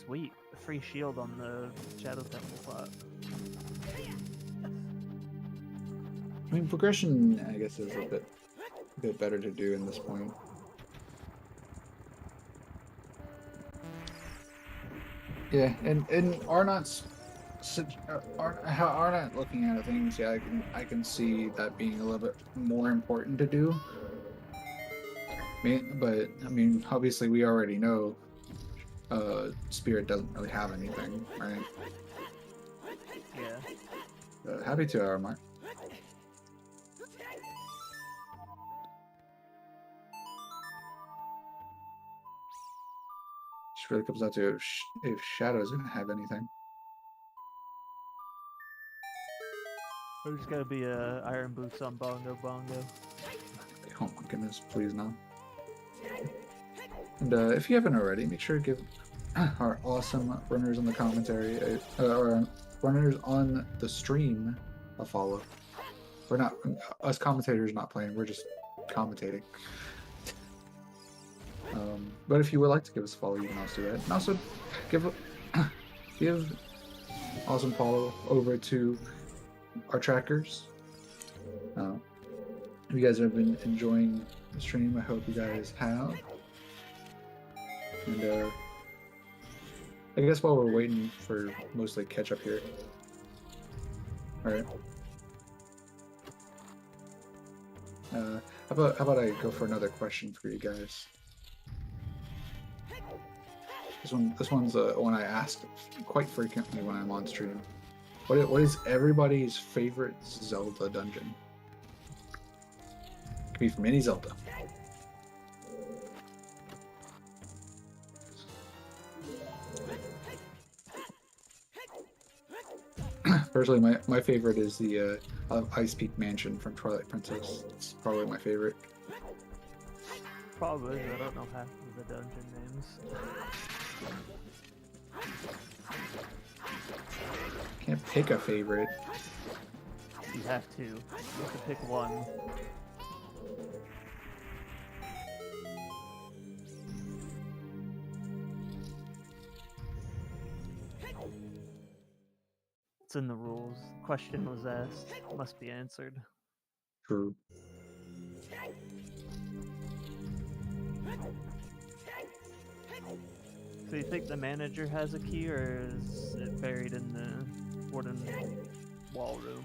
Sweet, a free shield on the Shadow Temple plot. I mean, progression, I guess, is a bit better to do in this point. Yeah, and Arnott's how Arnott looking at things, yeah, I can see that being a little bit more important to do. But I mean, obviously we already know Spirit doesn't really have anything, right? Yeah. Happy 2 hour mark. Just really comes out to if Shadow's gonna have anything. There's gotta be a Iron Boots on Bongo Bongo. Oh my goodness, please no. And if you haven't already, make sure to give our awesome runners on the commentary, or runners on the stream, a follow. We're not, us commentators not playing, we're just commentating. But if you would like to give us a follow, you can also do that. And also, give awesome follow over to our trackers. If you guys have been enjoying the stream, I hope you guys have. And I guess while we're waiting for mostly catch up here. Alright. How about I go for another question for you guys? This one's one I ask quite frequently when I'm on stream. What is everybody's favorite Zelda dungeon? Could be from any Zelda. Personally, my favorite is the Ice Peak Mansion from Twilight Princess. It's probably my favorite. Probably, I don't know half of the dungeon names. Can't pick a favorite. You have to. You have to pick one. It's in the rules. Question was asked. Must be answered. True. So you think the manager has a key, or is it buried in the wooden wall room?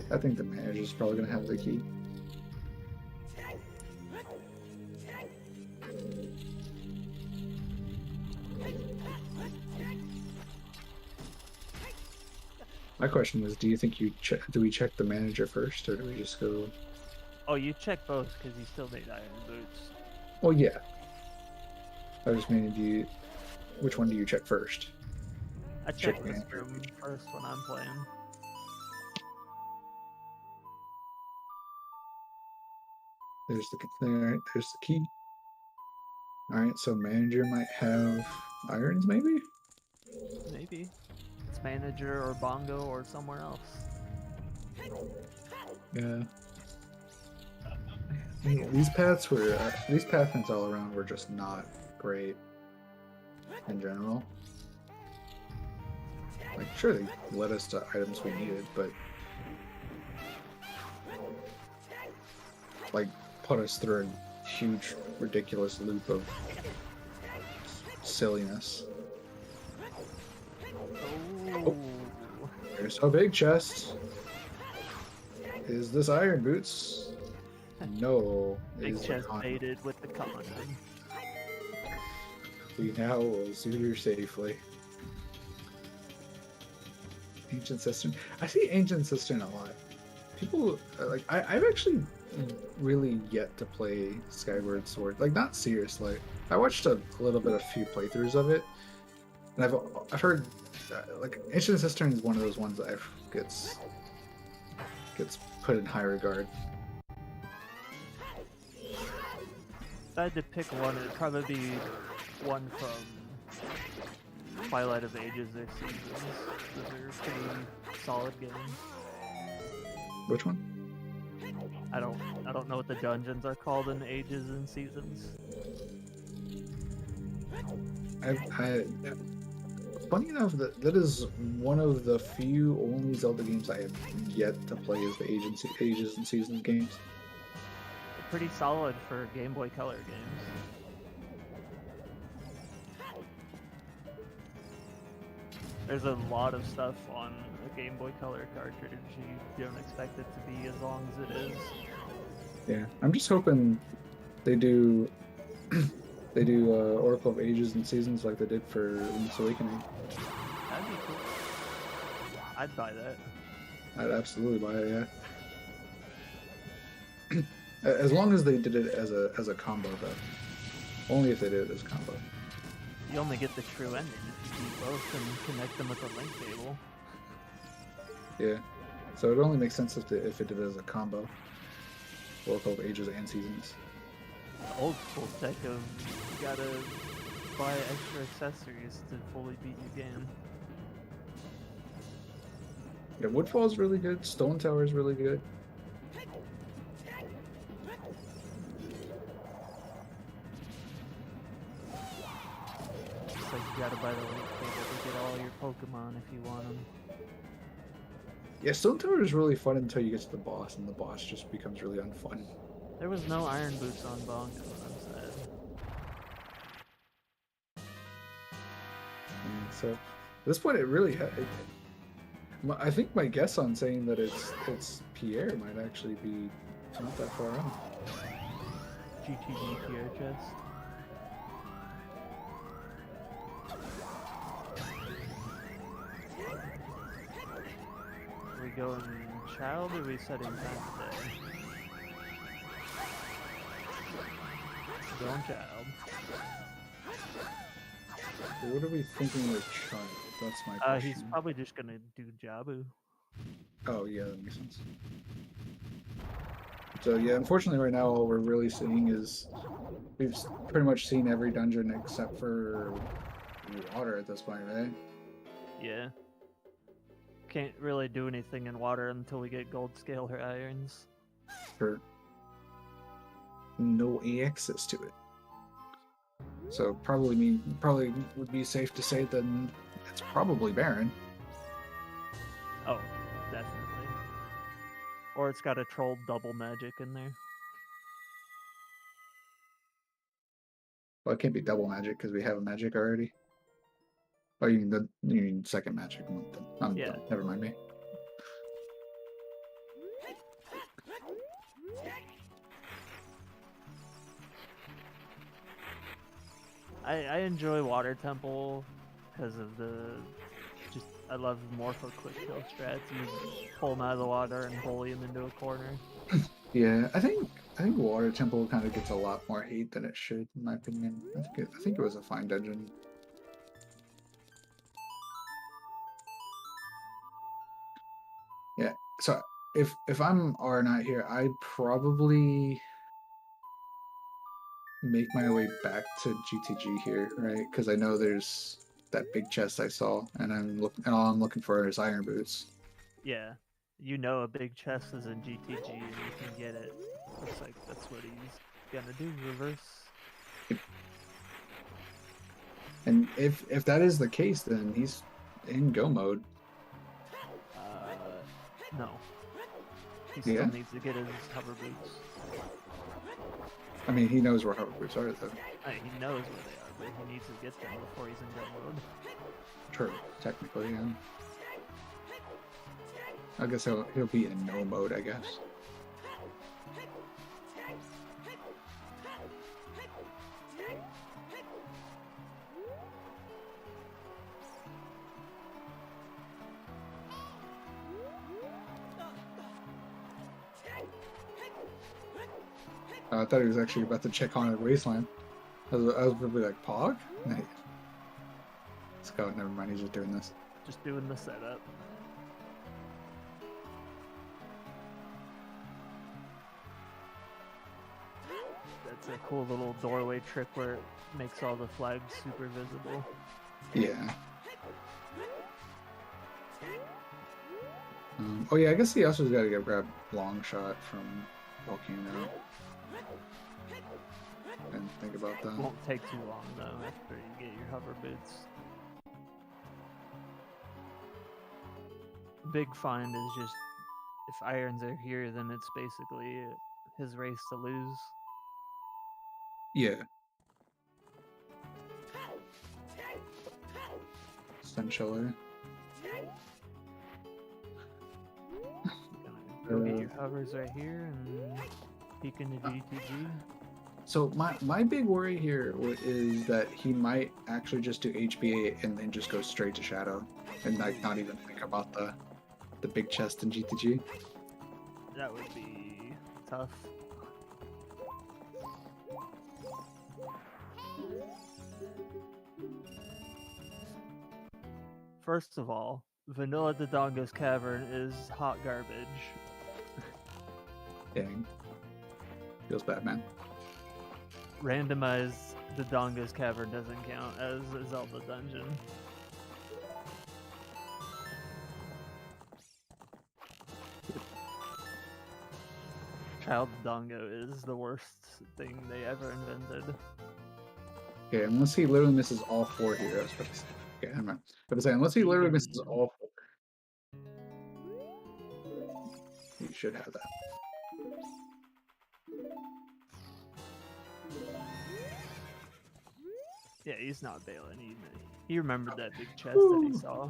I think the manager's probably gonna have the key. My question was, do you think do we check the manager first, or do we just go? Oh, you check both because you still need iron boots. Well, yeah. I just mean, which one do you check first? I check this manager. room first when I'm playing. There's the key. All right, so manager might have irons, maybe. Maybe it's manager or bongo or somewhere else. Yeah. These paths all around were just not great in general. Like, sure, they led us to items we needed, but like put us through a huge, ridiculous loop of silliness. Oh. There's a big chest. Is this Iron Boots? No. Big Is chest not. baited with the condom. We now will Zooter safely. Ancient Cistern. I see Ancient Cistern a lot. People like I've actually really yet to play Skyward Sword. Like, not seriously. I watched a little bit, a few playthroughs of it, and I've heard like Ancient Cistern is one of those ones that gets put in high regard. If I had to pick one, it'd probably be one from Twilight of Ages or Seasons. Those are pretty solid games. Which one? I don't know what the dungeons are called in Ages and Seasons. Funny enough, that is one of the few only Zelda games I have yet to play as the Ages and Seasons games. They're pretty solid for Game Boy Color games. There's a lot of stuff on a Game Boy Color cartridge. You don't expect it to be as long as it is. Yeah, I'm just hoping they do Oracle of Ages and Seasons like they did for Link's Awakening. That'd be cool. I'd buy that. I'd absolutely buy it, yeah. As long as they did it as a combo, though. Only if they did it as a combo. You only get the true ending if you do both and connect them with a link table. Yeah. So it only makes sense if it did it as a combo. Oracle of Ages and Seasons. The old school tech of you gotta buy extra accessories to fully beat your game. Yeah, Woodfall's really good. Stone Tower's really good. It's like you gotta buy the link table to get all your Pokemon if you want them. Yeah, Stone Tower is really fun until you get to the boss, and the boss just becomes really unfun. There was no Iron Boots on Bonk when I'm sad. So at this point, it really I think my guess on saying that it's Pierre might actually be not that far off. GTG Pierre chest. Are we going child or are we setting time today? Going child. What are we thinking with child? That's my question. He's probably just gonna do Jabu. Oh yeah, that makes sense. So yeah, unfortunately right now all we're really seeing is we've pretty much seen every dungeon except for water at this point, right? Yeah. Can't really do anything in water until we get gold scale or irons. For no access to it. So probably would be safe to say that it's probably barren. Oh, definitely. Or it's got a troll double magic in there. Well, it can't be double magic because we have a magic already. Oh, you mean second magic? Yeah. Never mind me. I enjoy Water Temple because of I love Morpho quick kill strats. You pull them out of the water and bully them into a corner. Yeah, I think Water Temple kind of gets a lot more hate than it should, in my opinion. I think it was a fine dungeon. Yeah, so if I'm not here, I'd probably make my way back to GTG here, right? Because I know there's that big chest I saw, and all I'm looking for is Iron Boots. Yeah, you know a big chest is in GTG and you can get it. Looks like that's what he's gonna do, reverse. And if that is the case, then he's in go mode. No. He still needs to get his hover boots. I mean, he knows where hover boots are, though. He knows where they are, but he needs to get them before he's in go mode. True, technically, yeah. I guess he'll be in no mode, I guess. I thought he was actually about to check on the wasteland. I was probably like, Pog? Nice. Let's go. Never mind, he's just doing this. Just doing the setup. That's a cool little doorway trick where it makes all the flags super visible. Yeah. Oh yeah, I guess he also got to go grab long shot from Volcano. And think about that. Won't take too long though after you get your hover boots. Big find is just if irons are here, then it's basically his race to lose. Yeah. Essentially. Go get your hovers right here and peek into GTG. So my big worry here is that he might actually just do HBA and then just go straight to Shadow and like not even think about the big chest in GTG. That would be tough. First of all, Vanilla Dodongo's Cavern is hot garbage. Dang. Feels bad, man. Randomize Dodongo's Cavern doesn't count as a Zelda dungeon. Child Dodongo is the worst thing they ever invented. Okay, unless he literally misses all four here, I was about to say. Okay, never mind. But to say, unless he literally misses all four, you should have that. Yeah, he's not bailing. He remembered that big chest that he saw.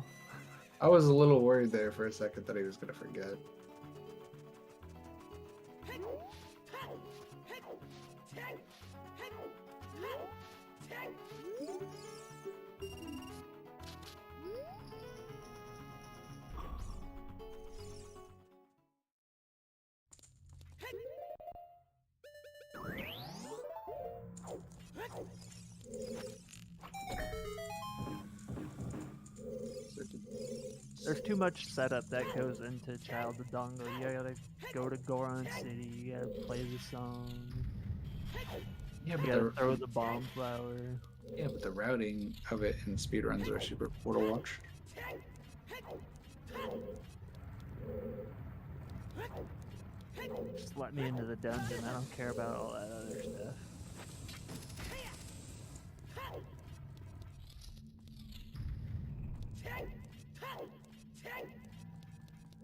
I was a little worried there for a second that he was going to forget. There's too much setup that goes into Child Dodongo. You gotta go to Goron City, you gotta play the song, Yeah, you but gotta throw the bomb flower. yeah, but the routing of it in speedruns are super cool to watch. Just let me into the dungeon, I don't care about all that other stuff.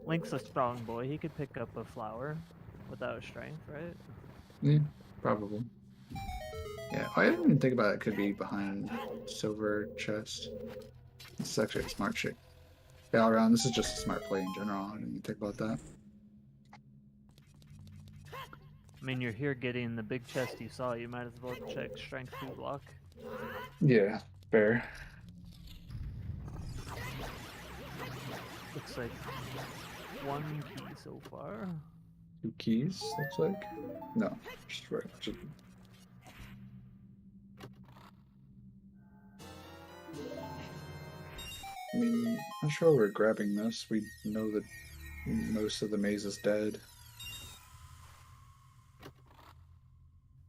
Link's a strong boy, he could pick up a flower without strength, right? Yeah, probably. Yeah, I didn't even think about it. Could be behind silver chest. This is actually a smart shit. Yeah, all around, this is just a smart play in general. I didn't even think about that. I mean, you're here getting the big chest you saw, you might as well check strength 2 block. Yeah, fair. Looks like 1 key so far. 2 keys, looks like. No, just right. Just... I mean, I'm not sure we're grabbing this. We know that most of the maze is dead.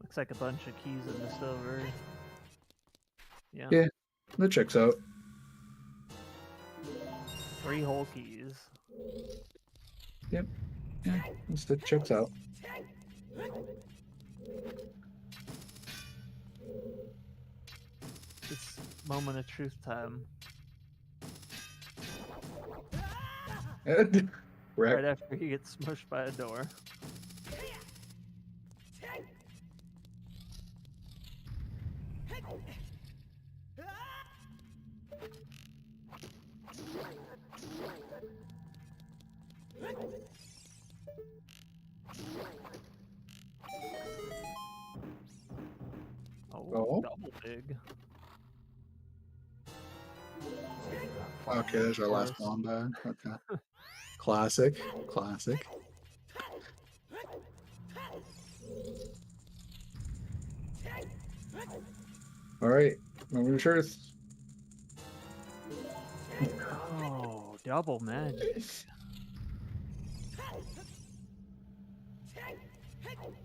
Looks like a bunch of keys in the silver. Yeah. Yeah, that checks out. 3 whole keys. Yep. Yeah, that checks out. It's moment of truth time. Right after he gets smushed by a door. big. Okay, there's our last bomb bag. Okay. Classic. Classic. Alright, moment of truth. Oh, double magic.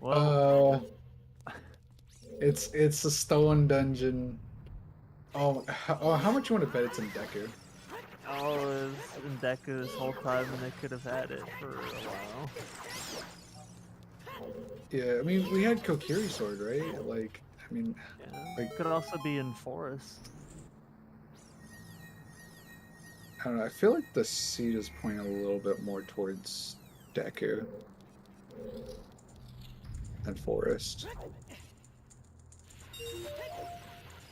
Well, It's a stone dungeon. Oh, how much you want to bet it's in Deku? oh, it was in Deku this whole time, and they could have had it for a while. Yeah, I mean, we had Kokiri Sword, right? Like, I mean, Yeah, like, could also be in Forest. I don't know. I feel like the seed is pointing a little bit more towards Deku than Forest.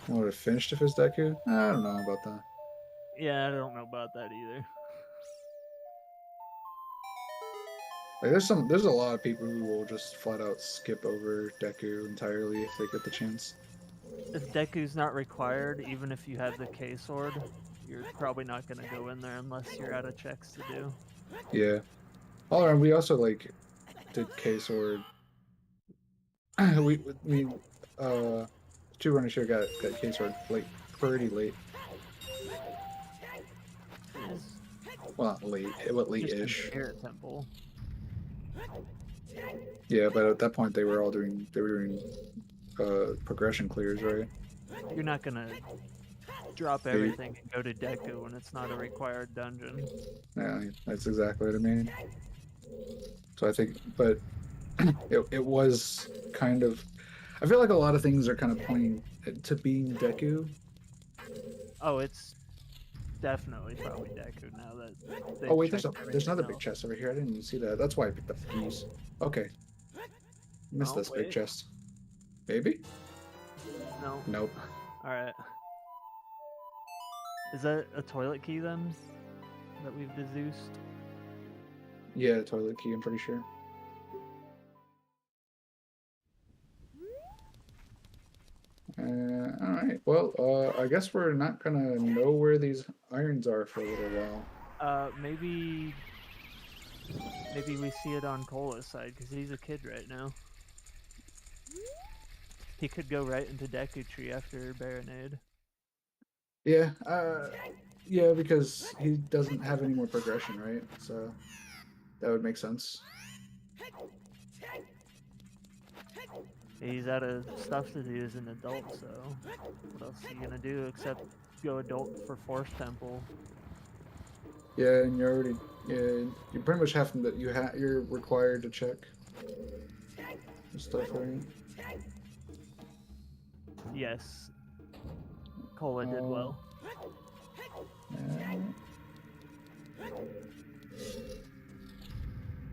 Would have finished if it's Deku? I don't know about that. Yeah, I don't know about that either. Like, there's a lot of people who will just flat out skip over Deku entirely if they get the chance. If Deku's not required, even if you have the K sword, you're probably not going to go in there unless you're out of checks to do. Yeah. All around, we also like did K Sword. Two runners here got K Sword late, pretty late. Well, not late, but late-ish. Spirit Temple. Yeah, but at that point they were doing progression clears, right? You're not gonna drop everything and go to Deku when it's not a required dungeon. Yeah, that's exactly what I mean. So I think, but it was kind of. I feel like a lot of things are kind of pointing to being Deku. Oh, it's definitely probably Deku now that. Oh wait, there's another big chest over here. I didn't even see that. That's why I picked up the keys. Okay. Missed this big chest. Maybe? No. Nope. Alright. Is that a toilet key then? That we've deduced? Yeah, toilet key, I'm pretty sure. Alright, well, I guess we're not gonna know where these irons are for a little while. Maybe we see it on Cola's side, because he's a kid right now. He could go right into Deku Tree after Baronade. Yeah, yeah, because he doesn't have any more progression, right? So that would make sense. He's out of stuff to do as an adult, so what else are you gonna do except go adult for Force Temple? Yeah, and you're already, yeah, you pretty much have to, you're required to check the stuff, right? Yes. Cola did well.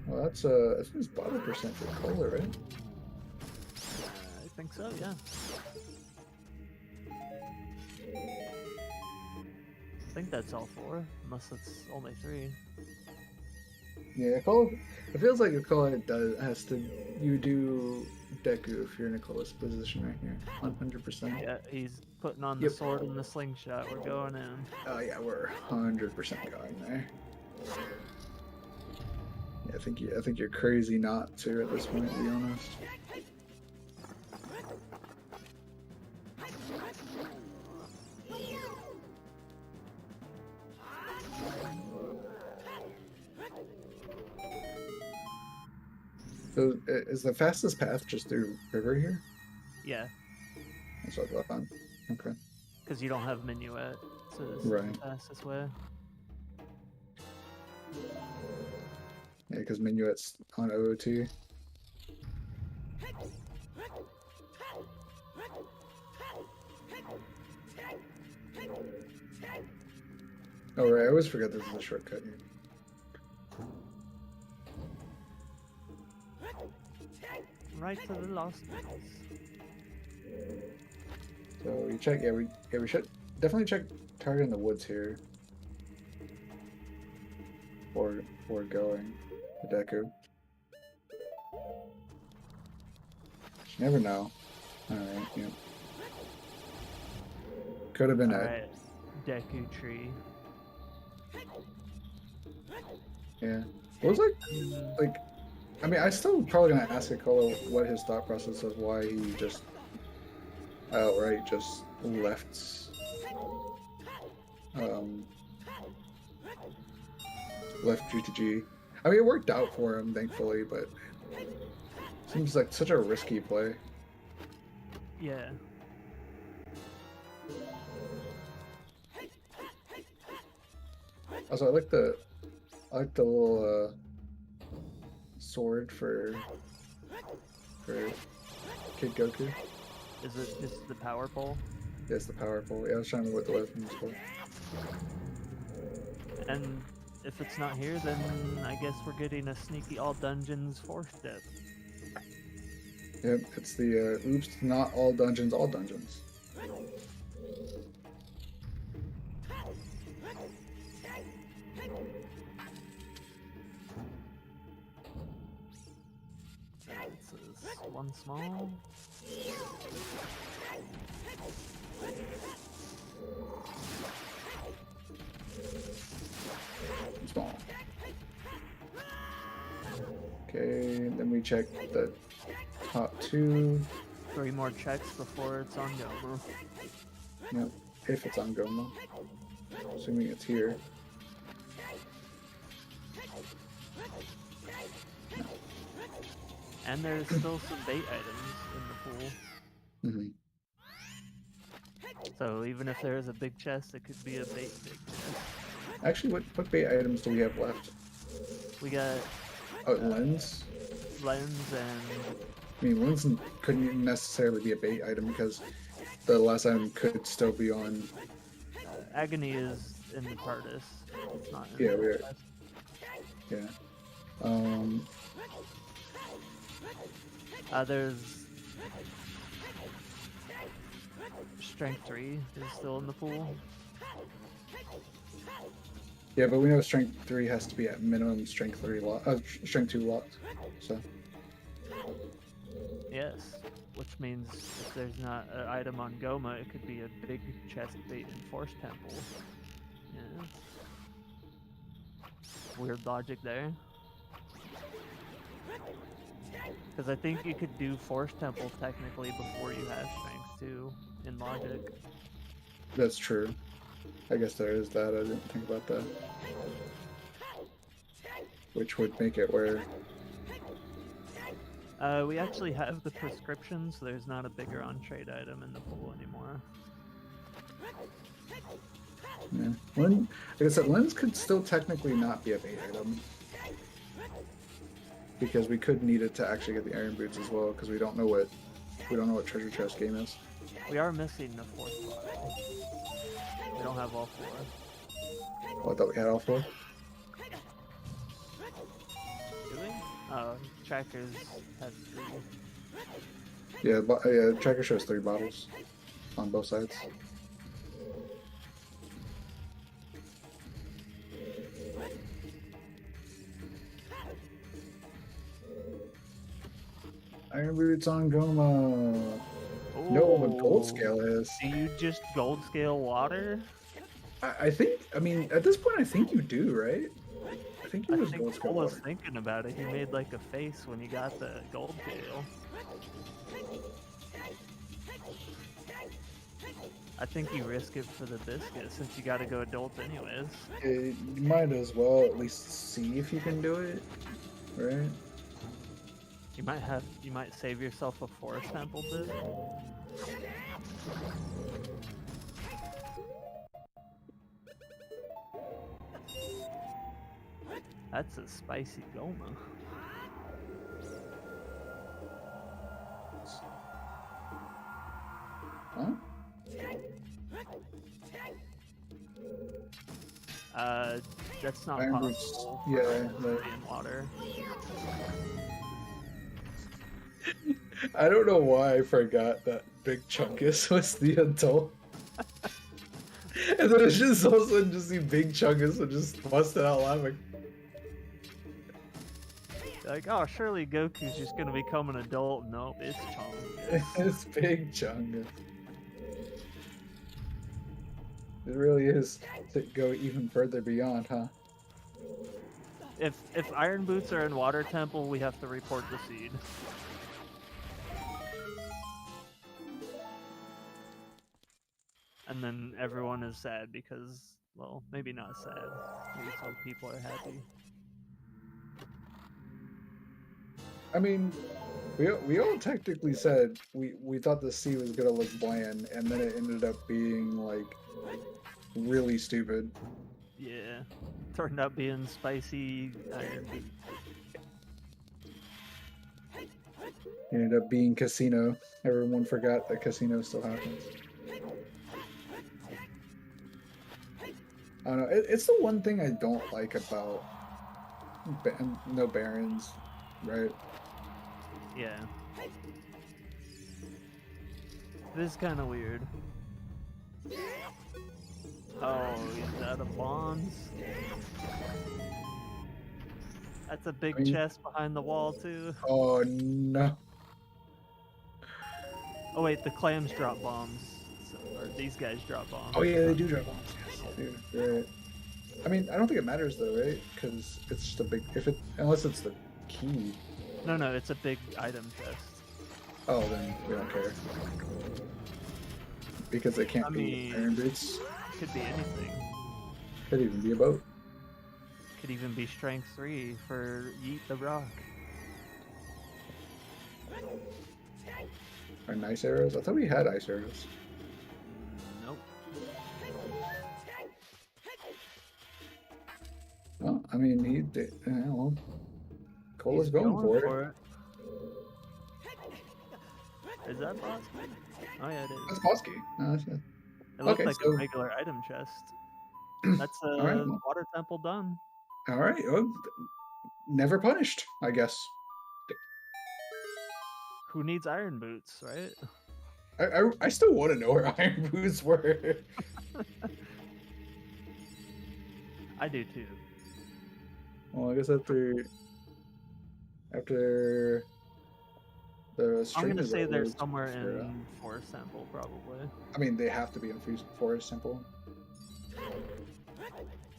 Well, that's I think it's bottle percent for Cola, right? I think so, yeah. I think that's all 4, unless it's only 3. Yeah, Cola. It feels like Cola you do Deku if you're in a Cola's position right here, 100%. Yeah, he's putting on the sword and the slingshot. We're going in. Oh yeah, we're 100% going there. Yeah, I think you're crazy not to at this point, to be honest. So, is the fastest path just through river here? Yeah. That's what I thought. Okay. Because you don't have Minuet, so this is the fastest way. Yeah, because Minuet's on OoT. Oh right, I always forget this is a shortcut here. Right to the lost place. So we check. Yeah, we should definitely check target in the woods here. Before going to Deku. You never know. All right. Yeah. Could have been a Alright, Deku Tree. yeah. What was like? I mean, I still probably gonna ask Ikola what his thought process of why he just outright just left left GTG. I mean, it worked out for him, thankfully, but seems like such a risky play. Yeah. Also, I like the little sword for Kid Goku. Is it just the power pole? Yeah, it's the power pole. Yeah, I was trying to know what the weapon was for. And if it's not here, then I guess we're getting a sneaky all dungeons 4th step. Yep, it's the oops, not all dungeons, all dungeons. This is one small. Small. Okay, then we check the top 2. 3 more checks before it's on go. Yep, if it's on Goma. Assuming it's here. And there's still some bait items in the pool. Mm-hmm. So even if there is a big chest, it could be a big chest. Actually, what bait items do we have left? We got Lens? lens and I mean, lens couldn't necessarily be a bait item because the last item could still be on. agony is in the TARDIS. It's not in Yeah, the we're. chest. Yeah. There's strength 3 is still in the pool. Yeah, but we know strength 3 has to be at minimum strength 3 strength 2 locked. So. Yes, which means if there's not an item on Goma, it could be a big chest bait in Force Temple. Yeah. Weird logic there. Because I think you could do Force Temple technically before you have Strength 2 in logic. That's true. I guess there is that. I didn't think about that. Which would make it where. We actually have the prescription, so there's not a bigger on-trade item in the pool anymore. Yeah. Like I said, lens could still technically not be a bait item. Because we could need it to actually get the iron boots as well, because we don't know what treasure chest game is. We are missing the 4th bottle. We don't have all 4. Oh, I thought we had all 4. Do we? Oh, trackers have 3. Yeah, tracker shows 3 bottles on both sides. Iron boots on Goma. No, what gold scale is. Do you just gold scale water? I think. I mean, at this point, I think you do, right? I think you I was think gold scale Cole was water. thinking about it. He made like a face when he got the gold scale. I think you risk it for the biscuit since you got to go adult anyways. You might as well at least see if you can do it, right? You might save yourself a Force Temple bit. That's a spicy Goma. Huh? That's not Iron boots. possible. Yeah, no. In water. I don't know why I forgot that Big Chunkus was the adult. And then it's just all of a sudden just see Big Chunkus and just busted out laughing. Like, oh, surely Goku's just gonna become an adult. Nope, it's Chungus. It's Big Chunkus. It really is to go even further beyond, huh? If iron boots are in water temple, we have to report the seed. And then everyone is sad because, well, maybe not sad. Maybe some people are happy. I mean, we all technically said we thought the sea was gonna look bland, and then it ended up being like really stupid. Yeah, turned out being spicy iron boot. It ended up being casino. Everyone forgot that casino still happens. I don't know. It's the one thing I don't like about no barons, right? Yeah. It is kind of weird. Oh, he's out of bombs. That's a big chest behind the wall, too. Oh, no. Oh, wait, the clams drop bombs. So, or these guys drop bombs. Oh, yeah, they do drop bombs. Yes, right. I mean, I don't think it matters, though, right? Because it's just a big... unless it's the key. No, it's a big item chest. Oh, then we don't care. Because they can't be iron boots. Could be anything. Could even be a boat. Could even be strength 3 for Yeet the Rock. Or ice arrows? I thought we had ice arrows. Nope. Well, I mean, he did. Well, Cola's going for it. Is that Bosky? Oh yeah, it is. That's Bosky. No, that's good. It looks like a regular item chest. That's a right, water temple done. All right. Well, never punished, I guess. Who needs iron boots, right? I still want to know where iron boots were. I do too. Well, I guess after the I'm gonna say they're somewhere in Forest Temple, probably. I mean, they have to be in Forest Temple.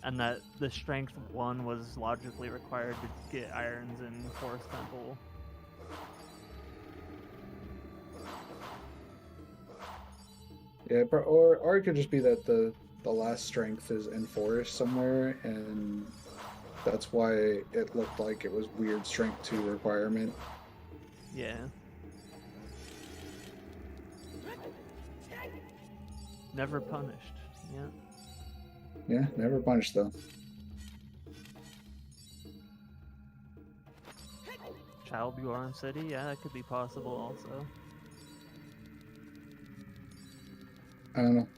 And that the strength 1 was logically required to get irons in Forest Temple. Yeah, or it could just be that the last strength is in Forest somewhere, and that's why it looked like it was weird strength 2 requirement. Yeah. Never punished. Yeah. Yeah, never punished though. Child Goron City, yeah, that could be possible also. I don't know.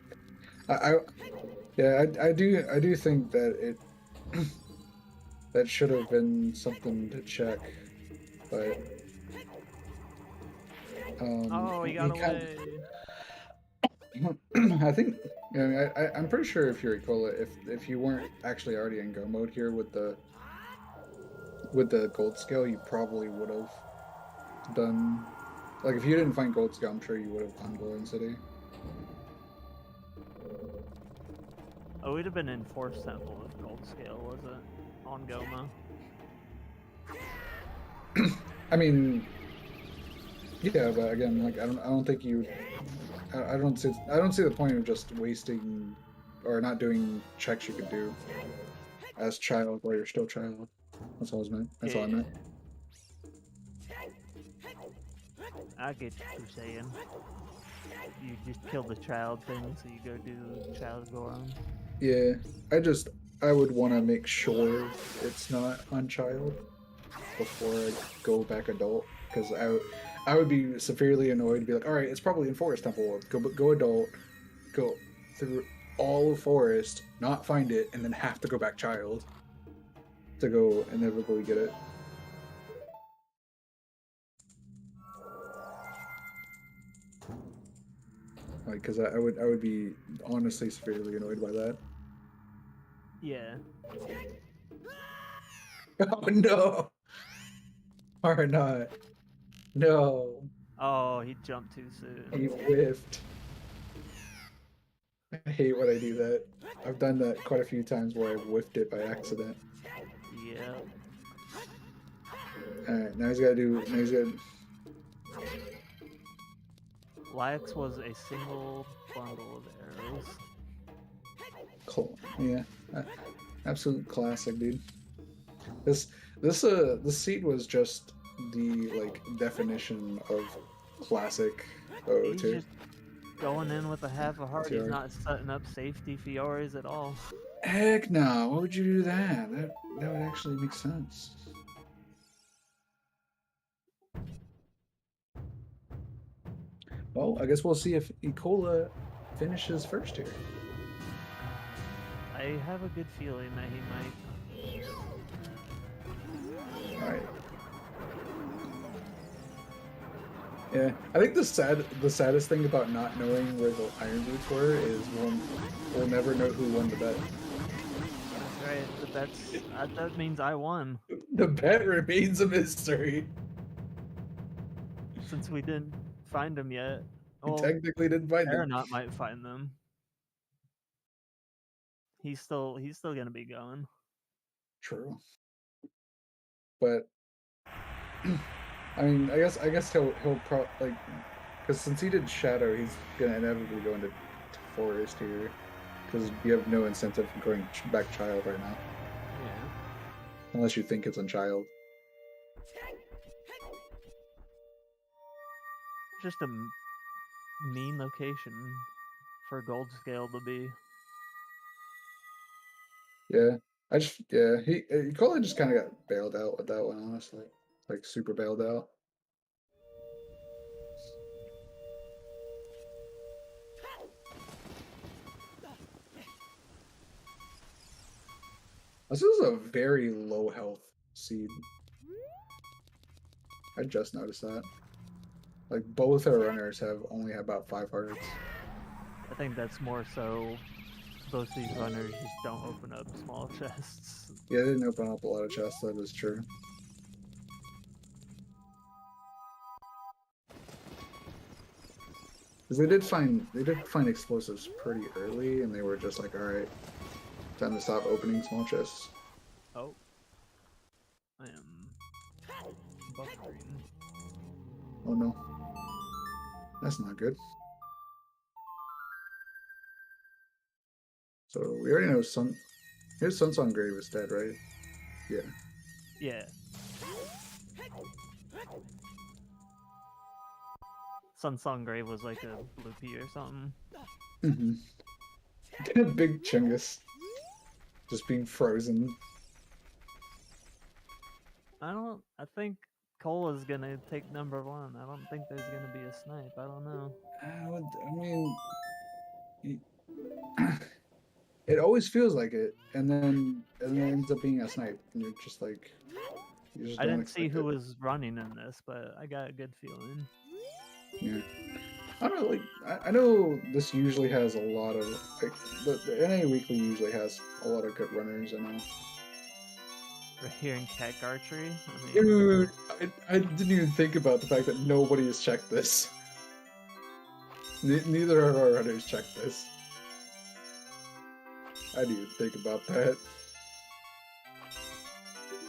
I do think that it that should have been something to check, but oh, he got away. I think I'm pretty sure if you recall it, if you weren't actually already in go mode here with the gold scale, you probably would have done, like, if you didn't find gold scale, I'm sure you would have done Golden City. Oh, we'd have been in Forest Temple if gold scale was it on Goma. I mean, yeah, but again, like, I don't think you. I don't see the point of just wasting or not doing checks you could do as child while you're still child. That's all I meant. That's all I meant. I get what you're saying. You just kill the child thing, so you go do child Goron. Yeah, I would want to make sure it's not on child before I go back adult, because I would be severely annoyed to be like, all right, it's probably in Forest Temple. Go adult, go through all of Forest, not find it, and then have to go back child to go inevitably get it. Like, because I would be honestly severely annoyed by that. Yeah. Oh no! Or not. No. Oh, he jumped too soon. He whiffed. I hate when I do that. I've done that quite a few times where I've whiffed it by accident. Yeah. Alright, now he's gotta do. Now he's gotta. Lax was a single bundle of arrows. Cool. Yeah, absolute classic, dude. This seed was just the like definition of classic He's OoT. just going in with a half a heart. He's Sure. not setting up safety Fioris at all. Heck no! Why would you do that? That would actually make sense. Well, I guess we'll see if Ecola finishes first here. I have a good feeling that he might. All right. Yeah, I think the saddest thing about not knowing where the Iron Boots were is we'll never know who won the bet. That's right. But that means I won The bet remains a mystery. since we didn't find him yet. We Well, technically didn't find them. Aeronaut might find them. He's still gonna be going. True. But I mean, I guess he'll like, because since he did Shadow, he's gonna inevitably go into Forest here, because you have no incentive from going back Child right now, Yeah. unless you think it's on Child. Just a mean location for Gold Scale to be. Yeah, he Cola just kind of got bailed out with that one, honestly, like super bailed out. This is a very low health seed. I just noticed that. Like both our runners have only about 5 hearts. I think that's more so both these runners just don't open up small chests. Yeah, they didn't open up a lot of chests. That is true. Because they did find explosives pretty early, and they were just like, all right, time to stop opening small chests. Oh. I am buffering. Oh no, that's not good. So we already know his Sunsong Grave is dead, right? Yeah. Yeah. Sunsong Grave was like a loopy or something. Mm-hmm. Big Chungus. Just being frozen. I think Cola's gonna take number 1. I don't think there's gonna be a snipe. I don't know. I mean, it always feels like it, and then it ends up being a snipe, and you're just like, you just I don't didn't see expect who it. was running in this, but I got a good feeling. Yeah. I don't know, like, I know this usually has a lot of, like, the NA Weekly usually has a lot of good runners, I know. We're hearing Cat Archery. I mean, Dude, I didn't even think about the fact that nobody has checked this. Neither of our runners checked this. I didn't even think about that.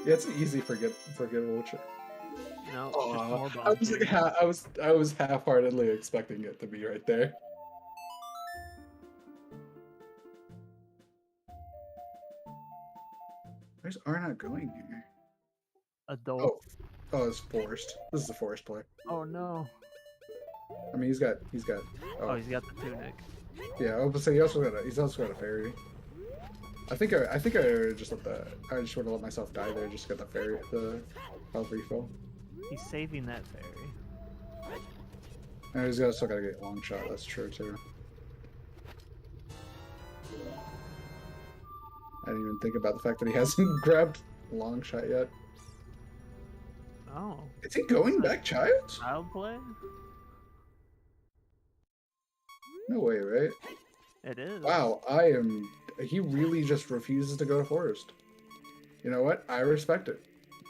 Yeah, it's an easy forgettable trick. you know, just more I was like, bumping. I was half-heartedly expecting it to be right there. Where's Arnott going here? Adult. Oh, it's Forest. This is the Forest play. Oh no. I mean, he's got. Oh, he's got the tunic. Yeah, I was gonna say he's also got a fairy. I think I just let I just would have let myself die there just to get the fairy, the health refill. He's saving that fairy. And he's still gotta get long shot. That's true too. I didn't even think about the fact that he hasn't grabbed long shot yet. Oh. Is he going back child? Child play? No way, right? It is. Wow, he really just refuses to go to Forest. You know what? I respect it.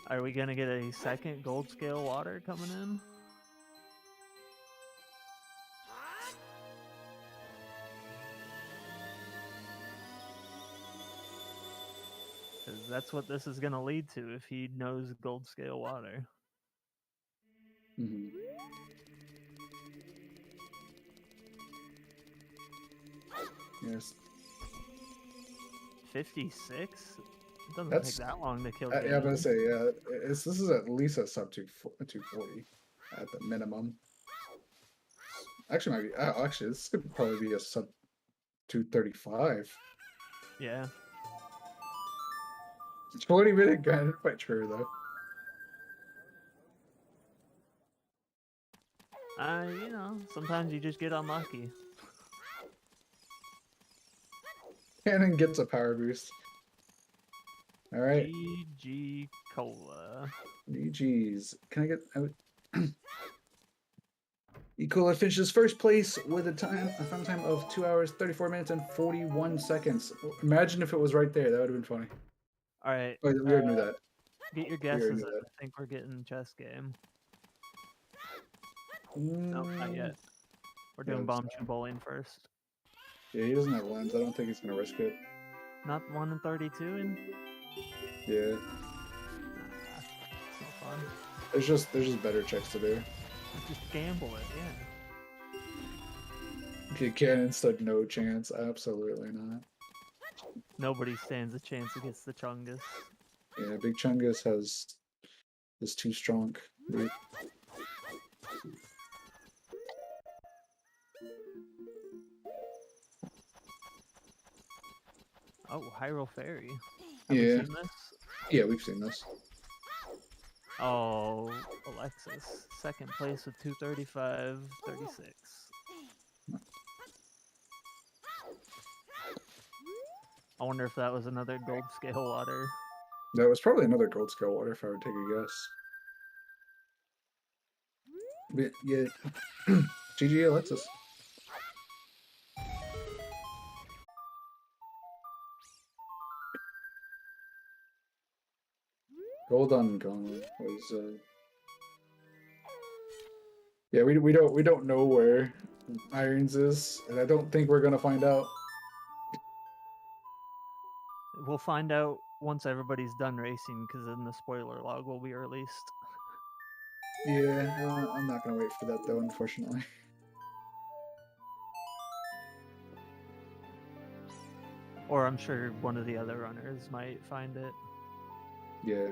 Are we gonna get a second gold scale water coming in? Because that's what this is going to lead to if he knows gold scale water. Mhm. Yes. 56? It doesn't That's- take that long to kill Yeah, I'm gonna Ganon. say this is at least a sub 240 at the minimum. Actually, might be. Actually, this could probably be a sub 235. Yeah. 20-minute Ganon fight true though. You know, sometimes you just get unlucky. Ganon gets a power boost. All right. GG Cola. GG's. Can I get out? Ecola finishes first place with a fun time of 2 hours, 34 minutes, and 41 seconds. Imagine if it was right there. That would have been funny. All right. Oh, we already knew that. Get your already guesses. knew that. I think we're getting chess game. No, not yet. We're doing bomb shoe bowling first. Yeah, he doesn't have lens. I don't think he's gonna risk it. Not 1 in 32 and Yeah. it's not fun. There's just better checks to do. Just gamble it, yeah. Okay, Ganon stood no chance. Absolutely not. Nobody stands a chance against the Chungus. Yeah, Big Chungus is too strong. Dude. Oh, Hyrule Fairy. Have Yeah. we seen this? Yeah, we've seen this. Oh, Alexis. Second place with 235.36. I wonder if that was another gold scale water. That was probably another gold scale water if I would take a guess. But yeah, GG Alexis. Gold on Gauntlet was yeah, we don't know where Irons is, and I don't think we're gonna find out. We'll find out once everybody's done racing, because then the spoiler log will be released. Yeah, I'm not gonna wait for that though, unfortunately. Or I'm sure one of the other runners might find it. Yeah.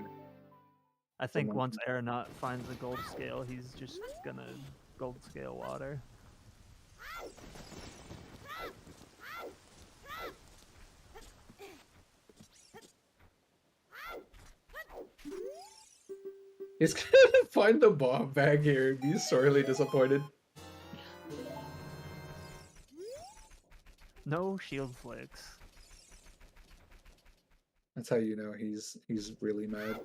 I think Someone- once Aeronaut finds the gold scale, he's just gonna gold scale water. He's gonna find the bomb bag here and be sorely disappointed. No shield flicks. That's how you know he's really mad.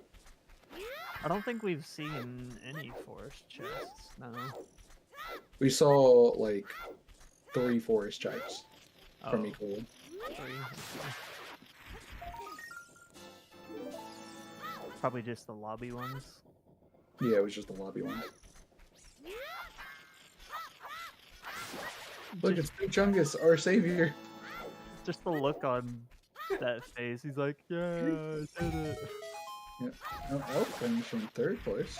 I don't think we've seen any forest chests, no. We saw like 3 forest checks from Oh, Ecola. 3. Probably just the lobby ones. Yeah, it was just the lobby one. Look, it's Big Chungus, our savior. Just the look on that face. He's like, yeah, I did it. Elf finishing 3rd place.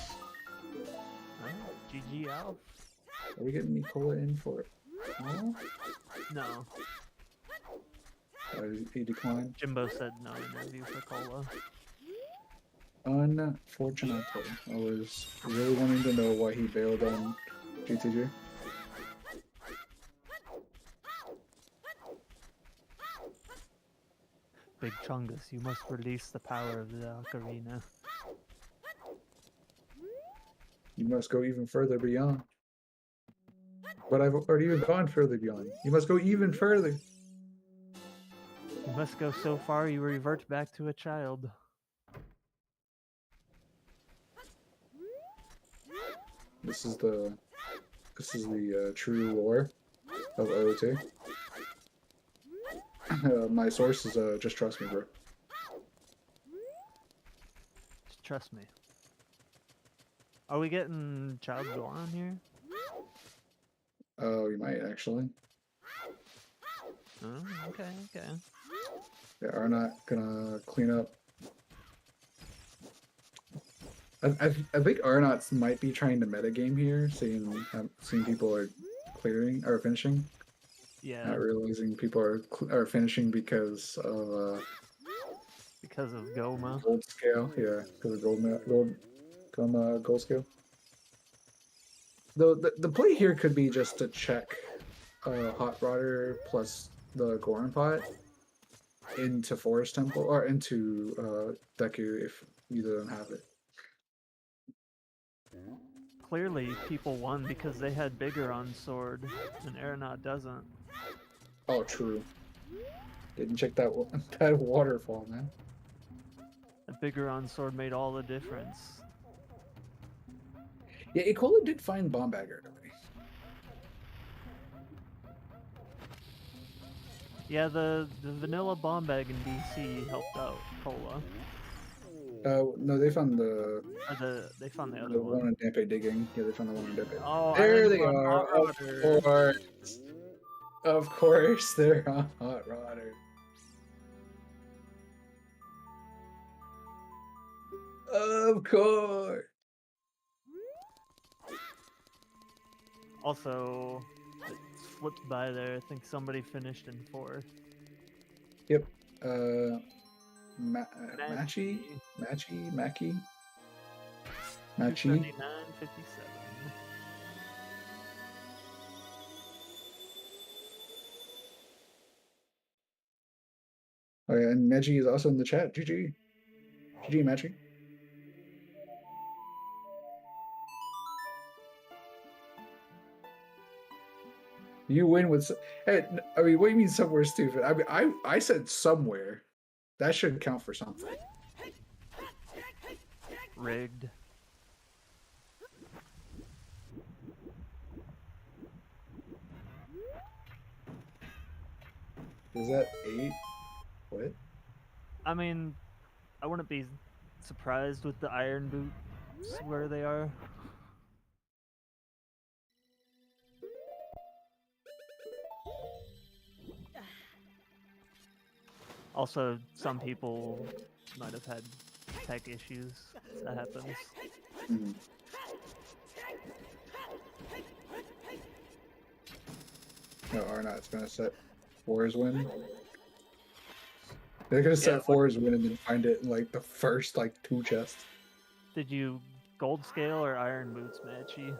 Oh, GG Alf. Are we getting Ecola in for it? Oh, No, he declined. Jimbo said no interview for Cola. Unfortunately, I was really wanting to know why he bailed on GTG. Big Chungus, you must release the power of the ocarina. You must go even further beyond. But I've already even gone further beyond. You must go even further. You must go so far you revert back to a child. This is the true lore of OoT. My source is just trust me, bro. Just trust me. Are we getting Child Goron here? Oh, you might actually. Oh, okay, okay. They are not gonna clean up I think Arnauts might be trying to metagame here, seeing people are clearing or finishing. Yeah, Not realizing people are finishing because of Goma. gold scale. Yeah, because of gold scale. Though the play here could be just to check Hot Rodder plus the Goron pot into Forest Temple or into Deku if either of them have it. Clearly, people won because they had bigger on sword, and Aeronaut doesn't. Oh, true. Didn't check that that waterfall, man. A bigger on sword made all the difference. Yeah, Ikola did find Bomb Bag early. Yeah, the vanilla bomb bag in DC helped out Cola. No, they found the They found the other the one. one in Dampe digging. Yeah, they found the one in Dampe. Oh, there Iron they Blood are. Hot Rodder. Of course, they're on Hot Rodder. Of course. Also, it flipped by there. I think somebody finished in 4th. Yep. Machi? Maki? 279.57. Oh yeah, and Meji is also in the chat. GG. GG, Meji. You win with. Hey, I mean, what do you mean somewhere stupid? I mean, I said somewhere. That should count for something. Rigged. Is that 8? What? I mean, I wouldn't be surprised with the iron boots where they are. Also, some people might have had tech issues. That happens. Mm. No, Arnot's gonna set 4's win. They're gonna set 4's win and then find it in like the first like 2 chests. Did you gold scale or iron boots, Matchy?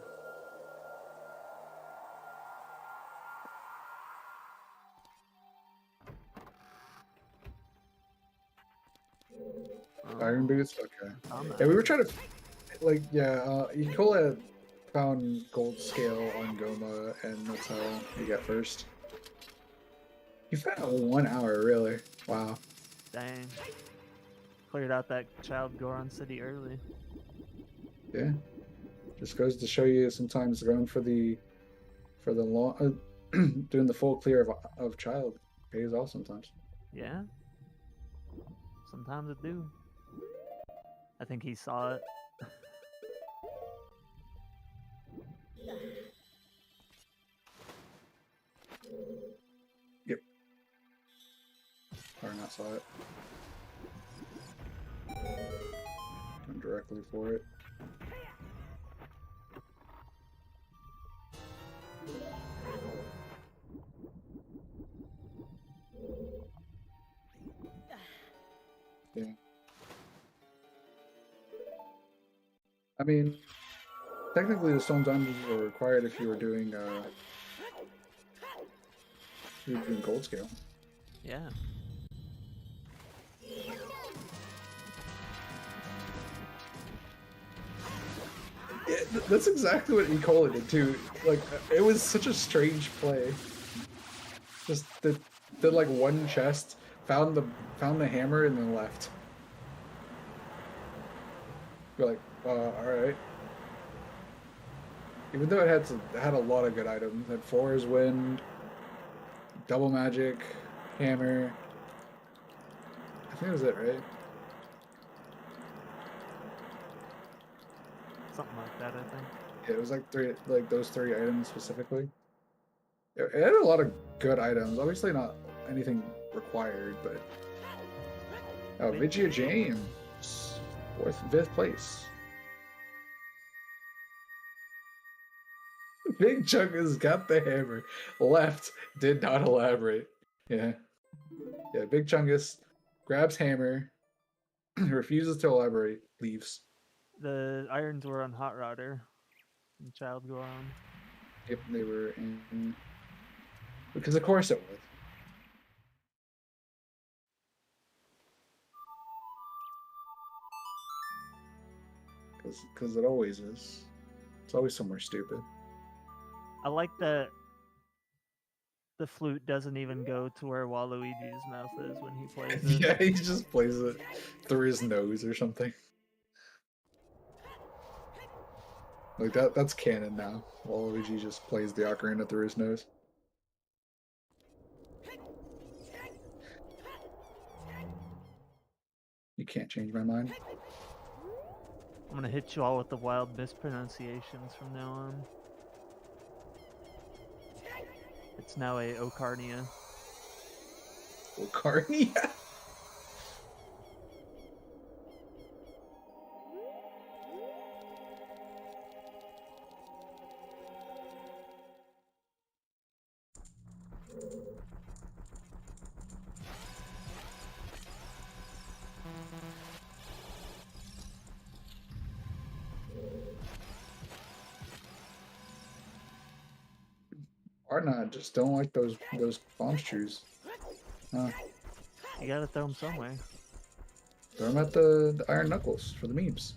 Iron boots? Okay. Not. Yeah, we were trying to like Ikola found gold scale on Goma and that's how you got first. You found 1 hour, really? Wow. Dang. Cleared out that child Goron city early. Yeah. Just goes to show you sometimes going for the long doing the full clear of child pays off sometimes. Yeah. Sometimes it do. I think he saw it. Yep. Or not saw it. Going directly for it. Yeah. I mean, technically the stone dungeons were required if you were doing gold scale. Yeah. Yeah, that's exactly what Ikola did too. Like, it was such a strange play. Just did like one chest, found the hammer, and then left. You're like, all right. Even though it had a lot of good items, it had Flora's Wind, Double Magic, Hammer. I think that was it, right? Something like that, I think. Yeah, it was like those 3 items specifically. It had a lot of good items. Obviously not anything required, but Vigia James, 5th place. Big Chungus got the hammer. Left, did not elaborate. Yeah. Yeah, Big Chungus grabs hammer, refuses to elaborate, leaves. The irons were on Hot Rodder. And Child Go On. Yep, they were in. Because of course it was. Because it always is. It's always somewhere stupid. I like that the flute doesn't even go to where Waluigi's mouth is when he plays it. Yeah, he just plays it through his nose or something. Like that's canon now. Waluigi just plays the ocarina through his nose. You can't change my mind. I'm gonna hit you all with the wild mispronunciations from now on. It's now a Ocarnia. Ocarnia? Or not, just don't like those bomb shoes. You gotta throw them somewhere. Throw them at the Iron Knuckles for the memes.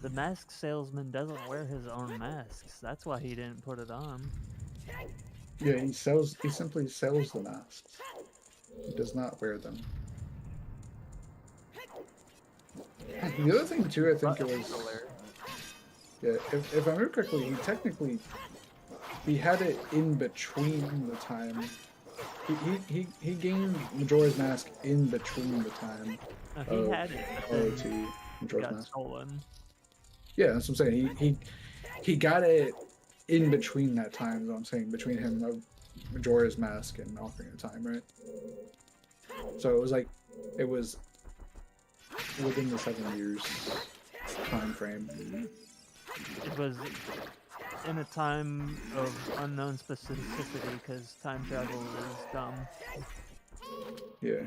The mask salesman doesn't wear his own masks. That's why he didn't put it on. Yeah, he simply sells the masks. He does not wear them. The other thing too, I think it was, yeah, if I remember correctly, he had it in between the time. He gained Majora's Mask in between the time. He had it, but OoT, then Majora's got Mask. stolen. Yeah, that's what I'm saying. He got it in between that time. Is what I'm saying, between him of Majora's Mask and Ocarina of Time, right? So it was like it was within the 7 years time frame. It was in a time of unknown specificity because time travel is dumb. Yeah.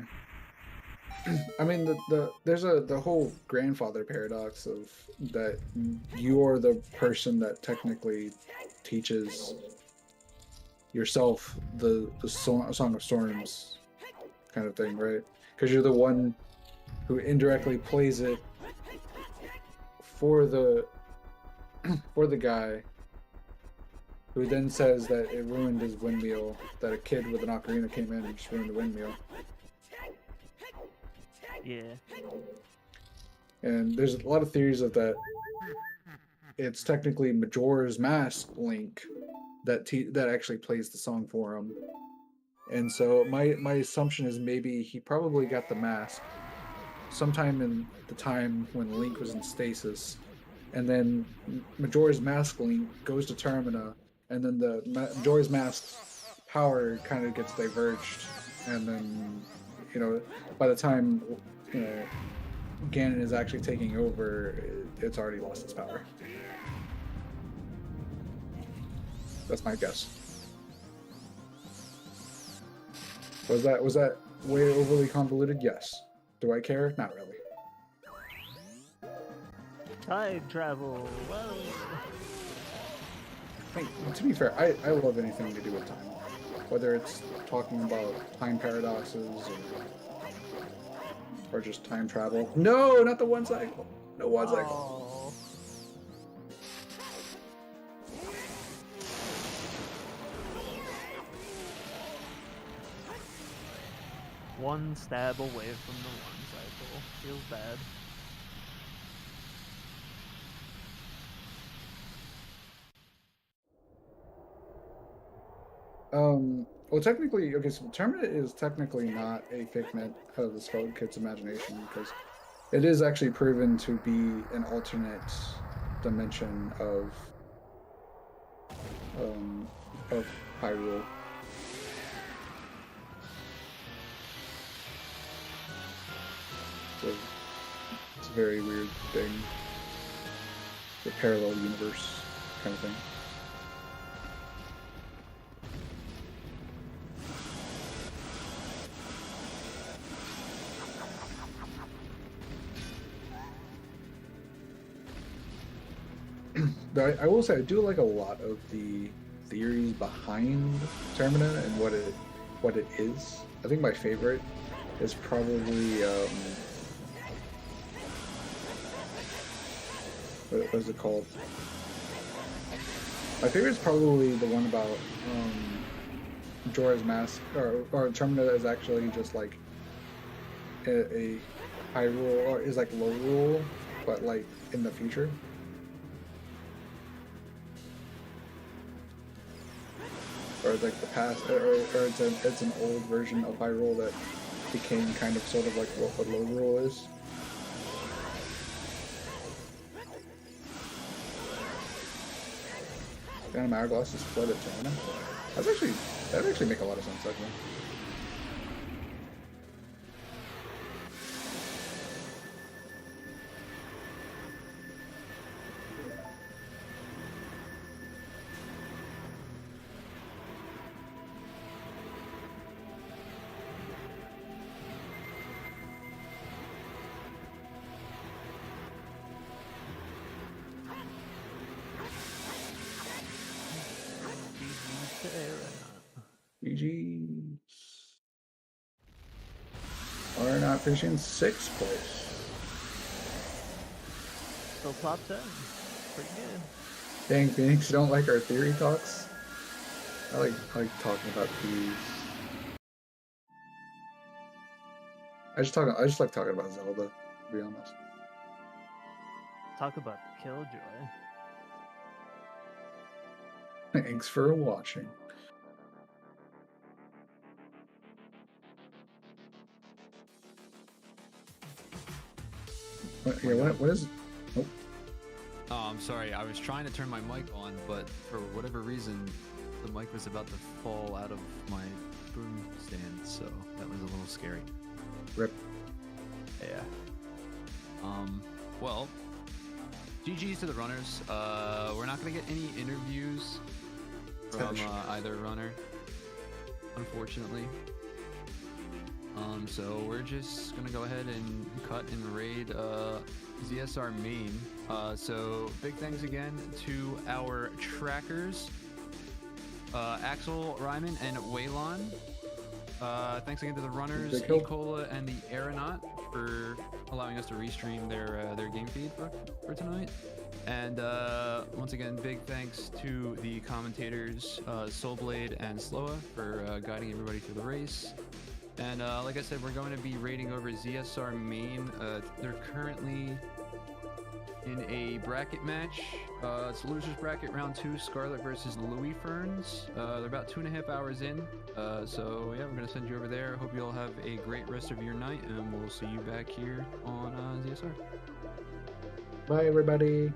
I mean, there's the whole grandfather paradox of that you're the person that technically teaches yourself the Song of Storms kind of thing, right? Because you're the one who indirectly plays it for the guy who then says that it ruined his windmill, that a kid with an ocarina came in and just ruined the windmill. Yeah. And there's a lot of theories of that. It's technically Majora's Mask Link that actually plays the song for him. And so my assumption is maybe he probably got the mask sometime in the time when Link was in stasis, and then Majora's Mask Link goes to Termina, and then the Majora's Mask's power kind of gets diverged, and then by the time Ganon is actually taking over, it's already lost its power. That's my guess. Was that way overly convoluted? Yes. Do I care? Not really. Time travel. Whoa. Hey, to be fair, I love anything to do with time. Whether it's talking about time paradoxes or just time travel. No, not the one cycle. No one cycle. One stab away from the one cycle. Feels bad. Well, okay, so Termina is technically not a figment of the Skull Kid's imagination because It is actually proven to be an alternate dimension of Hyrule. So it's a very weird thing. The parallel universe kind of thing. But I will say I do like a lot of the theories behind Termina and what it is. I think my favorite is probably what is it called? My favorite is probably the one about Jorah's mask, or Termina is actually just like a Hyrule, or is like low rule, but like in the future. Or like the past, or it's an old version of Hyrule that became kind of sort of like what low rule is. Phantom Hourglass is flooded Termina. That actually make a lot of sense, actually. GG's. Aeronaut finishing 6th place. Still top 10. Pretty good. Dang, Phoenix, you don't like our theory talks? I like talking about these. I just like talking about Zelda, to be honest. Talk about Killjoy. Thanks for watching. What is... Oh. Oh, I'm sorry. I was trying to turn my mic on, but for whatever reason, the mic was about to fall out of my boom stand, so that was a little scary. Rip. Yeah. Well, GG's to the runners. We're not going to get any interviews from either runner, unfortunately. So we're just gonna go ahead and cut and raid ZSR main. So big thanks again to our trackers, Axel, Ryman, and Waylon. Thanks again to the runners, Ecola and the Aeronaut, for allowing us to restream their game feed for tonight. And once again, big thanks to the commentators, Soulblade and Sloa, for guiding everybody through the race. And like I said, we're going to be raiding over ZSR main. They're currently in a bracket match. It's losers bracket round 2, Scarlet versus Louis Ferns. They're about 2.5 hours in. So yeah, we're going to send you over there. Hope you all have a great rest of your night, and we'll see you back here on ZSR. Bye, everybody.